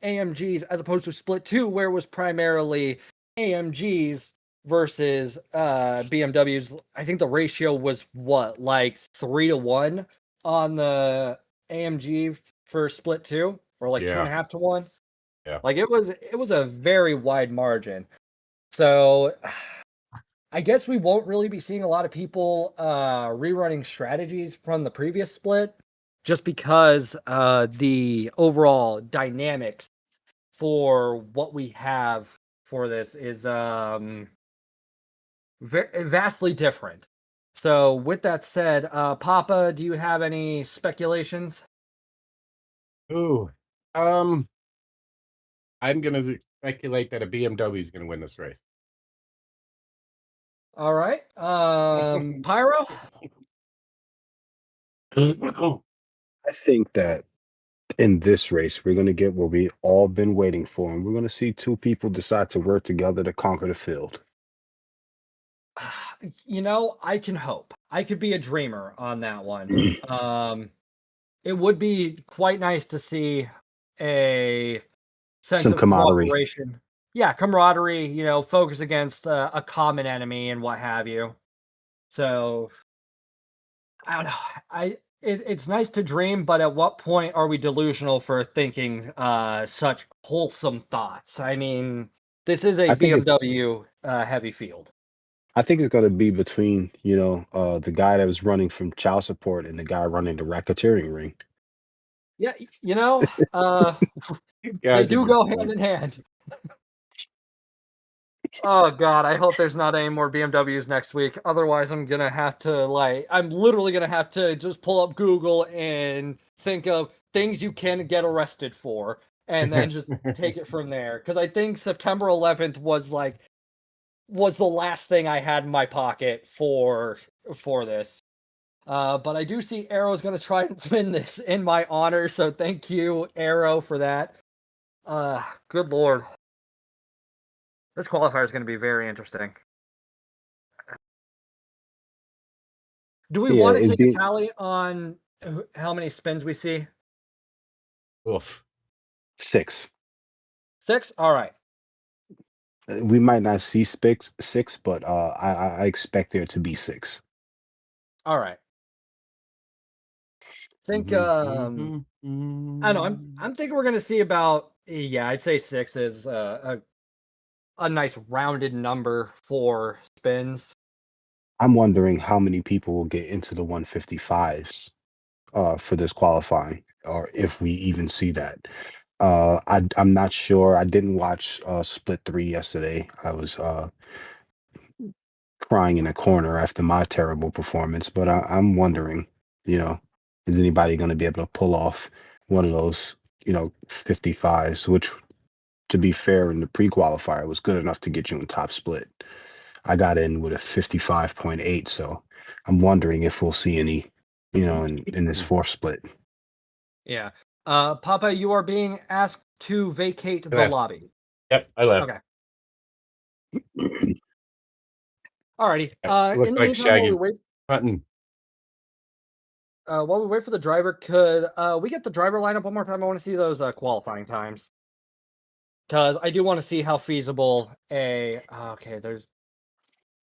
B: AMGs, as opposed to Split 2, where it was primarily AMGs versus BMWs. I think the ratio was what, like 3-1 on the AMG for Split 2, or like 2.5 to 1.
C: Yeah.
B: Like it was a very wide margin. So I guess we won't really be seeing a lot of people rerunning strategies from the previous split, just because the overall dynamics for what we have for this is vastly different. So with that said, Papa, do you have any speculations?
C: Ooh, I'm gonna speculate that a BMW is gonna win this race.
B: All right. Pyro?
D: I think that in this race, we're going to get what we all been waiting for, and we're going to see two people decide to work together to conquer the field.
B: I can hope. I could be a dreamer on that one. It would be quite nice to see a sense
D: Some
B: of
D: camaraderie.
B: cooperation. Yeah, camaraderie, focus against a common enemy and what have you. So I don't know. It's nice to dream, but at what point are we delusional for thinking such wholesome thoughts? I mean, this is a
D: I think it's
B: BMW heavy field.
D: I think it's gonna be between, the guy that was running from child support and the guy running the racketeering ring.
B: Yeah,
C: You
B: they
C: guys are
B: do
C: just
B: go hand
C: funny.
B: in hand. Oh God, I hope there's not any more BMWs next week. Otherwise, I'm literally gonna have to just pull up Google and think of things you can get arrested for, and then just take it from there. Because I think September 11th was the last thing I had in my pocket for this. But I do see Arrow's gonna try and win this in my honor, so thank you, Arrow, for that. Good lord. This qualifier is going to be very interesting. Do we
D: Yeah,
B: want to
D: it's
B: take a
D: being
B: tally on how many spins we see?
C: Oof.
D: 6.
B: 6? All right.
D: We might not see six, but I expect there to be 6.
B: All right. Think I don't know. I'm thinking we're going to see about I'd say 6 is a nice rounded number for spins.
D: I'm wondering how many people will get into the 155s for this qualifying, or if we even see that. I'm not sure. I didn't watch Split 3 yesterday. I was crying in a corner after my terrible performance, but I'm wondering, you know, is anybody going to be able to pull off one of those, 55s, which, to be fair, in the pre-qualifier was good enough to get you in top split. I got in with a 55.8, so I'm wondering if we'll see any, in this fourth split.
B: Yeah. Papa, you are being asked to vacate the
C: Left.
B: lobby.
C: Yep, I left.
B: Okay. Alrighty.
C: Looks
B: In the
C: like
B: meantime,
C: Shaggy hunting.
B: while we wait for the driver, could we get the driver lineup one more time? I want to see those qualifying times. Because I do want to see how feasible okay, there's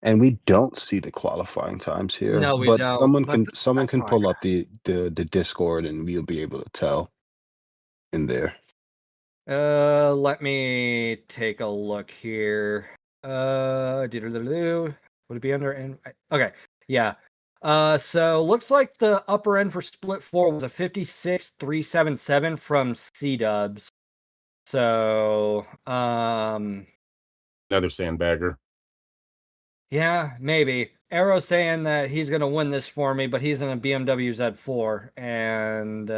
D: And we don't see the qualifying times here,
B: no, we
D: but
B: don't.
D: someone
B: But
D: someone
B: that's
D: can
B: fine.
D: pull up the Discord and we'll be able to tell in there.
B: Let me take a look here. Would it be under? Okay, yeah. So looks like the upper end for split 4 was a 56,377 from C Dubs. So,
C: Another sandbagger.
B: yeah, maybe. Arrow's saying that he's gonna win this for me, but he's in a BMW Z4, and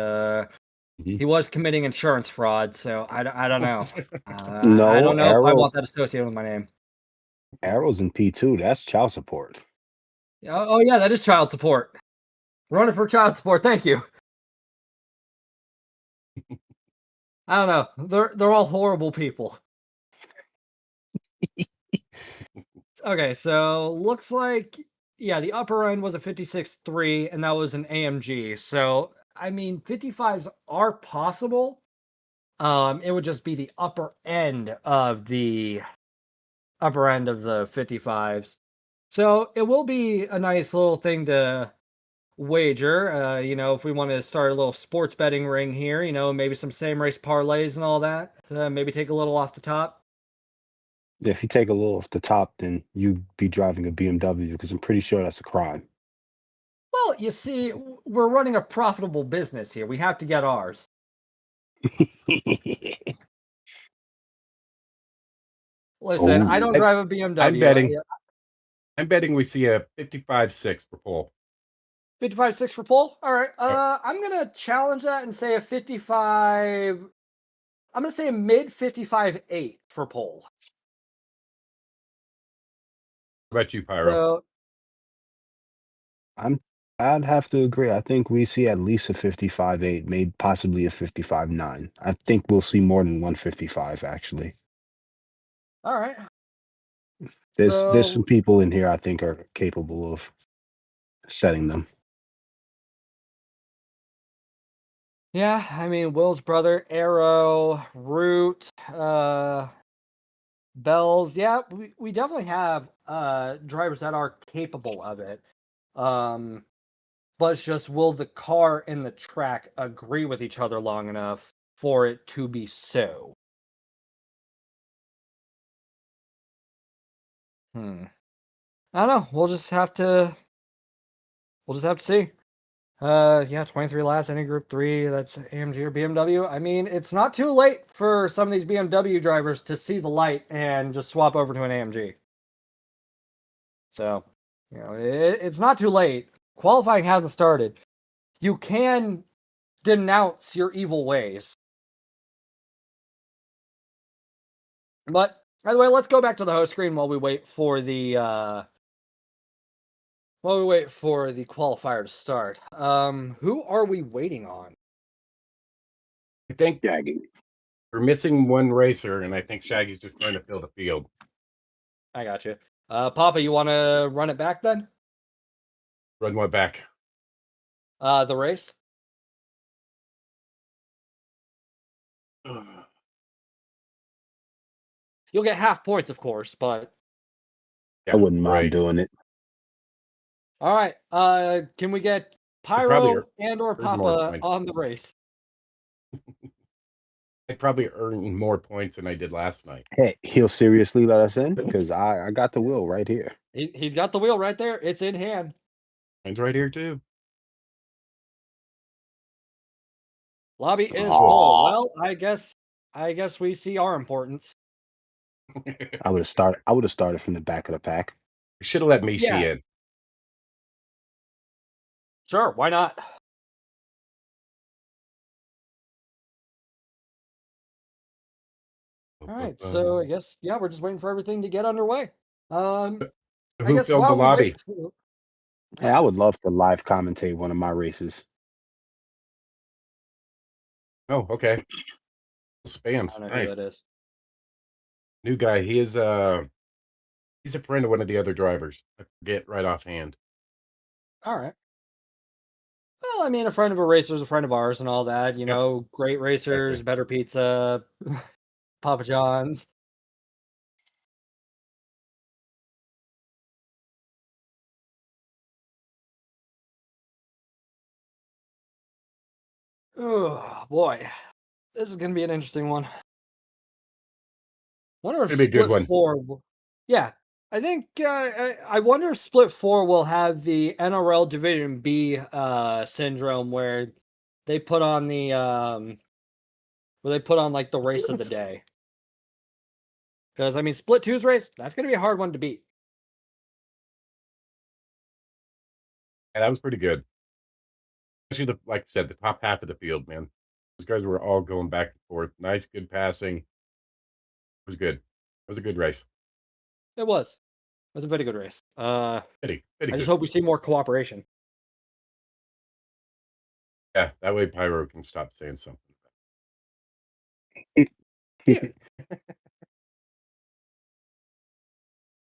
B: he was committing insurance fraud. So I don't know. I
D: No,
B: don't know if I want that associated with my name.
D: Arrows in P2. That's child support.
B: Oh yeah, that is child support. Running for child support. Thank you. I don't know. They're all horrible people. Okay, so looks like the upper end was a 56.3, and that was an AMG. So I mean, 55s are possible. It would just be the upper end of the 55s. So it will be a nice little thing to wager. If we want to start a little sports betting ring here, maybe some same race parlays and all that. Maybe take a little off the top.
D: If you take a little off the top, then you'd be driving a BMW because I'm pretty sure that's a crime.
B: Well, you see, we're running a profitable business here. We have to get ours. Listen, I don't drive a BMW.
C: I'm betting we see a 55.6 for pole.
B: 55.6 for pole? All right. I'm going to challenge that and say a 55. I'm going to say a mid 55.8 for pole.
C: How about you, Pyro?
B: So,
D: I'd have to agree. I think we see at least a 55.8, maybe possibly a 55.9. I think we'll see more than 155 actually.
B: all right.
D: There's some
B: So
D: people in here I think are capable of setting them.
B: yeah, I mean Will's brother, Arrow, Root, Bells. Yeah, we definitely have drivers that are capable of it. Um, but it's just, will the car and the track agree with each other long enough for it to be so? I don't know. We'll just have to see. Yeah, 23 laps, any group 3, that's AMG or BMW. I mean, it's not too late for some of these BMW drivers to see the light and just swap over to an AMG. So, it's not too late. Qualifying hasn't started. You can denounce your evil ways. But, by the way, let's go back to the host screen while we wait for the qualifier to start. Who are we waiting on?
C: I think
D: Shaggy.
C: we're missing one racer, and I think Shaggy's just trying to fill the field.
B: I got you. Papa, you want to run it back then?
C: Run one back.
B: The race? You'll get half points, of course, but
C: Yeah,
D: I wouldn't mind
C: right.
D: doing it.
B: all right. Can we get
C: probably
B: Pyro and or
C: earn more
B: Papa
C: points.
B: on the race?
C: I probably earned more points than I did last night.
D: Hey, he'll seriously let us in because I got the wheel right here.
B: He's got the wheel right there. It's in hand.
C: Mine's right here too.
B: Lobby is
D: Aw.
B: full. Well, I guess we see our importance.
D: I would have started from the back of the pack.
C: You should have let Mishi
B: Yeah.
C: in.
B: Sure, why not? All right, so I guess we're just waiting for everything to get underway. I
C: Who
B: guess
C: filled the
B: while we
C: lobby?
B: wait
D: Hey, I would love to live commentate one of my races.
C: Oh, okay.
B: I
C: Spams.
B: don't know who
C: Nice.
B: that is.
C: New guy. He's a friend of one of the other drivers. I forget right offhand.
B: All right. Well, I mean, a friend of a racer is a friend of ours and all that. You
C: Yep.
B: know, great racers,
C: Exactly.
B: better pizza, Papa John's. Oh boy, this is gonna be an interesting one. Wonder if
C: It'd be a good
B: Split
C: one.
B: 4. Yeah, I think. I wonder if Split 4 will have the NRL Division B syndrome where they put on the like the race of the day. Because I mean, Split 2's race, that's gonna be a hard one to beat.
C: Yeah, that was pretty good. Especially like I said, the top half of the field, man. Those guys were all going back and forth. Nice, good passing. It was good. It was a good race.
B: It was. It was a very good race.
C: Pretty
B: I
C: good.
B: just hope we see more cooperation.
C: Yeah, that way Pyro can stop saying something.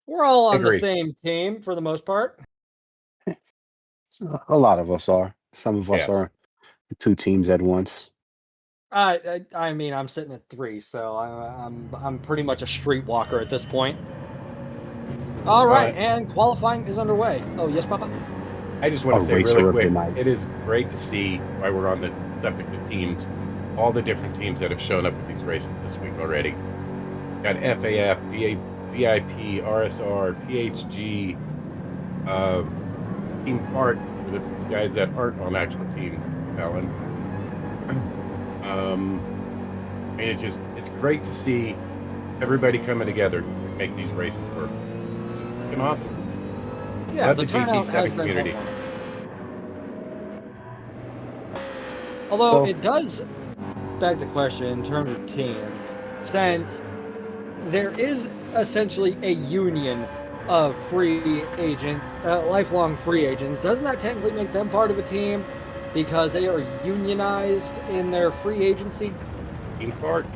B: We're all on the
C: Agree.
B: same team for the most part.
D: A lot of us are. Some of us
C: Yes.
D: are 2 teams at once.
B: I mean, I'm sitting at 3, so I'm pretty much a streetwalker at this point. All right, and qualifying is underway. Oh yes, Papa.
C: I just want
D: A
C: to say
D: racer
C: really
D: of the
C: quick,
D: night.
C: it is great to see why we're on the subject of teams, all the different teams that have shown up at these races this week already. Got FAF, VIP, RSR, PHG, Team Park for the guys that aren't on actual teams, Alan. I mean, it's great to see everybody coming together to make these races work. It's awesome.
B: Yeah,
C: Love
B: the
C: the
B: turnout
C: GT7
B: has been
C: community.
B: wonderful. Although
D: So-
B: it does beg the question in terms of teams, since there is essentially a union of lifelong free agents, doesn't that technically make them part of a team because they are unionized in their free agency?
C: Team Park,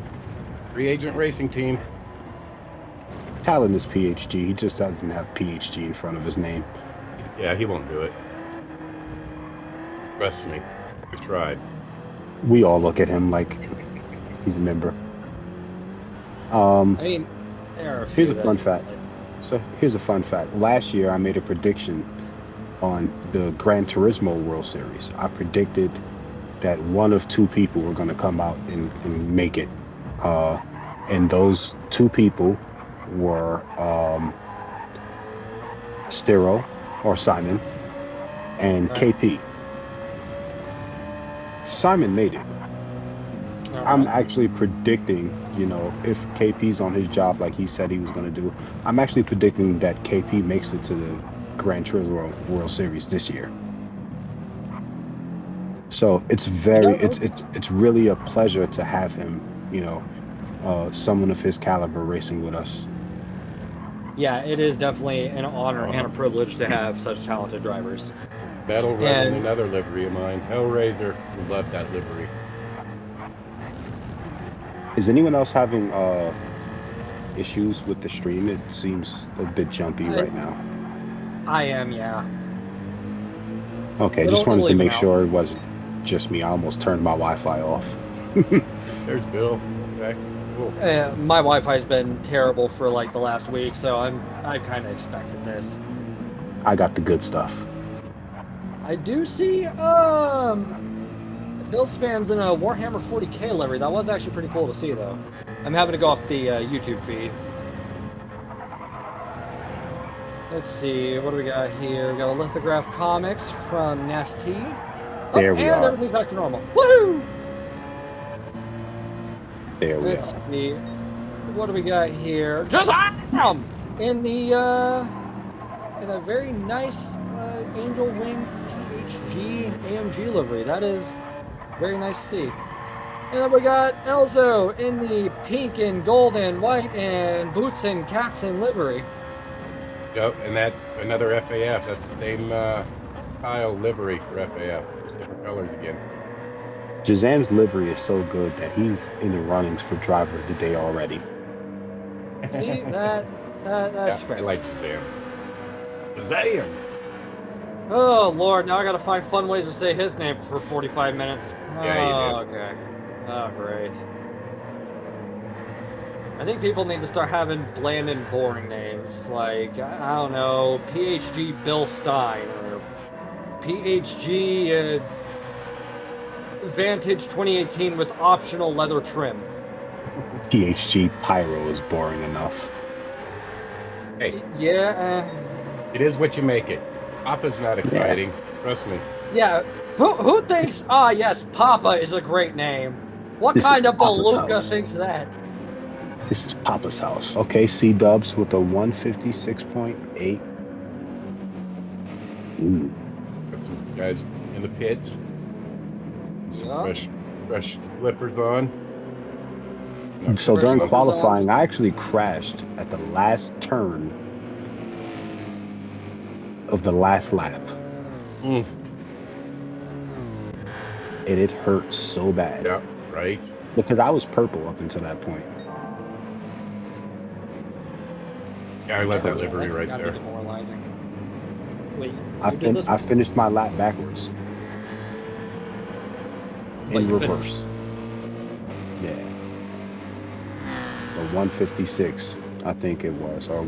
C: free agent racing team.
D: talent is PHG. He just doesn't have PHG in front of his name.
C: Yeah, he won't do it. Trust me. We tried.
D: We all look at him like he's a member.
B: I mean, there are a few
D: Here's a fun fact. So here's a fun fact. Last year, I made a prediction on the Gran Turismo World Series. I predicted that one of two people were going to come out and make it. And those two people were Stiro or Simon and KP. Simon made it. I'm actually predicting, if KP's on his job like he said he was going to do, I'm actually predicting that KP makes it to the Gran Turismo World Series this year. So it's it's really a pleasure to have him, someone of his caliber racing with us.
B: Yeah, it is definitely an honor and a privilege to have such talented drivers.
C: That'll run in another livery of mine. Hellraiser would love that livery.
D: Is anyone else having issues with the stream? It seems a bit jumpy right now.
B: I am, yeah.
D: Okay, just wanted to make sure it wasn't just me. I almost turned my Wi-Fi off.
C: There's Bill. Okay, cool.
B: My Wi-Fi's been terrible for like the last week, so I kind of expected this.
D: I got the good stuff.
B: I do see Bill spams in a Warhammer 40k livery. That was actually pretty cool to see, though. I'm having to go off the YouTube feed. Let's see, what do we got here? We got a lithograph comics from Nasty.
D: There we are.
B: And everything's back to normal. Woohoo!
D: There we
B: Let's
D: are.
B: see. What do we got here? Just in a very nice Angel Wing PHG AMG livery. That is very nice to see. And then we got Elzo in the pink and gold and white and boots and cats and livery.
C: Yep, and that another FAF. That's the same style livery for FAF. Just different colors again.
D: Jazam's livery is so good that he's in the runnings for driver of the day already.
B: See, that's fair.
C: I like Jazam's. Jazam!
B: Oh, Lord, now I gotta find fun ways to say his name for 45 minutes.
C: Yeah, you do.
B: Okay. Oh, great. I think people need to start having bland and boring names, like, I don't know, PHG Bill Stein, or PHG Vantage 2018 with optional leather trim.
D: PHG Pyro is boring enough.
C: Hey.
B: Yeah.
C: It is what you make it. Papa's not exciting. Yeah. Trust me.
B: Yeah. Who thinks, yes, Papa is a great name? What kind of beluga thinks that?
D: This is Papa's house. Okay, C-Dubs with a 156.8. Ooh.
C: Got some guys in the pits. Some fresh flippers on.
D: So during qualifying, I actually crashed at the last turn of the last lap.
C: Mm.
D: And it hurt so bad.
C: Yeah, right.
D: Because I was purple up until that point.
C: Yeah, I love that livery right there.
B: Wait,
D: I finished my lap backwards. In reverse. Yeah. The 156, I think it was, or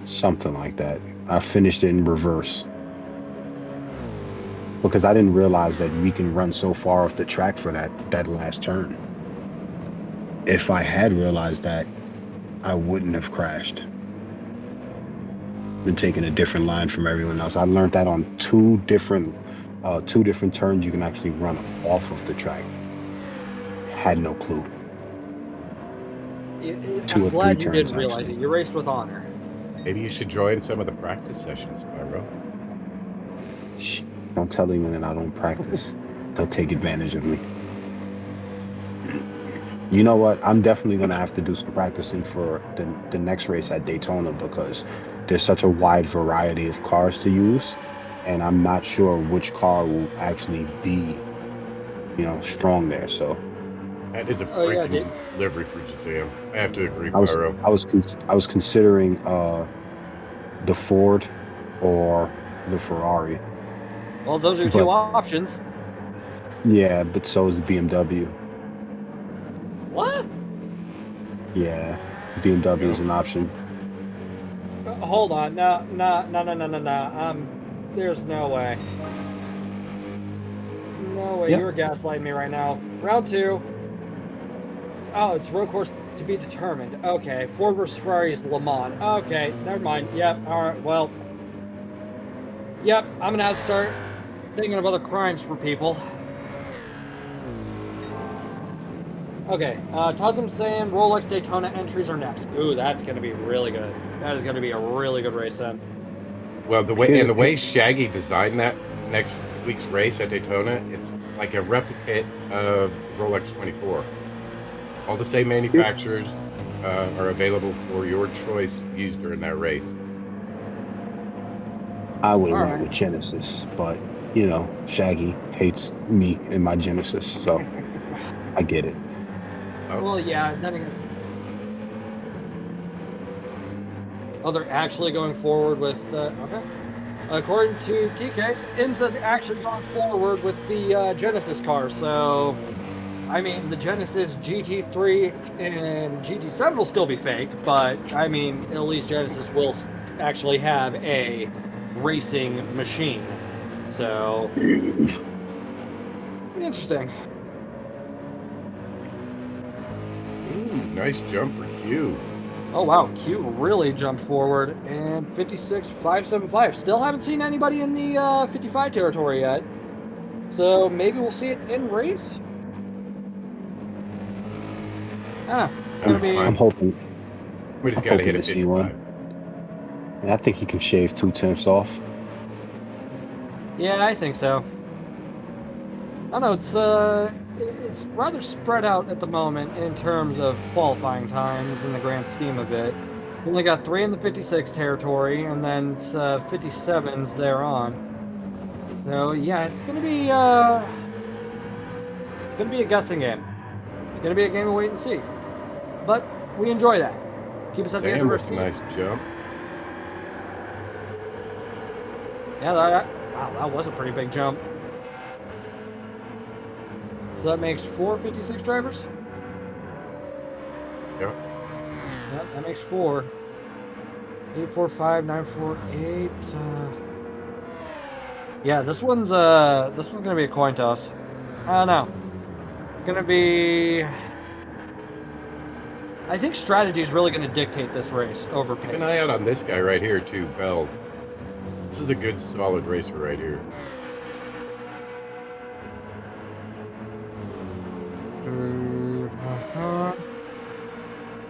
D: something like that. I finished it in reverse. Because I didn't realize that we can run so far off the track for that last turn. If I had realized that, I wouldn't have crashed. Been taking a different line from everyone else. I learned that on two different turns you can actually run off of the track. Had no clue.
B: I'm glad you didn't realize it. You raced with honor.
C: Maybe you should join some of the practice sessions, Pyro.
D: Shh. Don't tell anyone that I don't practice. They'll take advantage of me. You know what? I'm definitely going to have to do some practicing for the next race at Daytona because there's such a wide variety of cars to use. And I'm not sure which car will actually be, strong there. So
C: that is a freaking livery for Jazam. I have to agree,
D: I was
C: Pyro.
D: I was considering the Ford or the Ferrari.
B: Well, those are your two
D: But
B: options.
D: yeah, but so is the BMW.
B: What?
D: Yeah, BMW is
C: Yeah.
D: an option.
B: Hold on. No. There's no way. No way.
D: Yep.
B: You're gaslighting me right now. Round 2. Oh, it's road course to be determined. Okay. Ford versus Ferrari is Le Mans. Okay. Never mind. Yep. All right. Well. Yep. I'm gonna have to start thinking of other crimes for people. Okay. Tazim saying Rolex Daytona entries are next. Ooh, that's gonna be really good. That is gonna be a really good race then.
C: Well, the
D: Here's
C: way Shaggy designed that next week's race at Daytona, it's like a replicate of Rolex 24. All the same manufacturers are available for your choice to use during that race.
D: I would have
B: All
D: went
B: right.
D: with Genesis, but you know, Shaggy hates me and my Genesis, so I get it.
C: Oh,
B: Well, yeah. Then again. Oh, they're actually going forward with. Okay. According to TK's, IMSA's actually going forward with the Genesis car. So, I mean, the Genesis GT3 and GT7 will still be fake, but I mean, at least Genesis will actually have a racing machine. So, interesting.
C: ooh, nice jump for Q.
B: Oh wow, Q really jumped forward and 56.575. Still haven't seen anybody in the 55 territory yet. So maybe we'll see it in race. It's gonna be.
D: I'm hoping
C: We just
D: I'm
C: got to hit
D: hoping
C: a
D: to see one.
C: 55.
D: And I think he can shave 2/10 off.
B: Yeah, I think so. I don't know. It's rather spread out at the moment in terms of qualifying times in the grand scheme of it. We only got 3 in the 56 territory, and then it's 57s thereon. So yeah, it's gonna be a guessing game. It's gonna be a game of wait and see. But we enjoy that. Keep us at the edge
C: Sam
B: of our
C: with a
B: seat.
C: nice jump.
B: Yeah, wow, that was a pretty big jump. So that makes 4 56 drivers?
C: Yep.
B: Yep, that makes 4. 8, 4, 5, 9, 4, 8. Yeah, this one's gonna be a coin toss. I don't know. It's gonna be. I think strategy is really gonna dictate this race over pace.
C: Keep an eye out on this guy right here too, Bells. This is a good, solid racer right here.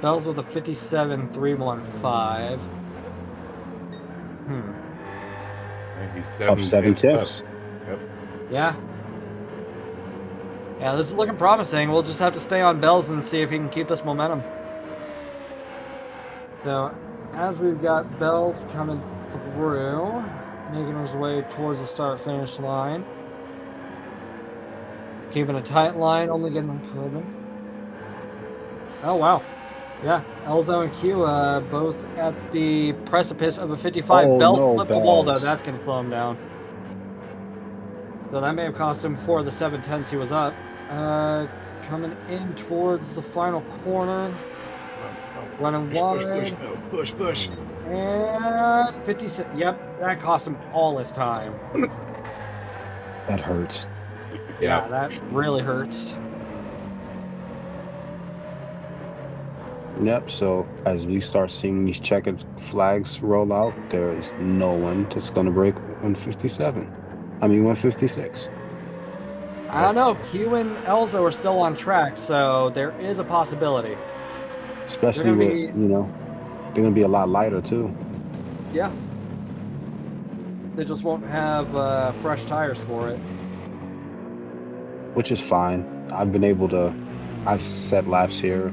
B: Bells with a 57.315.
C: He's
D: Up 7 tips.
C: Yep.
B: Yeah. Yeah, this is looking promising. We'll just have to stay on Bells and see if he can keep this momentum. So, as we've got Bells coming through, making his way towards the start-finish line. Keeping a tight line, only getting on Corbin. Oh, wow. Yeah, Elzo and Q both at the precipice of a 55.
D: Oh,
B: Bells
D: no,
B: flipped the wall, though.
D: Bells.
B: That's going to slow him down. So that may have cost him 4 of the 7/10s he was up. Coming in towards the final corner. Running wide.
C: Push.
B: And 56. Yep, that cost him all his time.
D: That hurts.
B: Yeah, that really hurts.
D: Yep. So as we start seeing these checkered flags roll out, there is no one that's going to break 157. I mean 156.
B: I don't know. Q and Elzo are still on track, so there is a possibility.
D: Especially
B: They're
D: with,
B: gonna be-
D: they're going to be a lot lighter too.
B: Yeah. They just won't have fresh tires for it.
D: Which is fine. I've set laps here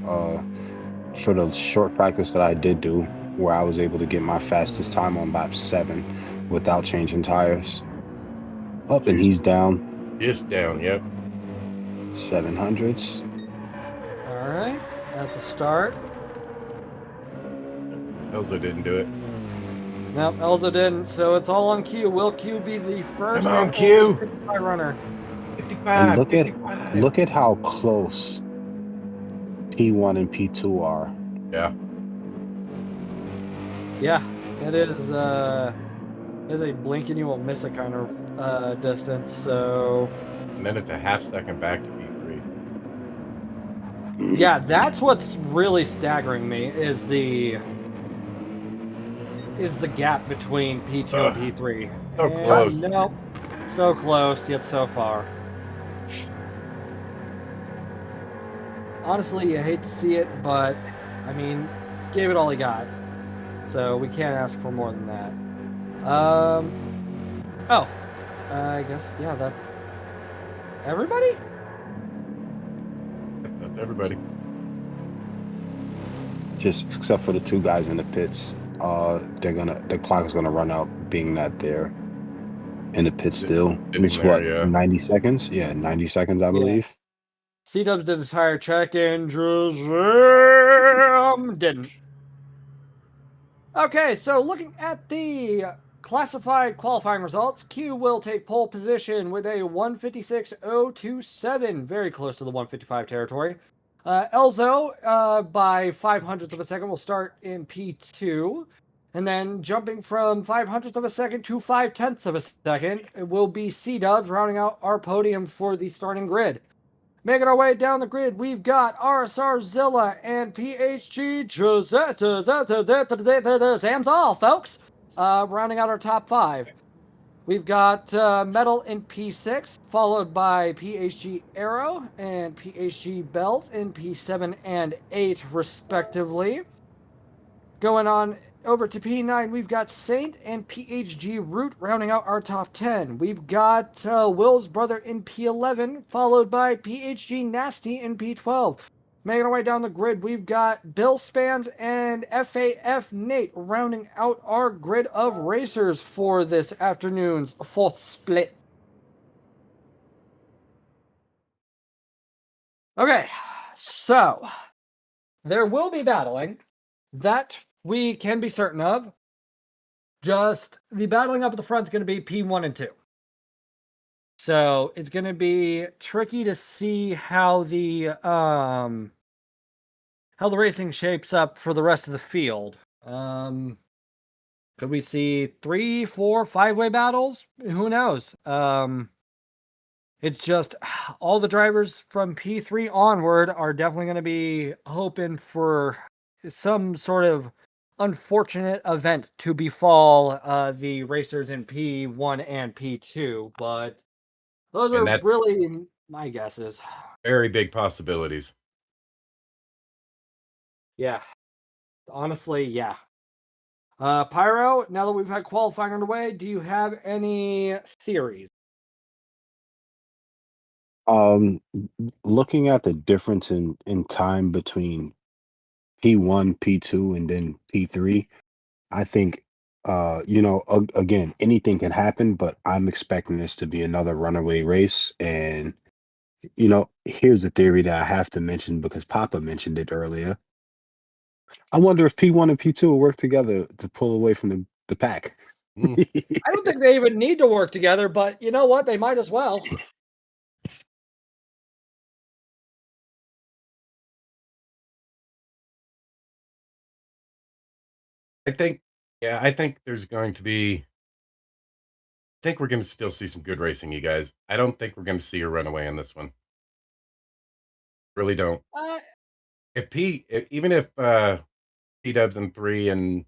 D: for the short practice that I did do, where I was able to get my fastest time on lap 7 without changing tires. Up and he's down
C: Just down, yep.
D: 700s.
B: All right, that's a start.
C: Elzo didn't do it.
B: No, Elzo didn't. So it's all on Q. Will Q be the first
C: Come on,
B: and
C: Q.
B: only 55 runner?
C: 55,
D: And
C: 55.
D: look at how close P1 and P2 are.
C: Yeah.
B: Yeah, it is. Is a blink and you will miss it kind of distance. So
C: And then it's a half second back to P3.
B: yeah, that's what's really staggering me is the gap between P2
C: Ugh,
B: and P3.
C: so
B: And
C: close.
B: no, so close yet so far. Honestly, I hate to see it, but I mean, gave it all he got, so we can't ask for more than that. Oh, I guess yeah. That everybody.
C: That's everybody.
D: Just except for the two guys in the pits. The clock is gonna run out being that they're in the pit still.
C: Sitting
D: Which
C: there,
D: what,
C: yeah.
D: 90 seconds? Yeah, 90 seconds, I believe.
B: C-Dubs did a tire check and didn't. Okay, so looking at the classified qualifying results, Q will take pole position with a 156.027, very close to the 155 territory. Elzo, by 500ths of a second, will start in P2. And then jumping from 500ths of a second to 5/10ths of a second, it will be C-Dubs rounding out our podium for the starting grid. Making our way down the grid, we've got RSR Zilla and PHG Sam's all, folks. Rounding out our top 5. We've got Metal in P6, followed by PHG Arrow and PHG Belt in P7 and 8, respectively. Going on over to P9, we've got Saint and PHG Root rounding out our top 10. We've got Will's brother in P11, followed by PHG Nasty in P12. Making our way down the grid, we've got Bill Spams and FAF Nate rounding out our grid of racers for this afternoon's fourth split. Okay, so there will be battling. That we can be certain of. Just the battling up at the front is going to be P1 and 2. So it's going to be tricky to see how the racing shapes up for the rest of the field. Could we see 3, 4, 5-way battles? Who knows? It's just all the drivers from P3 onward are definitely going to be hoping for some sort of unfortunate event to befall the racers in P1 and P2, but those are really my guesses.
C: Very big possibilities.
B: Yeah. Honestly, yeah. Pyro, now that we've had qualifying underway, do you have any theories?
D: Looking at the difference in time between P1, P2, and then P3, I think again, anything can happen, but I'm expecting this to be another runaway race. And here's a theory that I have to mention because Papa mentioned it earlier. I wonder if P1 and P2 will work together to pull away from the pack.
B: I don't think they even need to work together, but you know what? They might as well.
C: I think there's going to be. I think we're going to still see some good racing, you guys. I don't think we're going to see a runaway in this one. Really don't. Even if P Dubs in 3 and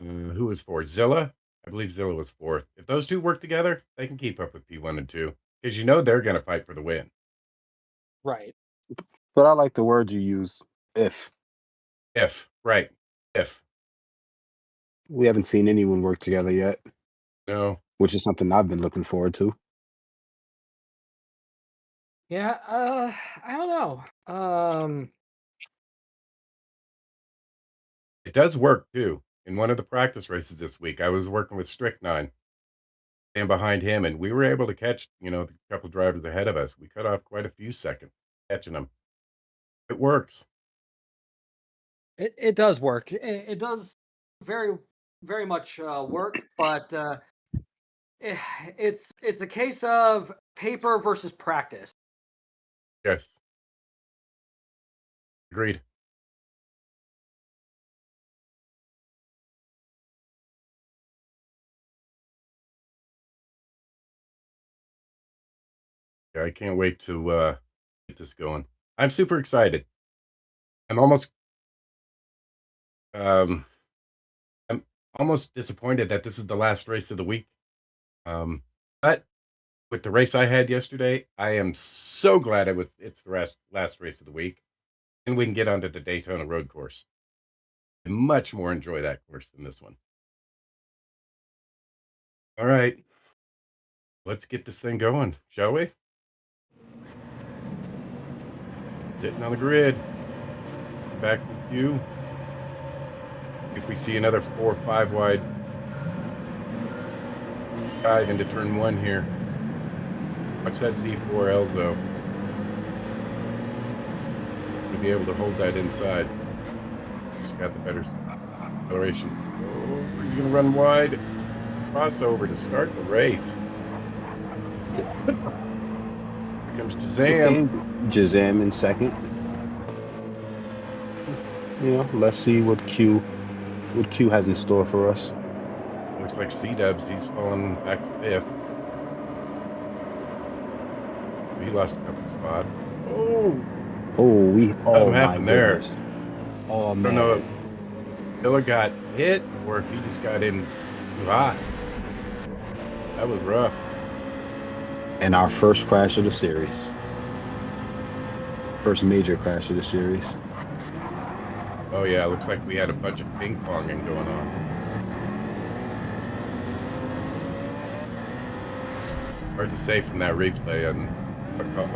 C: who was 4? Zilla? I believe Zilla was 4th. If those two work together, they can keep up with P1 and 2 because they're going to fight for the win.
B: Right.
D: But I like the word you use, if.
C: Right. If.
D: We haven't seen anyone work together yet.
C: No.
D: Which is something I've been looking forward to.
B: Yeah, I don't know.
C: It does work too. In one of the practice races this week, I was working with Strychnine and behind him, and we were able to catch, a couple drivers ahead of us. We cut off quite a few seconds catching them. It works.
B: It does work. It does very much work, but it's a case of paper versus practice.
C: Yes. Agreed. Yeah, I can't wait to get this going. I'm super excited. I'm almost um I'm almost disappointed that this is the last race of the week. But with the race I had yesterday, I am so glad it's the last race of the week, and we can get onto the Daytona road course. I much more enjoy that course than this one. All right, let's get this thing going, shall we? Sitting on the grid. Back with you. If we see another 4 or 5 wide dive into turn 1 here. Watch that Z4 Elzo. To be able to hold that inside. Just got the better acceleration. Oh, he's going to run wide. Crossover to start the race. Here comes Jazam.
D: Jazam in second. Let's see what Q has in store for us.
C: Looks like C-Dubs, he's fallen back to 5th. He lost a couple spots.
D: Oh my goodness.
C: There.
D: Oh man.
C: I don't know if Miller got hit or if he just got in too hot. That was rough.
D: And our first crash of the series. First major crash of the series.
C: Oh yeah, looks like we had a bunch of ping ponging going on. Hard to say from that replay. And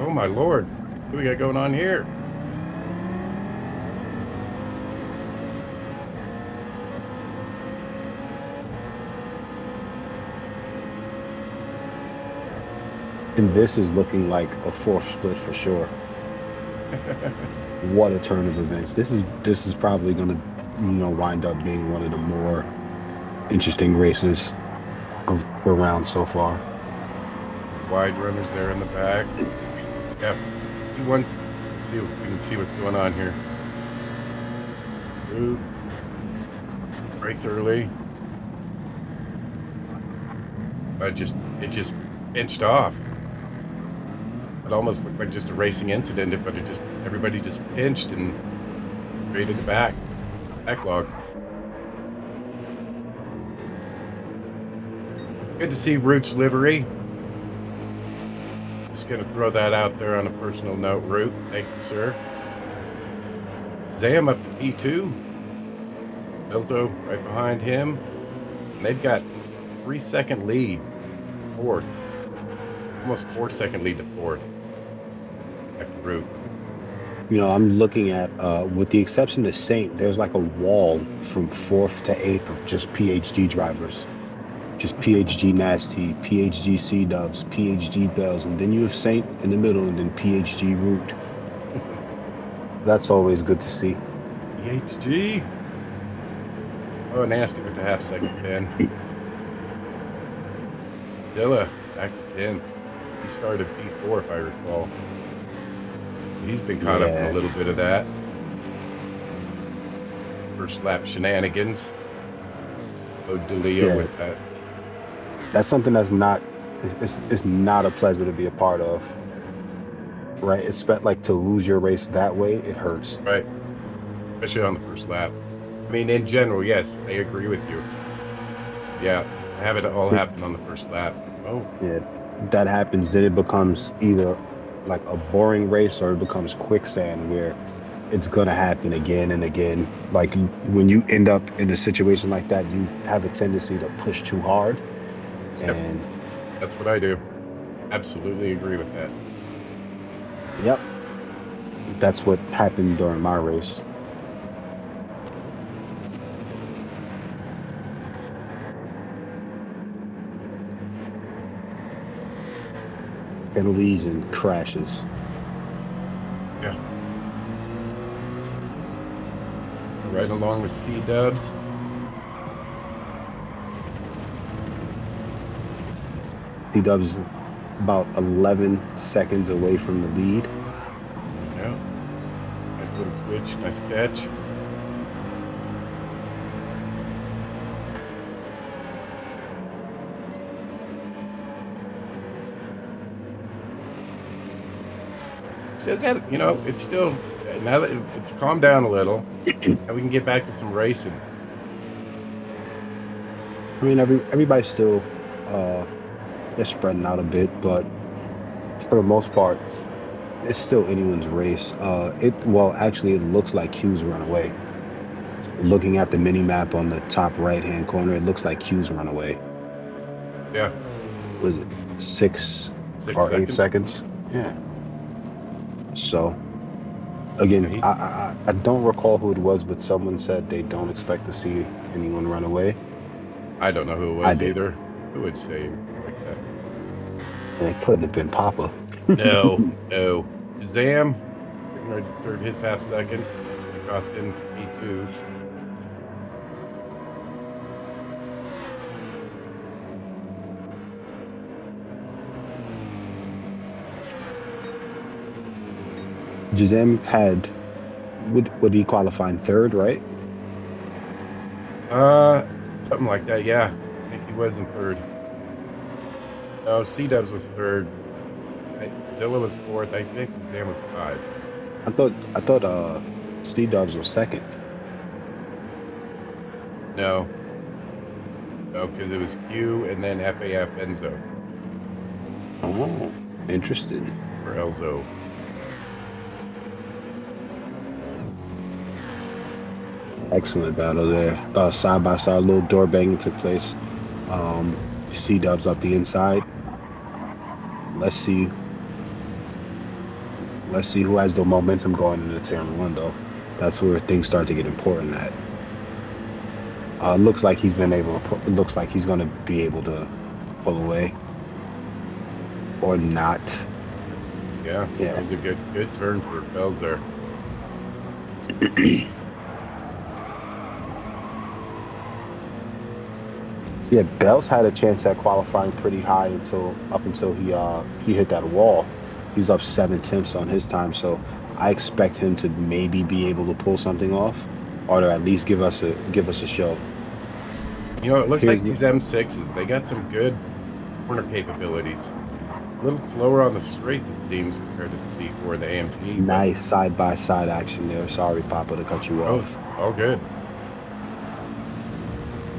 C: oh my lord, what do we got going on here?
D: And this is looking like a fourth split for sure. What a turn of events. This is probably going to wind up being one of the more interesting races of the round so far.
C: Wide runners there in the back. Yeah, P1. Let's see if we can see what's going on here. Ooh. Brakes early. It just pinched off. It almost looked like just a racing incident, but everybody just pinched and created the backlog. Good to see Root's livery. Just gonna throw that out there on a personal note, Root. Thank you, sir. Zam up to P2. Elzo right behind him. And they've got 3-second lead. Fourth. Almost 4-second lead to fourth. Route.
D: I'm looking at, with the exception of Saint, there's like a wall from 4th to 8th of just PHG drivers. Just PHG Nasty, PHG C-Dubs, PHG Bells, and then you have Saint in the middle, and then PHG Root. That's always good to see.
C: PHG. Oh, Nasty with the half-second 10. Dilla back to 10. He started P4 if I recall. He's been caught up in a little bit of that. First lap shenanigans. Oh, DeLeo with that.
D: That's something that's it's not a pleasure to be a part of. Right? It's like to lose your race that way, it hurts.
C: Right. Especially on the first lap. I mean, in general, yes, I agree with you. Yeah, have it all happen on the first lap. Oh.
D: Yeah, that happens, then it becomes either like a boring race or it becomes quicksand where it's gonna happen again and again. Like when you end up in a situation like that, you have a tendency to push too hard. And
C: that's what I do. Absolutely agree with that.
D: Yep. That's what happened during my race. Penalties and crashes.
C: Yeah. right along with C-Dubs.
D: C-Dubs about 11 seconds away from the lead.
C: Yeah. Nice little twitch, nice catch. Still got, you know, it's still, now that it's calmed down a little, and we can get back to some racing.
D: I mean, everybody's still they're spreading out a bit, but for the most part, it's still anyone's race. Well, actually, it looks like Q's run away. Looking at the mini map on the top right hand corner, it looks like Q's run away.
C: Yeah.
D: Was it 6 or 8 seconds? Yeah. So again, I don't recall who it was, but someone said they don't expect to see anyone run away.
C: I don't know who it was either. Who would say like that?
D: It couldn't have been Papa.
C: No. Shazam getting ready to serve his half second. That's going to cost him P2.
D: Shazam had, what did he qualify in third, right?
C: Something like that, yeah. I think he was in third. No, C-Dubs was third. Zilla was fourth. I think Shazam was 5.
D: I thought C-Dubs was second.
C: No, because it was Q and then FAF Enzo.
D: Oh, interested.
C: Or Elzo.
D: Excellent battle there. Side by side, little door banging took place. C-Dubs up the inside. Let's see who has the momentum going into turn 1, though. That's where things start to get important at. Looks like he's been able to looks like he's going to be able to pull away. Or not.
C: Yeah. That was a good turn for Bells there.
D: Yeah, Bells had a chance at qualifying pretty high up until he hit that wall. He's up 7/10 on his time, so I expect him to maybe be able to pull something off, or to at least give us a show.
C: You know, it looks like these M6s, they got some good corner capabilities. A little slower on the straights, it seems, compared to the C4 and the AMG.
D: Nice side by side action there. Sorry, Papa, to cut you off.
C: Oh, good.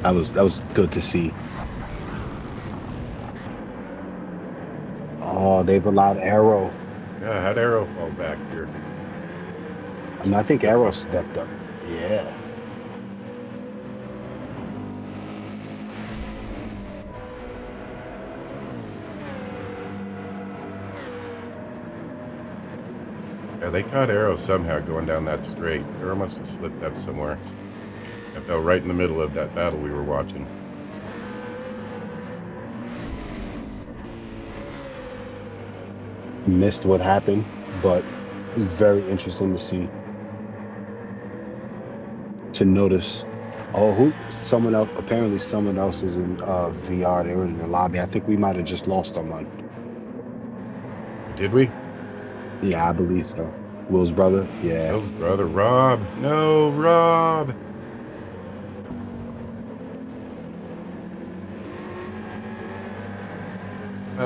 D: That was good to see. Oh, they've allowed Arrow.
C: Yeah, how'd Arrow fall back here?
D: I mean, I think Arrow stepped up. Yeah.
C: Yeah, they caught Arrow somehow going down that straight. Arrow must have slipped up somewhere. I fell right in the middle of that battle we were watching.
D: Missed what happened, but it was very interesting to see. To notice. Oh, someone else, apparently someone else is in VR. They were in the lobby. I think we might have just lost someone.
C: Did we?
D: Yeah, I believe so. Will's brother? Yeah.
C: Will's brother, Rob. No, Rob.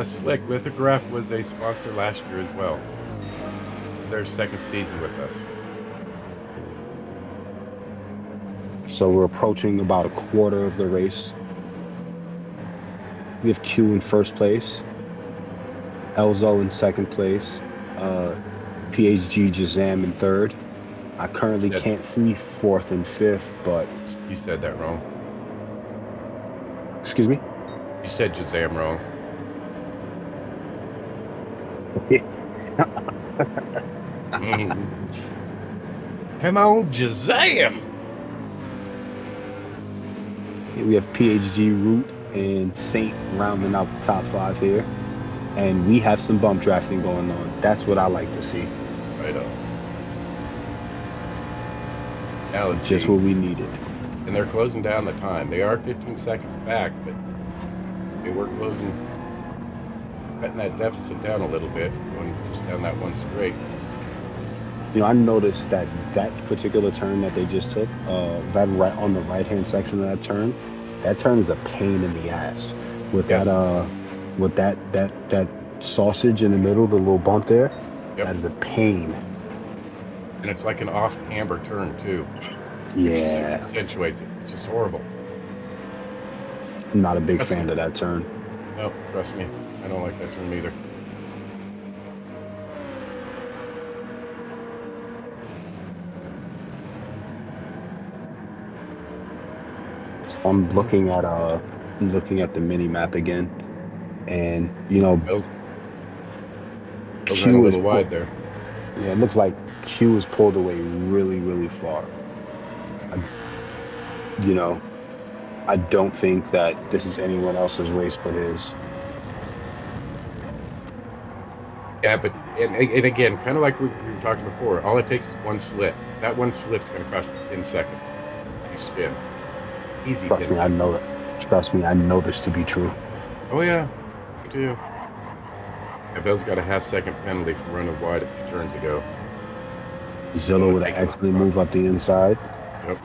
C: Slick Lithograph was a sponsor last year as well. It's their second season with us.
D: So we're approaching about a quarter of the race. We have Q in first place, Elzo in second place, PHG Shazam in third. I currently can't see fourth and fifth, but...
C: You said that wrong.
D: Excuse me?
C: You said Shazam wrong. Come on, Shazam!
D: We have PHG, Root, and Saint rounding out the top 5 here. And we have some bump drafting going on. That's what I like to see.
C: Right on. Now let's
D: Just
C: see.
D: what we needed.
C: And they're closing down the time. They are 15 seconds back, but they were cutting that deficit down a little bit, going just down that one straight.
D: You know, I noticed that particular turn that they just took, that right on the right-hand section of that turn is a pain in the ass. With
C: Yes.
D: that sausage in the middle, the little bump there,
C: Yep.
D: that is a pain.
C: And it's like an off-camber turn too.
D: Yeah,
C: Accentuates it. It's just horrible.
D: I'm not a big fan of that turn.
C: No, trust me, I don't like that turn either.
D: So I'm looking at the mini map again, and you know,
C: Bill's ran a
D: Q is
C: little wide there.
D: Yeah, it looks like Q is pulled away really, really far. I don't think that this is anyone else's race but his.
C: Yeah, but and again, kind of like we were talking before, all it takes is one slip. That one slip's going to cost you 10 seconds. You spin. Easy.
D: Trust me, I know that. Trust me, I know this to be true.
C: Oh yeah, me too. Yeah, Bill's got a half-second penalty for running wide a few turns ago.
D: Zillow with an excellent move up the inside.
C: Yep.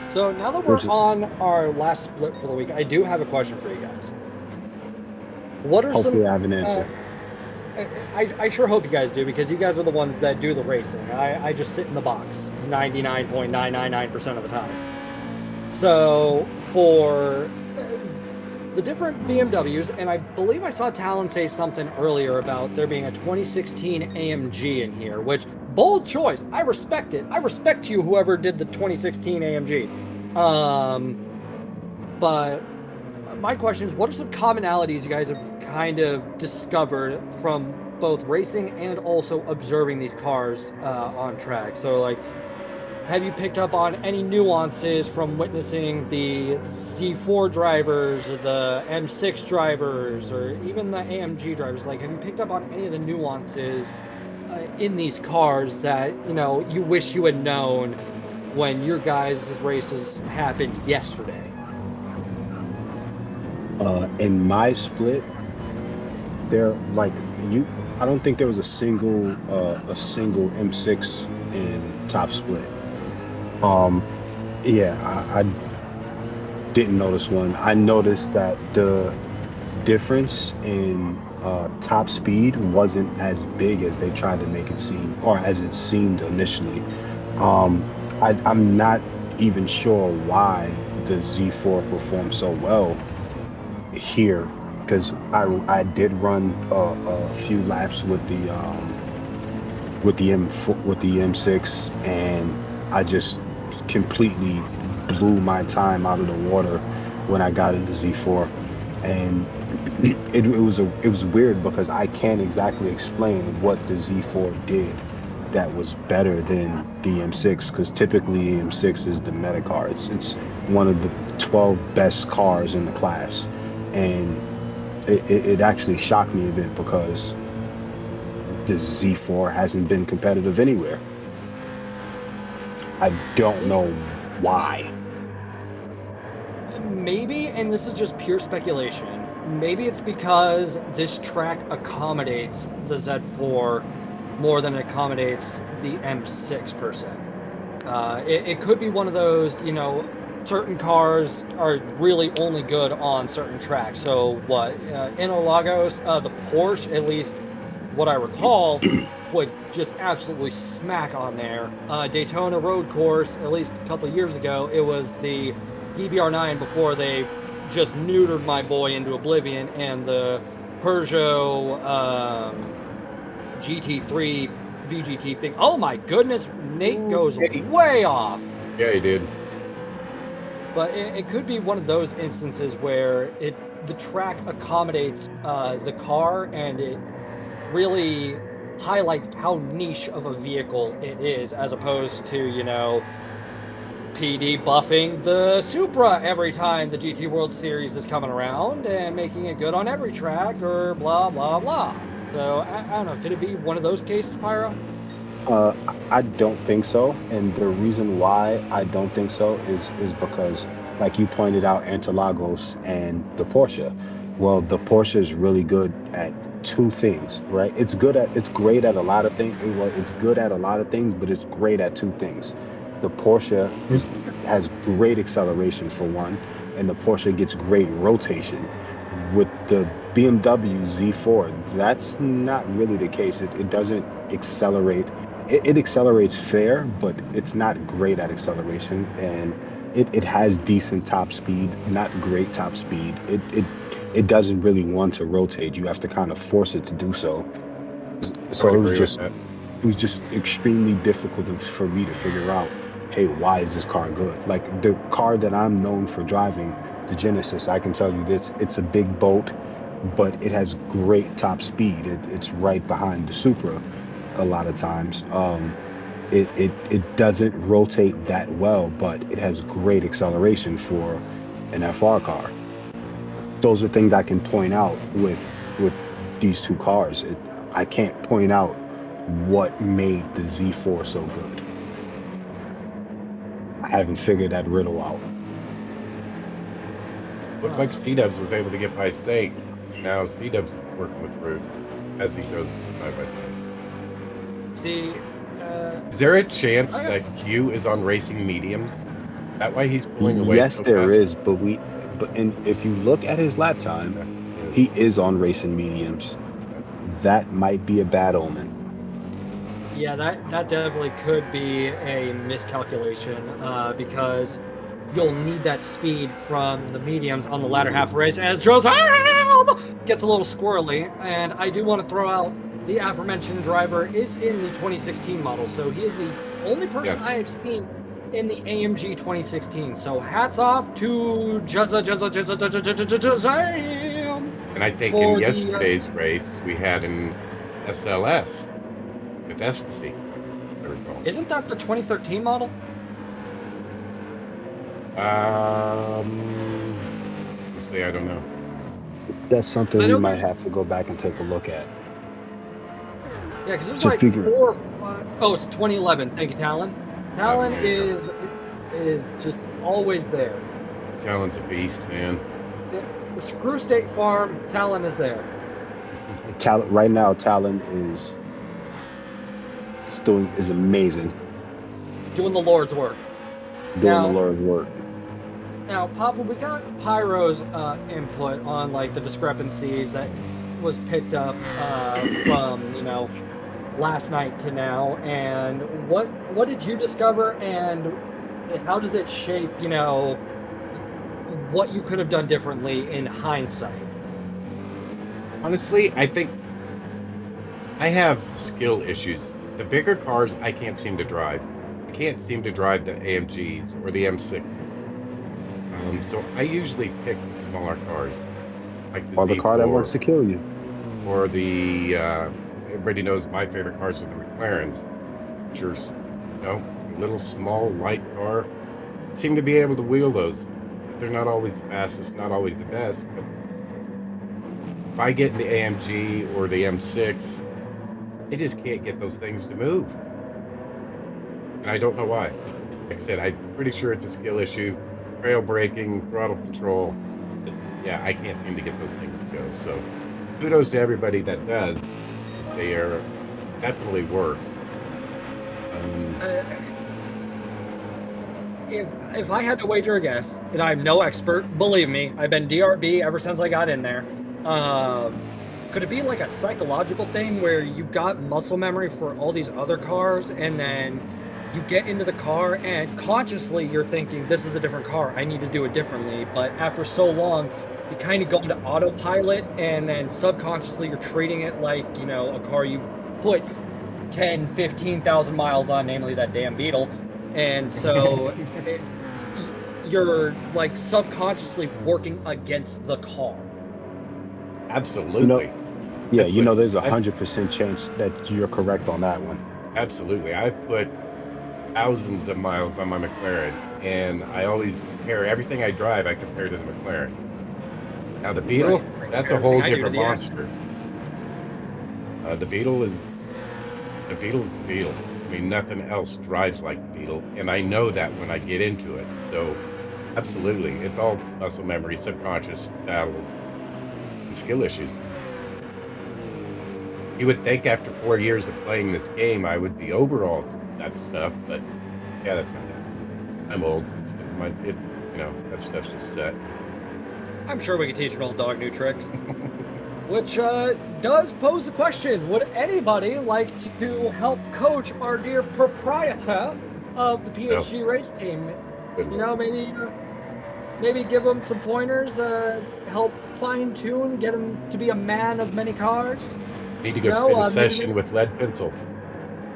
B: So now that we're on our last split for the week, I do have a question for you guys. What are
D: Hopefully
B: some?
D: I have an answer.
B: I sure hope you guys do, because you guys are the ones that do the racing. I just sit in the box 99.999% of the time. So for the different BMWs, and I believe I saw Talon say something earlier about there being a 2016 AMG in here, which, bold choice. I respect it. I respect you, whoever did the 2016 AMG. But my question is, what are some commonalities you guys have kind of discovered from both racing and also observing these cars on track? So, like, have you picked up on any nuances from witnessing the Z4 drivers, or the M6 drivers, or even the AMG drivers? Like, have you picked up on any of the nuances in these cars that, you know, you wish you had known when your guys' races happened yesterday?
D: In my split, there I don't think there was a single M6 in top split. I didn't notice one. I noticed that the difference in top speed wasn't as big as they tried to make it seem, or as it seemed initially. I'm not even sure why the Z4 performed so well here, because I did run a few laps with the M6, and I just completely blew my time out of the water when I got into Z4, and it was weird because I can't exactly explain what the Z4 did that was better than the M6, because typically M6 is the meta car. It's one of the 12 best cars in the class, and it actually shocked me a bit because the Z4 hasn't been competitive anywhere. I don't know why.
B: Maybe, and this is just pure speculation, maybe it's because this track accommodates the Z4 more than it accommodates the M6 per se. It could be one of those, you know, certain cars are really only good on certain tracks. So what, Interlagos, the Porsche, at least what I recall, would just absolutely smack on there. Daytona road course, at least a couple of years ago, it was the DBR9 before they just neutered my boy into oblivion, and the Peugeot GT3 VGT thing. Oh my goodness, Nate goes way off.
C: Yeah, he did.
B: But it could be one of those instances where the track accommodates the car, and it really highlights how niche of a vehicle it is, as opposed to, you know, PD buffing the Supra every time the GT World Series is coming around and making it good on every track or blah, blah, blah. So, I don't know. Could it be one of those cases, Pyro?
D: I don't think so, and the reason why I don't think so is because, like you pointed out, Interlagos and the Porsche. Well, the Porsche is really good at two things, right? It's great at a lot of things. Well, it's good at a lot of things, but it's great at two things. The Porsche has great acceleration for one, and the Porsche gets great rotation. With the BMW Z4, that's not really the case. It doesn't accelerate. It accelerates fair, but it's not great at acceleration, and it has decent top speed, not great top speed. It doesn't really want to rotate. You have to kind of force it to do so.
C: I would
D: So
C: agree with that.
D: it was just extremely difficult for me to figure out, hey, why is this car good? Like the car that I'm known for driving, the Genesis, I can tell you this, it's a big boat, but it has great top speed. It's right behind the Supra a lot of times. It doesn't rotate that well, but it has great acceleration for an FR car. Those are things I can point out with these two cars. I can't point out what made the Z4 so good. I haven't figured that riddle out.
C: Looks like C-Dubs was able to get by Saint. Now C-Dubs is working with Rude as he goes side by side.
B: See,
C: Is there a chance that Q is on racing mediums? That why he's pulling away?
D: Yes,
C: so
D: there
C: fast?
D: is, and if you look at his lap time, he is on racing mediums. That might be a bad omen.
B: yeah, that definitely could be a miscalculation because you'll need that speed from the mediums on the latter half of the race as Joseph gets a little squirrely. And I do want to throw out the aforementioned driver is in the 2016 model, so he is the only person
C: Yes.
B: I have seen in the AMG 2016. So hats off to Jazza.
C: And I think
B: For
C: in
B: the,
C: yesterday's race we had an SLS with Ecstasy. I recall.
B: Isn't that the 2013 model?
C: Honestly, I don't know.
D: That's something
B: I
D: we
B: know
D: might
B: there's-
D: have to go back and take a look at.
B: Yeah, because there's
D: To
B: like
D: figure-
B: 4 or 5. Oh, it's 2011. Thank you, Talon. Talon
C: there you
B: is just always there.
C: Talon's a beast, man.
B: Screw State Farm. Talon is there.
D: Right now, Talon is amazing,
B: Doing the Lord's work.
D: doing
B: Now-
D: the Lord's work.
B: Now, Papa, we got Pyro's input on like the discrepancies that was picked up from last night to now, and what did you discover, and how does it shape what you could have done differently in hindsight?
C: Honestly, I think I have skill issues. The bigger cars I can't seem to drive. I can't seem to drive the AMGs or the M6s. So I usually pick the smaller cars, like the
D: Or the car that
C: Z4,
D: wants to kill you.
C: or the everybody knows my favorite cars are the McLarens, which are little small light car. Seem to be able to wheel those. They're not always the fastest, not always the best, but if I get in the AMG or the M6, I just can't get those things to move. And I don't know why. Like I said, I'm pretty sure it's a skill issue. Trail braking, throttle control. Yeah, I can't seem to get those things to go. So kudos to everybody that does. They are definitely work.
B: If I had to wager a guess, and I'm no expert, believe me, I've been DRB ever since I got in there. Could it be like a psychological thing where you've got muscle memory for all these other cars, and then you get into the car and consciously you're thinking, this is a different car, I need to do it differently. But after so long, you kind of go into autopilot, and then subconsciously you're treating it like, a car you put 10, 15,000 miles on, namely that damn Beetle. And so you're like subconsciously working against the car.
C: Absolutely.
D: There's 100% chance that you're correct on that one.
C: Absolutely. I've put thousands of miles on my McLaren, and I always compare everything I drive. I compare to the McLaren. Now the Beetle, that's a whole different monster. The Beetle's the Beetle. I mean, nothing else drives like the Beetle, and I know that when I get into it. So, absolutely, it's all muscle memory, subconscious battles, and skill issues. You would think after 4 years of playing this game, I would be over all that stuff, but yeah, that's I'm old. That stuff's just set.
B: I'm sure we could teach an old dog new tricks. Which does pose a question. Would anybody like to help coach our dear proprietor of the PHG race team?
C: Good
B: You know, maybe give him some pointers, help fine tune, get him to be a man of many cars.
C: Need to go spend a session with lead pencil.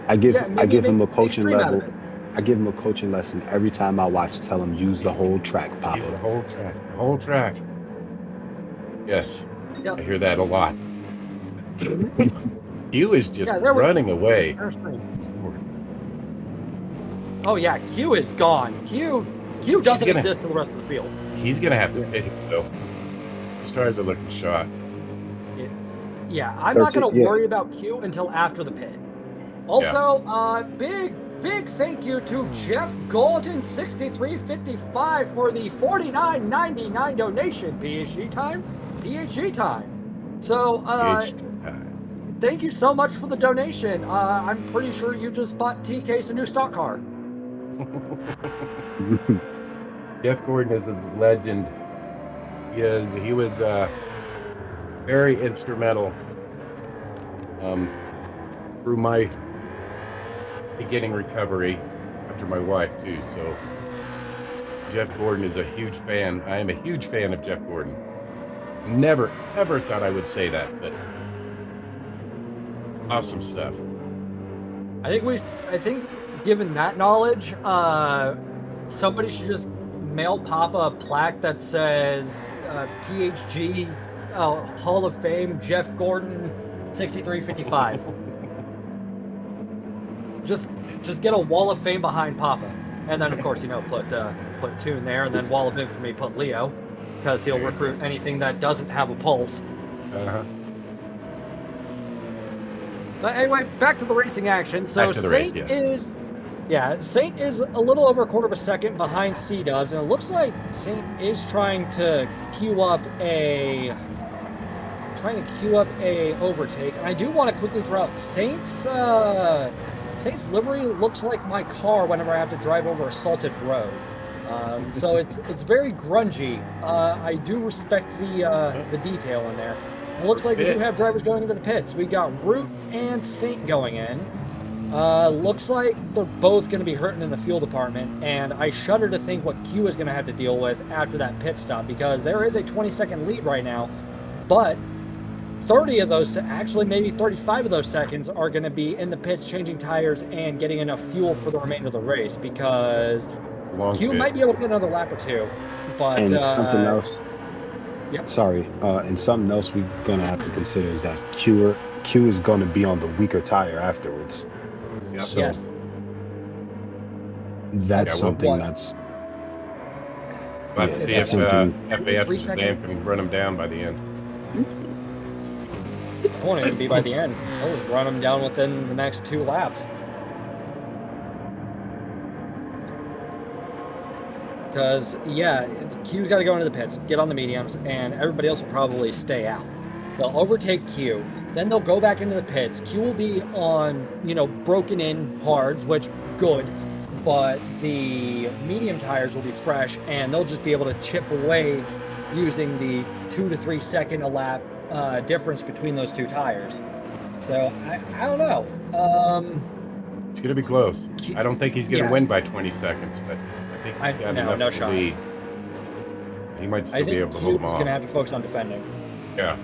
D: I give him a coaching
B: stream out of
D: level.
B: it.
D: I give him a coaching lesson every time I watch. Tell him use the whole track,
C: Use the
D: Papa.
C: whole track. The whole track. Yes.
B: Yep.
C: I hear that a lot. Q is just
B: there we-
C: running away.
B: There's stream. Oh yeah, Q is gone. Q doesn't exist in the rest of the field.
C: He's gonna have to pit it though. His tires are looking shot.
B: Yeah, I'm not going to worry about Q until after the pit. Also, big thank you to Jeff Golden 6355 for the $49.99 donation. PHG time. So, thank you so much for the donation. I'm pretty sure you just bought TK's a new stock car.
C: Jeff Gordon is a legend. Yeah, he was very instrumental through my beginning recovery after my wife too. So Jeff Gordon is a huge fan. I am a huge fan of Jeff Gordon. Never ever thought I would say that, but awesome stuff.
B: I think given that knowledge, somebody should just mail Papa a plaque that says PHG Hall of Fame Jeff Gordon 6355. just get a wall of fame behind Papa, and then of course put Tune there, and then wall of infamy put Leo, because he'll recruit anything that doesn't have a pulse. But anyway, back to the racing action. So Saint is a little over a quarter of a second behind C-Dubs, and it looks like Saint is trying to queue up a overtake. And I do want to quickly throw out Saint's livery looks like my car whenever I have to drive over a salted road. So it's very grungy. I do respect the detail in there. It looks like we do have drivers going into the pits. We got Root and Saint going in. Looks like they're both going to be hurting in the fuel department, and I shudder to think what Q is going to have to deal with after that pit stop, because there is a 20-second lead right now, but 30 of those, actually maybe 35 of those seconds, are going to be in the pits changing tires and getting enough fuel for the remainder of the race, because Q might be able to get another lap or two. But
D: and something else.
B: Yep.
D: Sorry. And something else we're gonna have to consider is that Q is going to be on the weaker tire afterwards.
C: Yep.
D: So
B: yes.
D: That's something that's.
C: Let's see if FAF Shazam can run him down by the end.
B: It won't even be by the end. He'll just run him down within the next 2 laps. Because, Q's got to go into the pits, get on the mediums, and everybody else will probably stay out. They'll overtake Q, then they'll go back into the pits. Q will be on, broken in hards, which, good, but the medium tires will be fresh, and they'll just be able to chip away using the 2 to 3 second a lap difference between those 2 tires. So, I don't know.
C: It's going to be close. I don't think he's going to win by 20 seconds, but I think he's got enough to lead. He might still be able to hold him off.
B: He's going to have to focus on defending.
C: Yeah.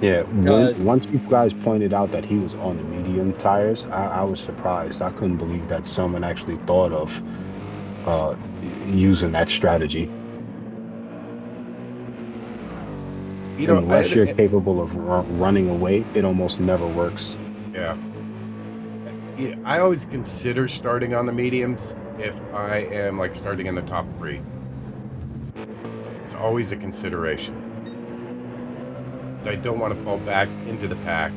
D: Yeah, once you guys pointed out that he was on the medium tires, I was surprised. I couldn't believe that someone actually thought of using that strategy. Unless you're capable of running away, it almost never works.
C: Yeah. Yeah, I always consider starting on the mediums if I am like starting in the top 3. It's always a consideration. I don't want to fall back into the pack.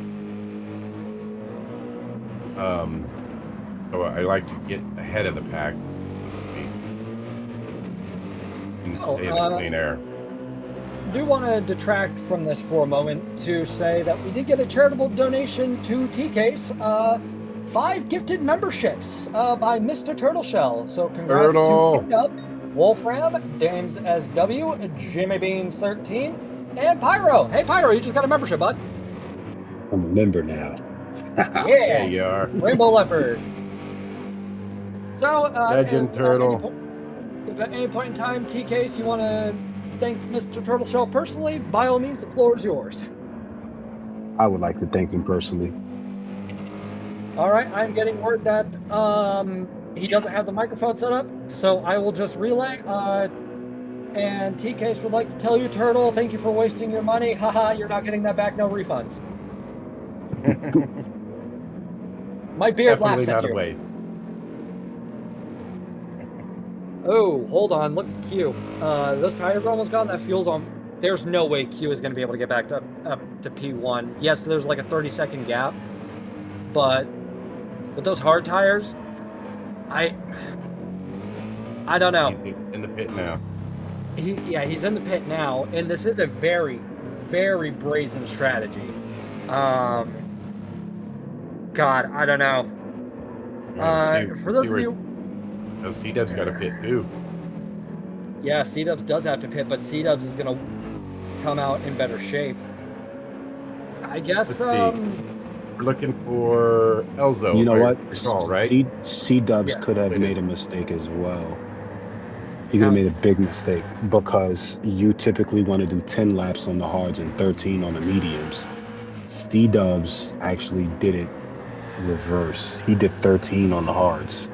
C: So I like to get ahead of the pack, so to speak, and stay in the clean air.
B: Do want to detract from this for a moment to say that we did get a charitable donation to T-Case. 5 gifted memberships by Mr. Turtleshell. So congrats
C: Turtle.
B: to Kingdom, Wolfram, Dames SW, Jimmy Beans 13, and Pyro. Hey Pyro, you just got a membership, bud.
D: I'm a member now.
C: Yeah, you are.
B: Rainbow Leopard. So,
C: Legend Turtle.
B: If at any point in time, T-Case, you want to thank Mr. Turtleshell personally, by all means, the floor is yours.
D: I would like to thank him personally.
B: All right, I'm getting word that he doesn't have the microphone set up, so I will just relay. And T-Case would like to tell you, Turtle, thank you for wasting your money. Haha, you're not getting that back, no refunds. My beard
C: Definitely
B: laughs at
C: not a
B: you.
C: waste.
B: Oh, hold on, look at Q. Those tires are almost gone, that fuel's on. There's no way Q is going to be able to get back up to P1. Yes, there's like a 30-second gap, but with those hard tires, I don't know.
C: He's in the pit now.
B: He's in the pit now, and this is a very, very brazen strategy. God, I don't know. For those of you...
C: No, C-Dub's got a pit too.
B: Yeah, C-Dubs does have to pit, but C-Dubs is going to come out in better shape. I guess...
C: We're looking for Elzo.
D: You know what?
C: All right.
D: C-Dubs could have made a mistake as well. He could have made a big mistake because you typically want to do 10 laps on the hards and 13 on the mediums. C-Dubs actually did it reverse. He did 13 on the hards.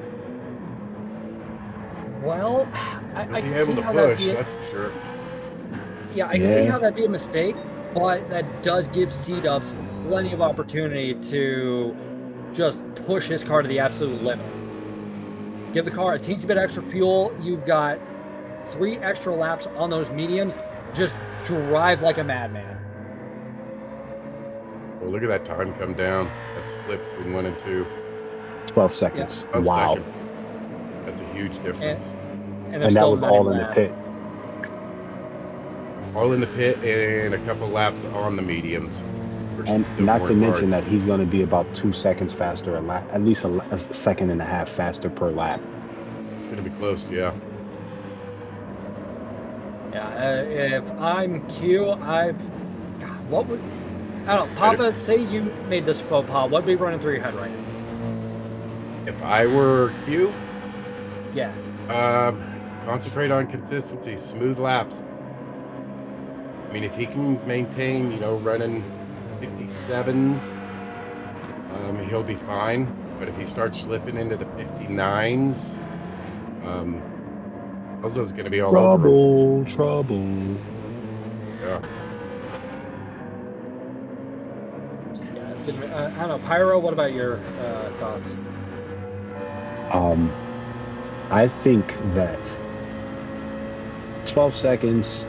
B: Well, I can see how
C: that'd be that's for sure.
B: Yeah, I can see how that'd be a mistake, but that does give C-Dubs plenty of opportunity to just push his car to the absolute limit. Give the car a teensy bit extra fuel. You've got 3 extra laps on those mediums. Just drive like a madman.
C: Well, look at that time come down. That split between 1 and 2.
D: 12 seconds.
C: Yeah, 12
D: wow.
C: seconds. That's a huge difference.
B: And
D: that was all in the pit.
C: All in the pit and a couple laps on the mediums.
D: And not to mention that he's going to be about 2 seconds faster a lap, at least a second and a half faster per lap.
C: It's going to be close, yeah.
B: Yeah, if I'm Q, what would... I don't know, Papa, say you made this faux pas. What'd be running through your head right now?
C: If I were Q?
B: Yeah.
C: Concentrate on consistency, smooth laps. I mean, if he can maintain, running 57s, he'll be fine. But if he starts slipping into the 59s, Elzo's going to be all over.
D: Trouble.
C: Yeah.
B: Yeah, it's gonna be, I don't know, Pyro, what about your thoughts?
D: I think that 12 seconds,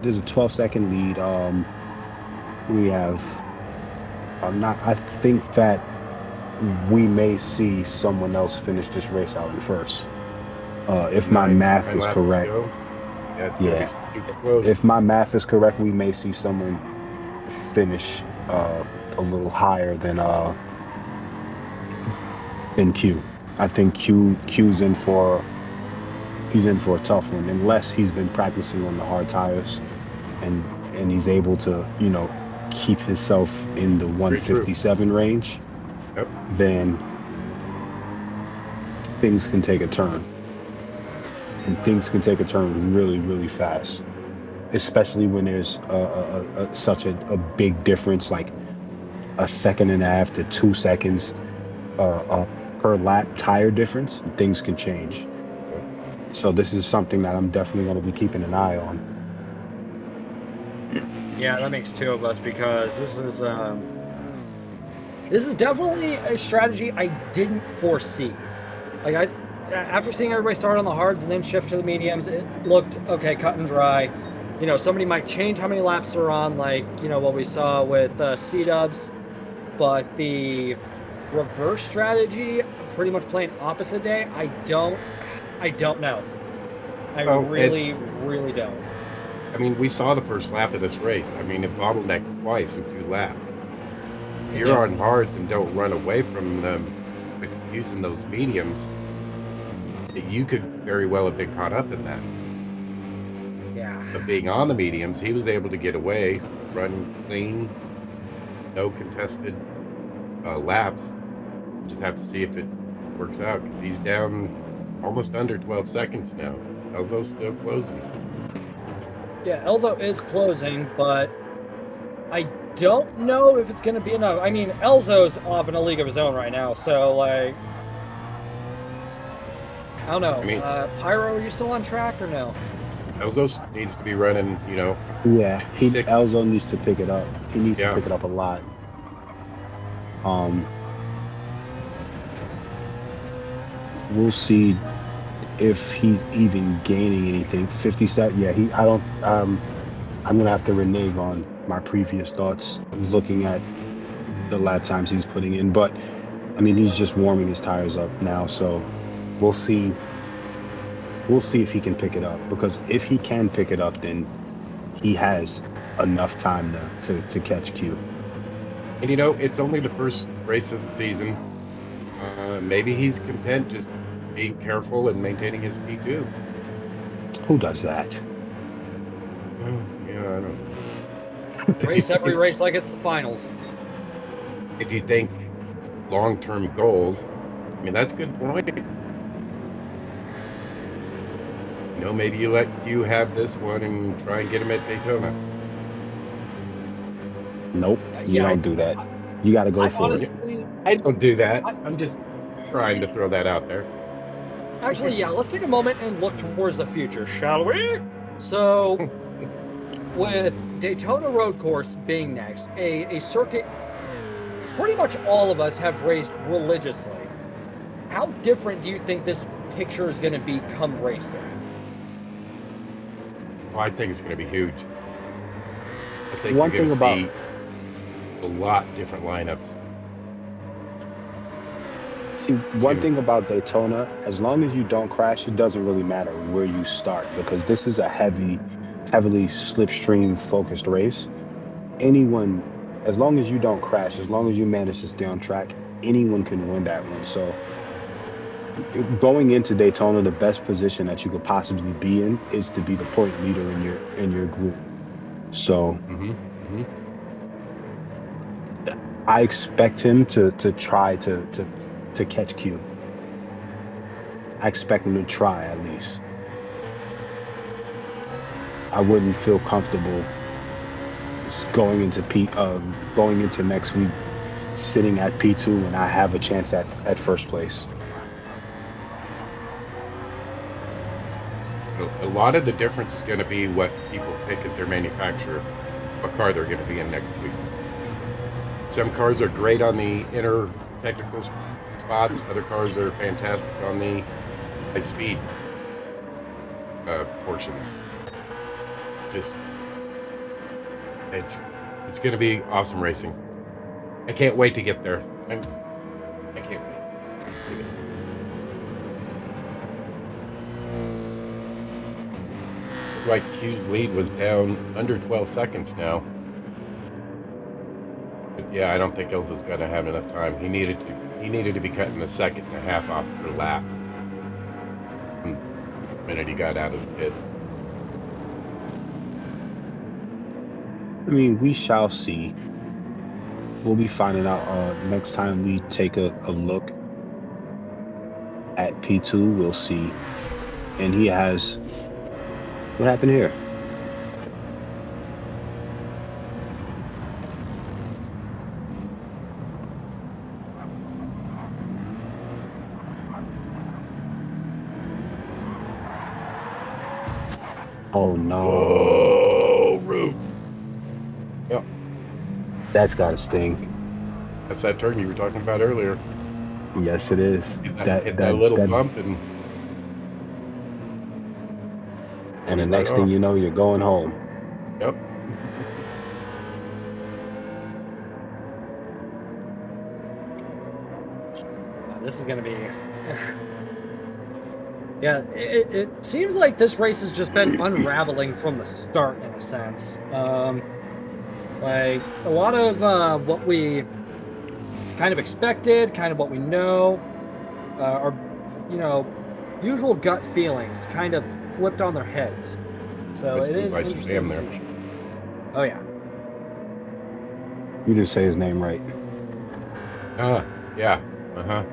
D: there's a 12-second lead. We have, I think that we may see someone else finish this race out in first. If my math is correct.
C: Yeah.
D: If my math is correct, we may see someone finish a little higher than Q. I think Q's in for a tough one unless he's been practicing on the hard tires and he's able to, keep himself in the 157 range.
C: Yep. Then
D: things can take a turn. And things can take a turn really, really fast. Especially when there's such a big difference, like a second and a half to 2 seconds per lap tire difference, things can change. So this is something that I'm definitely going to be keeping an eye on.
B: Yeah, that makes 2 of us because this This is definitely a strategy I didn't foresee. Like after seeing everybody start on the hards and then shift to the mediums, it looked okay, cut and dry. You know, somebody might change how many laps they're on, like what we saw with C-dubs, but the reverse strategy, pretty much playing opposite day, I don't know. I really don't.
C: I mean, we saw the first lap of this race. I mean, it bottlenecked twice in 2 laps. If you're on hards and don't run away from them with using those mediums, you could very well have been caught up in that.
B: Yeah.
C: But being on the mediums, he was able to get away, run clean, no contested laps. Just have to see if it works out, because he's down almost under 12 seconds now. Elzo's still closing.
B: Yeah, Elzo is closing, but I don't know if it's going to be enough. I mean, Elzo's off in a league of his own right now, so, like, I don't know. I mean, Pyro, are you still on track or no?
C: Elzo needs to be running,
D: Yeah, Elzo needs to pick it up. He needs to pick it up a lot. We'll see if he's even gaining anything. 57. Yeah, I'm gonna have to renege on my previous thoughts looking at the lap times he's putting in. But I mean, he's just warming his tires up now, so we'll see. We'll see if he can pick it up, because if he can pick it up, then he has enough time to catch Q.
C: And it's only the first race of the season. Maybe he's content just being careful and maintaining his P2.
D: Who does that?
C: Yeah, I don't know.
B: Race every race like it's the finals.
C: If you think long-term goals, I mean, that's a good point. Maybe you let you have this one and try and get him at Daytona.
D: Nope, you don't do that. You got to go for it.
C: I don't do that. I'm just trying to throw that out there.
B: Actually, yeah, let's take a moment and look towards the future, shall we? So, with Daytona Road Course being next, a circuit pretty much all of us have raced religiously. How different do you think this picture is going to be come race day?
C: Well, I think it's going to be huge. I think you're going to see a lot different lineups.
D: See, one thing about Daytona, as long as you don't crash, it doesn't really matter where you start, because this is a heavily slipstream focused race. Anyone, as long as you don't crash, as long as you manage to stay on track, anyone can win that one. So going into Daytona, the best position that you could possibly be in is to be the point leader in your group. So I expect him to try to catch Q. I expect him to try, at least. I wouldn't feel comfortable going into next week sitting at P2 and I have a chance at first place.
C: A lot of the difference is going to be what people pick as their manufacturer, what car they're going to be in next week. Some cars are great on the inner technical spots. Other cars are fantastic on the high-speed portions. It's going to be awesome racing. I can't wait to get there. I can't wait. See it. Like Q's lead was down under 12 seconds now. But yeah, I don't think Elzo's going to have enough time. He needed to be cutting a second and a half off per lap the minute he got out of the pits.
D: I mean, we shall see. We'll be finding out next time we take a look at P2. We'll see. And he has... What happened here? Oh no.
C: Oh, Rube. Yep.
D: That's gotta sting.
C: That's that turn you were talking about earlier.
D: Yes, it is.
C: Hit that little bump and
D: the
C: right
D: next thing
C: off.
D: you know, you're going home.
C: Yep.
B: This is going to be... Yeah, it seems like this race has just been unraveling from the start, in a sense. Like, a lot of what we kind of expected, kind of what we know, are, you know, usual gut feelings kind of flipped on their heads. So
C: Nice
B: it
C: move
B: is
C: by
B: interesting
C: Shazam
B: to
C: there.
B: see. Oh, yeah.
D: You didn't say his name right.
C: Yeah. Uh-huh.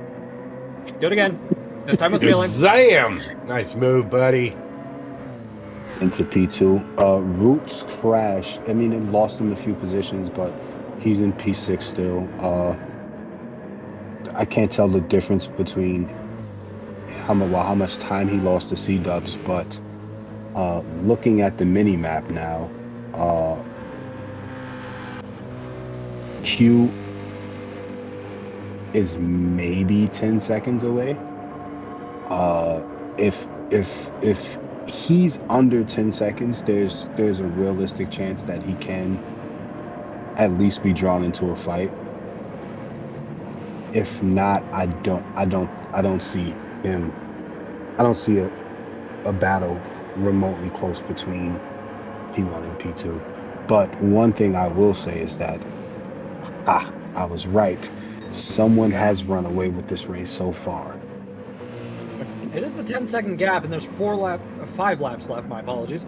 B: Do it again. This time with feeling.
C: Zam! Nice move, buddy.
D: Into P2. Roots crashed. I mean, it lost him a few positions, but he's in P6 still. I can't tell the difference between how much time he lost to C-dubs, but looking at the mini map now, Q is maybe 10 seconds away. If he's under 10 seconds, there's a realistic chance that he can at least be drawn into a fight. If not, I don't see him. I don't see a battle remotely close between P1 and P2. But one thing I will say is that I was right. Someone has run away with this race so far.
B: It is a 10-second gap, and there's 5 laps left. My apologies.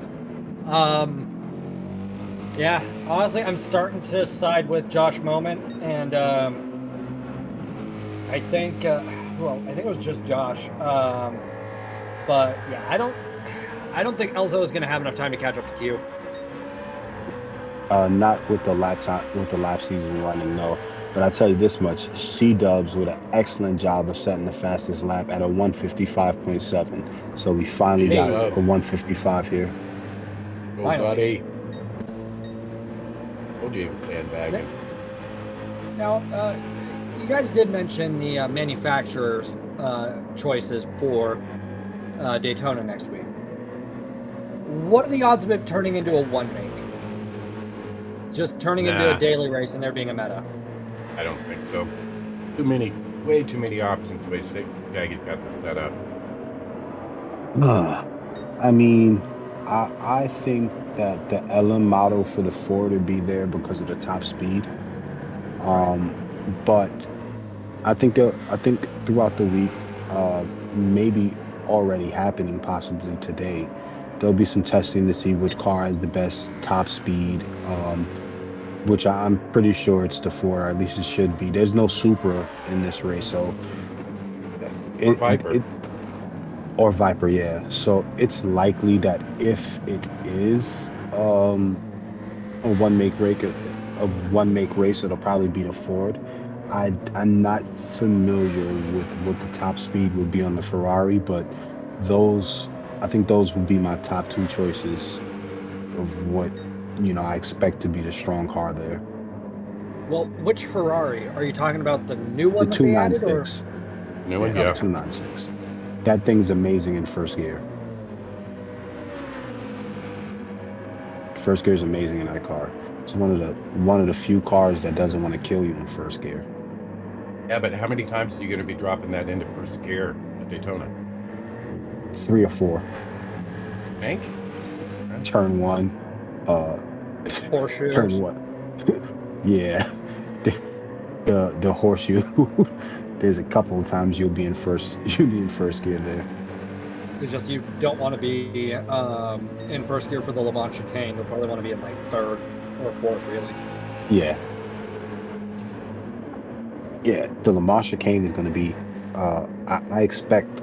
B: Yeah, honestly, I'm starting to side with Josh Moment, and I think, well, I think it was just Josh. But yeah, I don't think Elzo is going to have enough time to catch up to Q.
D: Not with the laps he's running, no. But I tell you this much: C-Dubs with an excellent job of setting the fastest lap at a 155.7. So we finally got a 155 here.
C: Oh, buddy. Told you he was sandbagging.
B: Now, you guys did mention the manufacturer's choices for Daytona next week. What are the odds of it turning into a one-make? Just turning into a daily race and there being a meta?
C: I don't think so. Way too many options the way Shaggy's got this set up.
D: I mean, I think that the LM model for the Ford would be there because of the top speed. But I think throughout the week, maybe already happening possibly today, there'll be some testing to see which car has the best top speed. Which I'm pretty sure it's the Ford, or at least it should be. There's no Supra in this race, so
C: Or Viper.
D: Or Viper, yeah. So it's likely that if it is a one-make race, it'll probably be the Ford. I'm not familiar with what the top speed would be on the Ferrari, but I think those would be my top 2 choices of what I expect to be the strong car there.
B: Well, which Ferrari? Are you talking about the new one?
D: The 296.
C: New one,
D: yeah. 296. That thing's amazing in first gear. First gear is amazing in that car. It's one of the few cars that doesn't want to kill you in first gear.
C: Yeah, but how many times are you going to be dropping that into first gear at Daytona?
D: 3 or 4.
C: Think?
D: Turn 1.
B: Horseshoes.
D: Turn 1. Yeah. The horseshoe. There's a couple of times you'll be in first gear there.
B: It's just you don't want to be in first gear for the Le Mans chicane. You'll probably want to be in like 3rd or 4th, really.
D: Yeah. Yeah, the Le Mans chicane is going to be, I expect,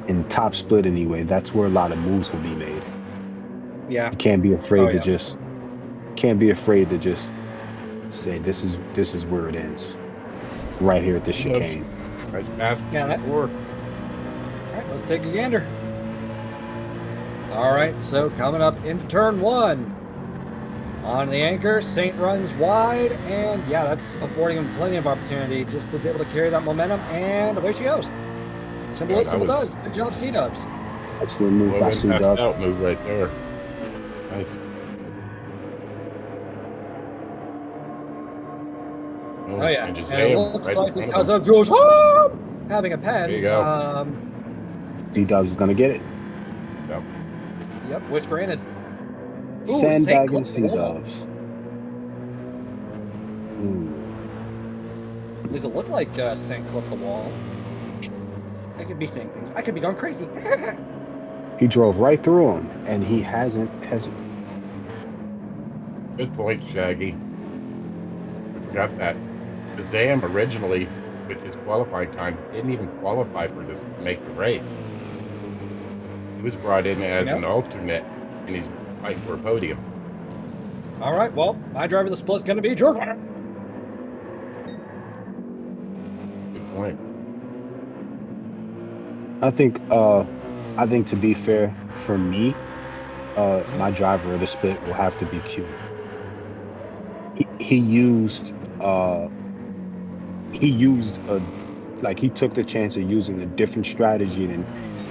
D: in top split anyway, that's where a lot of moves will be made.
B: Yeah.
D: You can't be afraid to just say this is where it ends. Right here at the chicane.
C: Nice pass.
B: Yeah, that worked. All right, let's take a gander. All right, so coming up into turn 1. On the anchor, Saint runs wide, and yeah, that's affording him plenty of opportunity. Just was able to carry that momentum, and away she goes. Simple
C: Yeah,
B: as
C: that
B: simple
C: was-
B: does. Good job, C-Dubs.
D: Excellent move
C: Well,
D: by
C: in passed
D: C-Dubs.
C: out move right there. Nice.
B: Oh yeah,
C: And just
B: and it
C: him
B: looks
C: right in
B: like
C: front
B: because
C: him.
B: of George having a pen.
C: There you go.
D: C-Dubs is going to get it.
C: Yep.
B: Yep, wish granted. Ooh, Saint
D: Sandbagging
B: clipped the wall.
D: C-Dubs. Ooh.
B: At least it looked like Saint clipped the wall. I could be saying things. I could be going crazy.
D: He drove right through him, and he hasn't.
C: Good point, Shaggy. I forgot that. Kazam originally, with his qualifying time, didn't even qualify for this to make the race. He was brought in as an alternate, and he's fighting for a podium.
B: All right, well, my driver of the split is going to be George.
C: Good point.
D: I think to be fair, for me, my driver of the split will have to be Q. He used he took the chance of using a different strategy than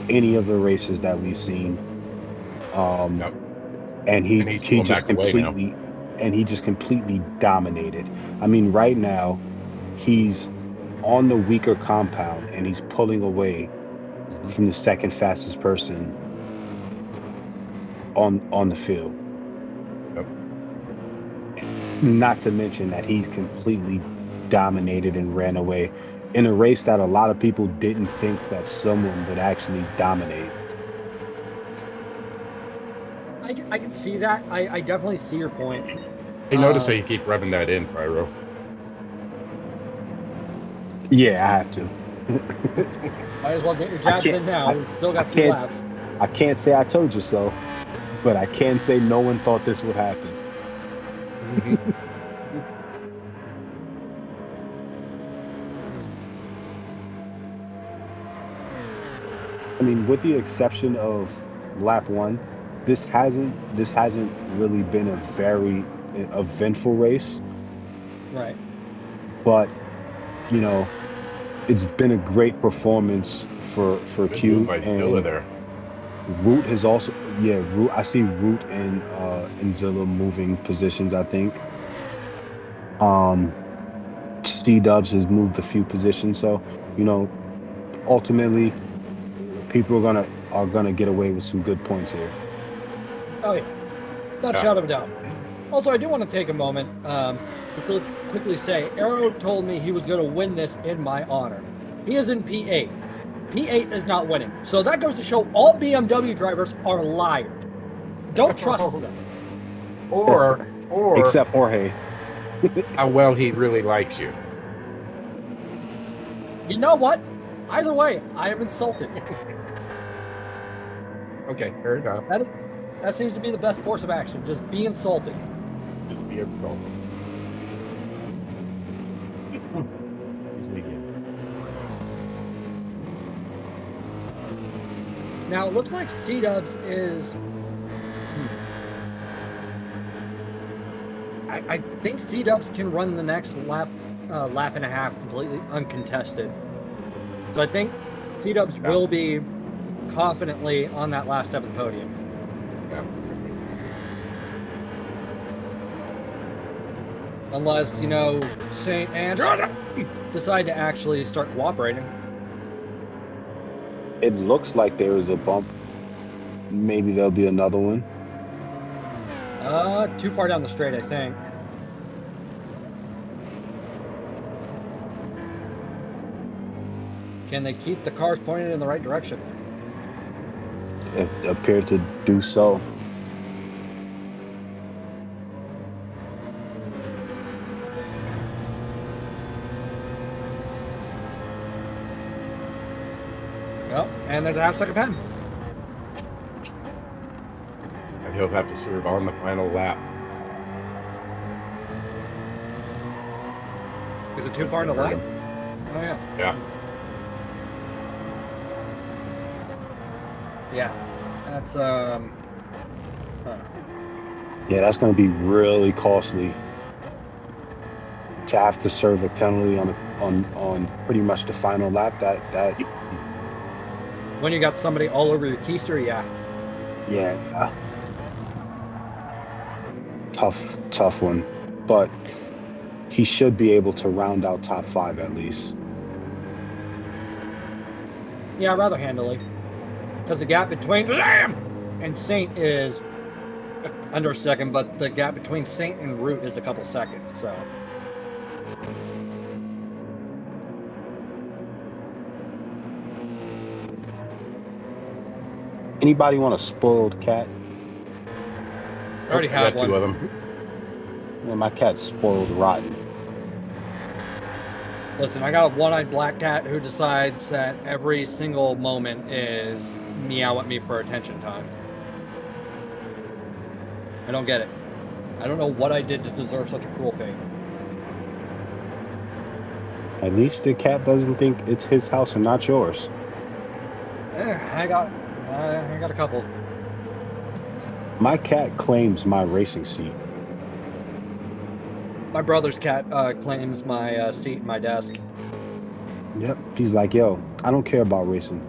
D: any of the races that we've seen.
C: Yep.
D: And he
C: he's pulling
D: just
C: back away now.
D: completely dominated. I mean, right now he's on the weaker compound and he's pulling away from the second fastest person on the field.
C: Yep.
D: Not to mention that he's completely dominated and ran away in a race that a lot of people didn't think that someone would actually dominate.
B: I can see that. I definitely see your point.
C: Hey, notice how you keep rubbing that in, Pyro.
D: Yeah, I have to.
B: Might as well get your jabs in now. We've still got 2 laps.
D: I can't say I told you so, but I can say no one thought this would happen. I mean, with the exception of lap 1, this hasn't really been a very eventful race.
B: Right.
D: But you know, it's been a great performance for
C: Good
D: Q,
C: move by Zilla there.
D: Root has also Root. I see Root and Zilla moving positions, I think. C-Dubs has moved a few positions, so ultimately people are gonna get away with some good points here.
B: Oh yeah, not a shadow of a doubt. Also, I do want to take a moment to quickly say, Arrow told me he was going to win this in my honor. He is in P8. P8 is not winning. So that goes to show all BMW drivers are liars. Don't trust them.
C: Or
D: except Jorge.
C: how well he really likes you.
B: You know what? Either way, I am insulted.
C: Okay, fair enough.
B: That seems to be the best course of action. Just be insulted.
C: Just be insulted. Excuse me again.
B: Now, it looks like C-Dubs is... I think C-Dubs can run the next lap and a half completely uncontested. So I think C-Dubs will be confidently on that last step of the podium.
C: Yeah.
B: Unless, St. Andrew decide to actually start cooperating.
D: It looks like there is a bump. Maybe there'll be another one.
B: Too far down the straight, I think. Can they keep the cars pointed in the right direction?
D: It appeared to do so.
B: Well, and there's a half-second pen.
C: And he'll have to serve on the final lap.
B: Is it too far to lap? Oh, yeah.
C: Yeah.
B: Yeah. That's,
D: Yeah, that's going to be really costly to have to serve a penalty on pretty much the final lap. That
B: When you got somebody all over your keister, yeah.
D: yeah, tough one. But he should be able to round out top 5 at least.
B: Yeah, rather handily. Because the gap between and Saint is under a second, but the gap between Saint and Root is a couple seconds, so.
D: Anybody want a spoiled cat?
B: I already
C: I
B: had
C: got
B: one.
C: 2 of them.
D: Yeah, my cat's spoiled rotten.
B: Listen, I got a one-eyed black cat who decides that every single moment is meow at me for attention time. I don't get it. I don't know what I did to deserve such a cruel fate.
D: At least the cat doesn't think it's his house and not yours.
B: I got a couple.
D: My cat claims my racing seat.
B: My brother's cat claims my seat and my desk.
D: Yep. He's like, yo, I don't care about racing.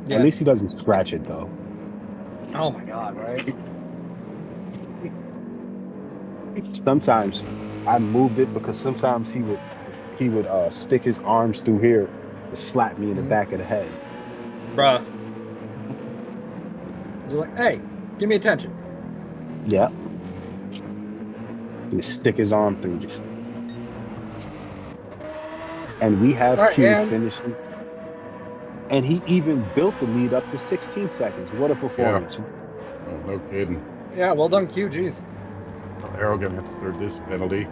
B: Yeah.
D: At least he doesn't scratch it though.
B: Oh my god, right?
D: Sometimes I moved it because sometimes he would stick his arms through here to slap me in the back of the head.
B: Bruh. He's like, hey, give me attention.
D: Yeah. He would stick his arm through. And we have
B: All right,
D: Q
B: and-
D: finishing. And he even built the lead up to 16 seconds. What a performance.
C: Oh, no kidding.
B: Yeah, well done, Q. Jeez.
C: Harold gonna have to serve this penalty.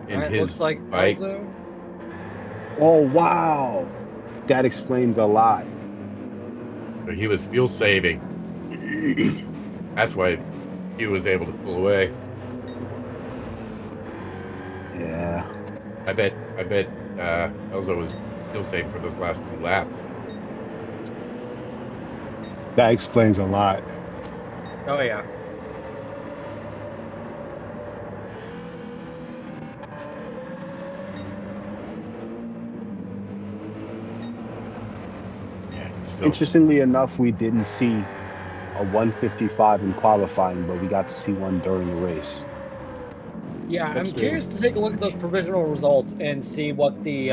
C: In
B: All right,
C: his
B: looks like
C: bike.
B: Elzo.
D: Oh, wow. That explains a lot.
C: So he was fuel saving. That's why he was able to pull away.
D: Yeah.
C: I bet Elzo was fuel saving for those last 2 laps.
D: That explains a lot.
B: Oh yeah.
C: Yeah, he's still,
D: Interestingly enough, we didn't see a 155 in qualifying, but we got to see one during the race.
B: Yeah,
C: That's
B: I'm curious to take a look at those provisional results and see what the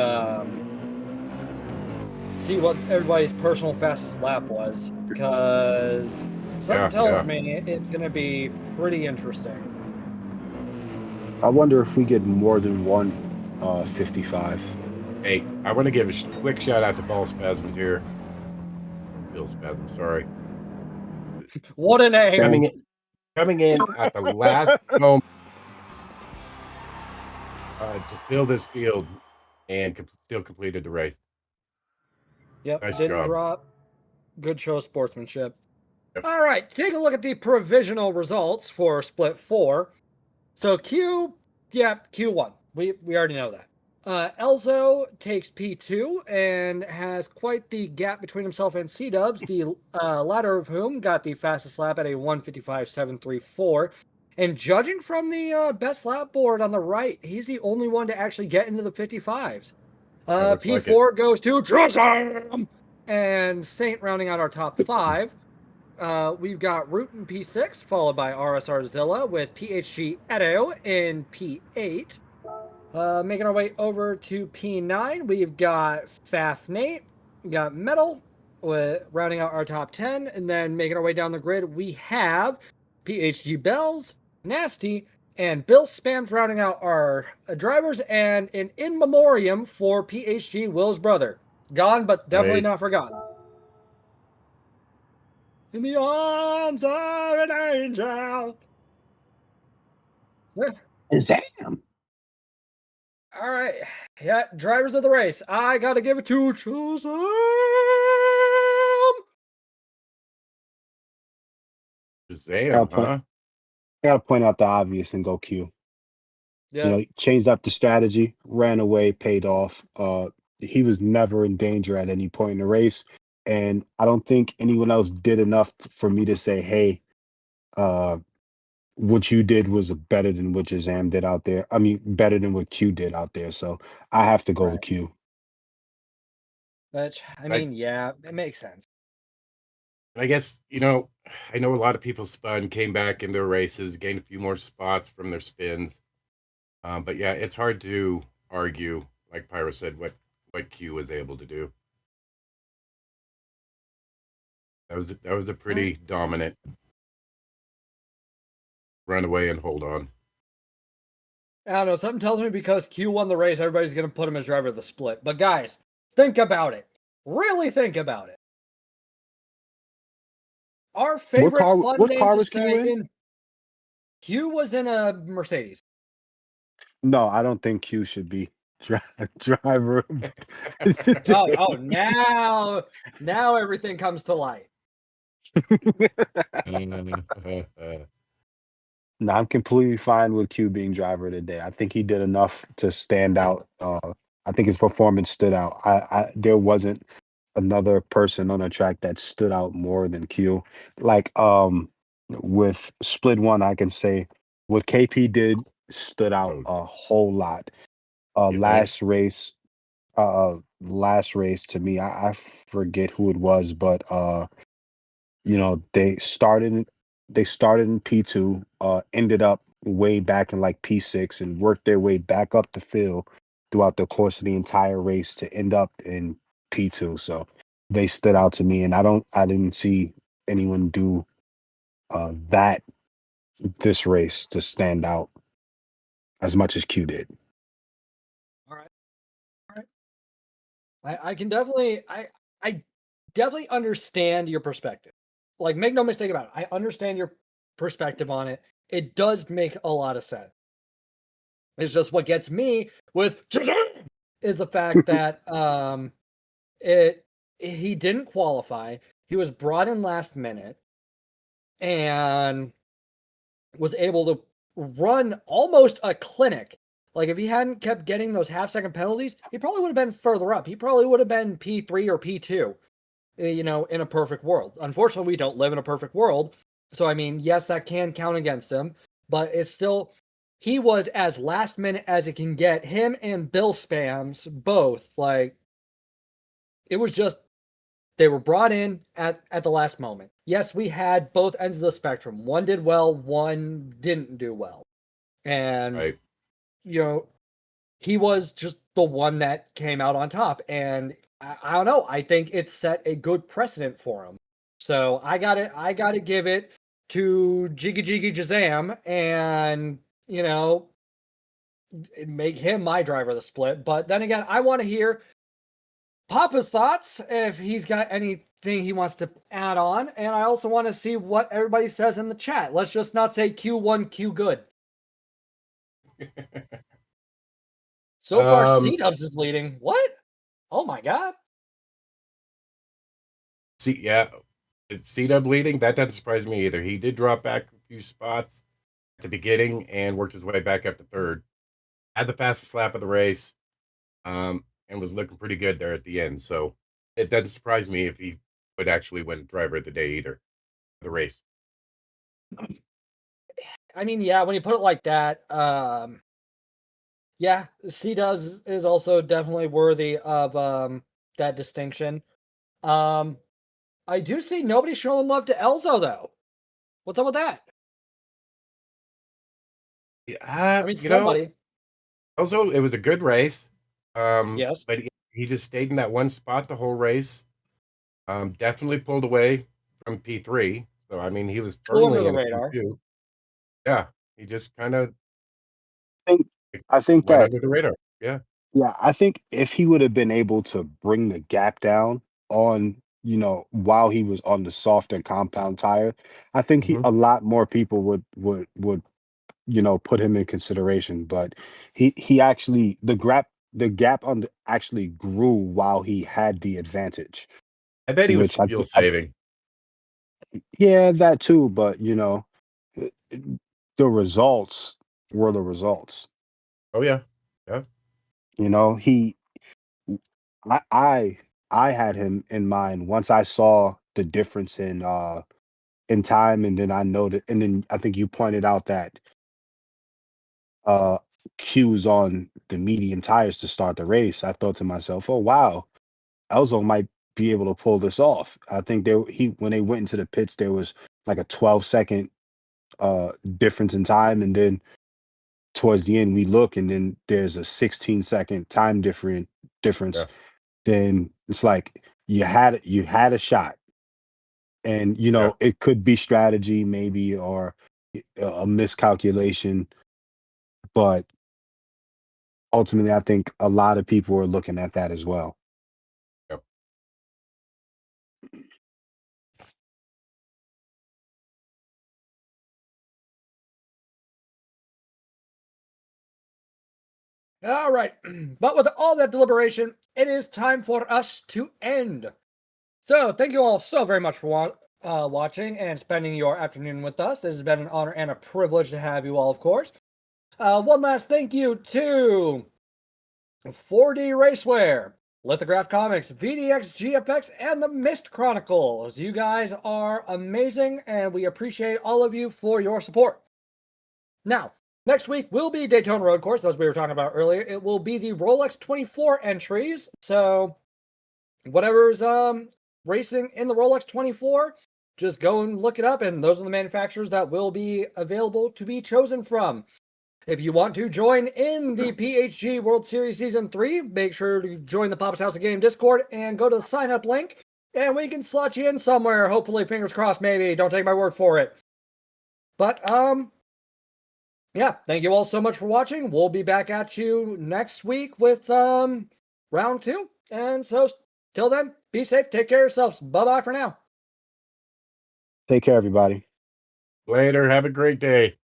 B: see what everybody's personal fastest lap was, because something tells me it's going to be pretty interesting.
D: I wonder if we get more than one 55.
C: hey, I want to give a quick shout out to Ball Spasms here. Bill Spasms, sorry.
B: What a name!
C: Coming in at the last moment to fill this field and still completed the race.
B: Yep,
C: Nice
B: didn't
C: job.
B: drop. Good show of sportsmanship.
C: Yep.
B: All right, take a look at the provisional results for Split 4. So Q, yeah, Q1. We already know that. Elzo takes P2 and has quite the gap between himself and C-Dubs, the latter of whom got the fastest lap at a 1:55.734. And judging from the best lap board on the right, he's the only one to actually get into the 55s. P4 goes to Trisam! And Saint rounding out our top 5. We've got Root in P6, followed by RSR Zilla with PHG Edo in P8. Making our way over to P9, we've got Faf Nate, we got Metal, rounding out our top 10, and then making our way down the grid, we have PHG Bells, Nasty, and Bill Spams rounding out our drivers, and an in memoriam for PHG Will's brother. Gone, but definitely not forgotten. In the arms of an angel.
D: Damn.
B: All right. Yeah, drivers of the race. I got to give it to Chisholm.
C: Shazam, huh?
D: I got to point out the obvious and go Q.
B: Yeah.
D: You know, changed up the strategy, ran away, paid off. He was never in danger at any point in the race. And I don't think anyone else did enough for me to say, hey, what you did was better than what Jazam did out there. I mean, better than what Q did out there. So I have to go
B: Right.
D: with Q.
B: Which, I
C: I,
B: mean, yeah, it makes sense.
C: I guess, I know a lot of people spun, came back in their races, gained a few more spots from their spins. But yeah, it's hard to argue, like Pyro said, what Q was able to do. That was a pretty dominant run away and hold on.
B: I don't know. Something tells me because Q won the race, everybody's going to put him as driver of the split. But guys, think about it. Really think about it. Our favorite fun
D: What
B: name
D: car
B: to
D: was Q
B: say
D: in?
B: in Q was in a Mercedes.
D: No, I don't think Q should be driver of the
B: Oh,
D: day.
B: now everything comes to light.
D: No, I'm completely fine with Q being driver of the day. I think he did enough to stand out. I think his performance stood out. There wasn't another person on the track that stood out more than Q. Like with split one, I can say what KP did stood out
C: Oh,
D: a whole lot.
C: you think?
D: Last race to me, I forget who it was, but they started in P2, ended up way back in like P6 and worked their way back up the field throughout the course of the entire race to end up in P2. So they stood out to me, and I didn't see anyone do that this race to stand out as much as Q did.
B: All right. All right. I can definitely I definitely understand your perspective. Like, make no mistake about it. I understand your perspective on it. It does make a lot of sense. It's just what gets me with is the fact that it he didn't qualify. He was brought in last minute and was able to run almost a clinic. Like, if he hadn't kept getting those half-second penalties, he probably would have been further up. He probably would have been P3 or P2, in a perfect world. Unfortunately, we don't live in a perfect world. So, I mean, yes, that can count against him, but it's still, he was as last minute as it can get. Him and Bill Spams, both, like, it was just, they were brought in at the last moment. Yes, we had both ends of the spectrum. One did well, one didn't do well. And,
C: Right.
B: he was just the one that came out on top. And I don't know. I think it set a good precedent for him. So I gotta give it to Jiggy Jiggy Jazam and, make him my driver of the split. But then again, I want to hear Papa's thoughts if he's got anything he wants to add on. And I also want to see what everybody says in the chat. Let's just not say Q1, Q good. So far, C-Dubs is leading. What? Oh my God.
C: Yeah, C-Dub leading, that doesn't surprise me either. He did drop back a few spots at the beginning and worked his way back up to third. Had the fastest lap of the race, and was looking pretty good there at the end. So it doesn't surprise me if he would actually win driver of the day either, the race.
B: I mean, yeah, when you put it like that, yeah, C does is also definitely worthy of that distinction. I do see nobody showing love to Elzo though. What's up with that? I
C: Yeah,
B: mean, somebody.
C: also it was a good race.
B: Yes.
C: But he just stayed in that one spot the whole race. Definitely pulled away from P3. So I mean he was
B: Flew under
C: firmly
B: the
C: in
B: radar.
C: P2. Yeah, he just kind of
D: I think
C: went
D: that
C: under the radar. Yeah.
D: Yeah, I think if he would have been able to bring the gap down on, while he was on the soft and compound tire, I think
C: Hmm.
D: a lot more people would put him in consideration. But he actually the gap actually grew while he had the advantage,
C: I bet he was
D: which
C: fuel saving.
D: yeah, that too. But uh, the results were the results.
C: Oh yeah. Yeah.
D: You know, he I I I had him in mind once I saw the difference in in time, and then I noted, and then I think you pointed out that uh cues on the medium tires to start the race. I thought to myself, oh wow, Elzo might be able to pull this off. I think he when they went into the pits, there was like a 12-second difference in time, and then towards the end we look, and then there's a 16-second time difference.
C: Yeah.
D: Then it's like you had a shot, and
C: Yeah.
D: it could be strategy maybe, or a miscalculation, but ultimately I think a lot of people are looking at that as well.
C: Yep.
B: All right. But with all that deliberation, it is time for us to end. So, thank you all so very much for watching and spending your afternoon with us. It has been an honor and a privilege to have you all, of course. One last thank you to 4D Racewear, Lithograph Comics, VDX GFX, and the Mist Chronicles. You guys are amazing, and we appreciate all of you for your support. Now, next week will be Daytona Road Course, as we were talking about earlier. It will be the Rolex 24 entries. So, whatever's racing in the Rolex 24, just go and look it up, and those are the manufacturers that will be available to be chosen from. If you want to join in the PHG World Series Season 3, make sure to join the Papa's House of Game Discord and go to the sign up link, and we can slot you in somewhere. Hopefully, fingers crossed, maybe. Don't take my word for it. But, yeah, thank you all so much for watching. We'll be back at you next week with round 2. And so, till then, be safe, take care of yourselves. Bye-bye for now.
D: Take care, everybody.
C: Later. Have a great day.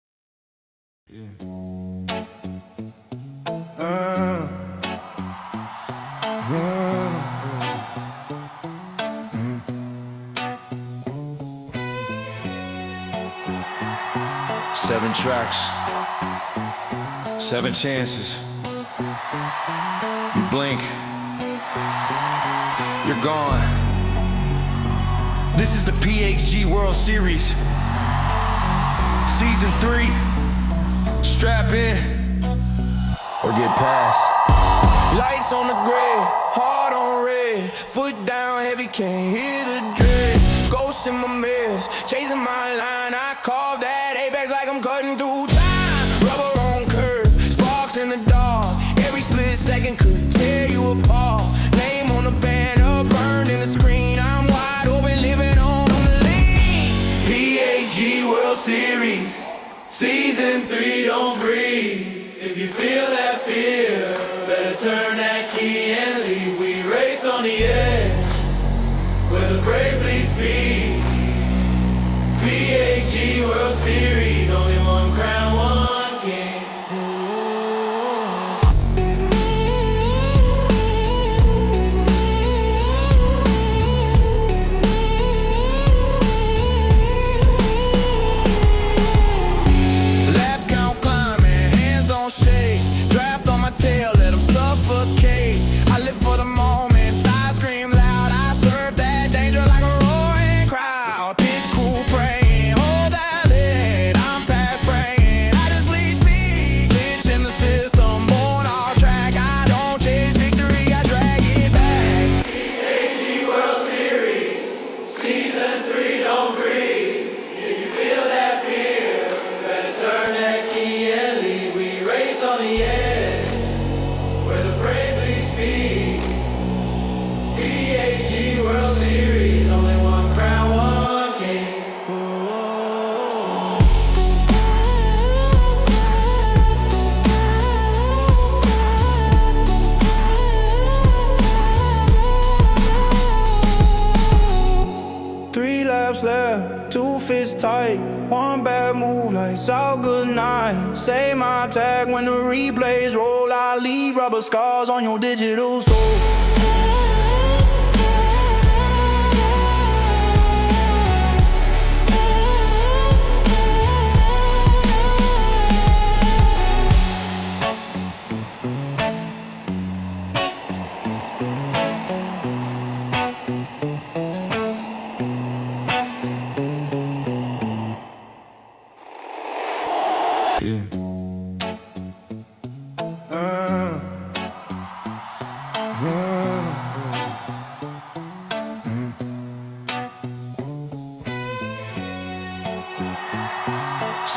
A: Seven tracks, 7 chances. You blink, you're gone. This is the PHG World Series, Season 3. Strap in or get past. Lights on the gray, heart on red. Foot down heavy, can't hear the dread. Ghosts in my mirrors, chasing my line. I carve that apex like I'm cutting through time. Rubber on curve, sparks in the dark. Every split second could tear you apart. Name on the banner, burned in the screen. I'm wide open, living on the lean. PHG World Series, Season 3, don't breathe. If you feel that fear, better turn that key and leave. We race on the edge, where the brave bleed speed. PHG World Series, only one crown, one king. Lap count climbing, hands don't shake. Draft on my tail, let them suffocate. I live for the moment, I scream loud. I serve that danger like a roaring crowd. Pit crew praying, hold that lid. I'm past praying, I just bleed speed. Glitch in the system, born off track. I don't chase victory, I drag it back. PHG World Series, Season 3, don't breathe. If you feel that fear, better turn that key and leave. We race on the edge, where the brave bleed speed. PHG World Series, only one crown, one king. Three laps left, 2 fists tight. One bad move, lights out, good night. Say my tag when the replays roll. I leave rubber scars on your digital soul.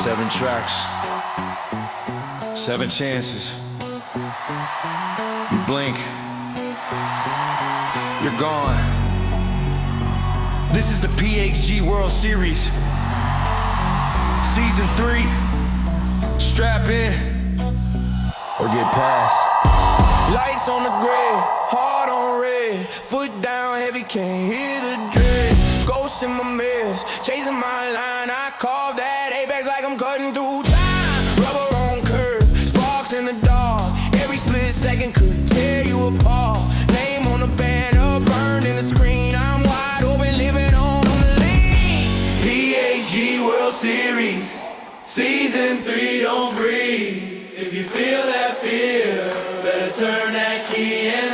A: 7 tracks, 7 chances. You blink, you're gone. This is the PHG World Series, Season 3. Strap in or get past. Lights on the gray, heart on red, foot down heavy, can't hear the dread. Ghosts in my mirrors, chasing my line. I carve that apex like I'm cutting through time. Rubber on curve, sparks in the dark. Every split second could tear you apart. Name on the banner, burned in the screen. I'm wide open, living on the lean. PHG World Series, Season 3, don't breathe. If you feel that fear, better turn that key and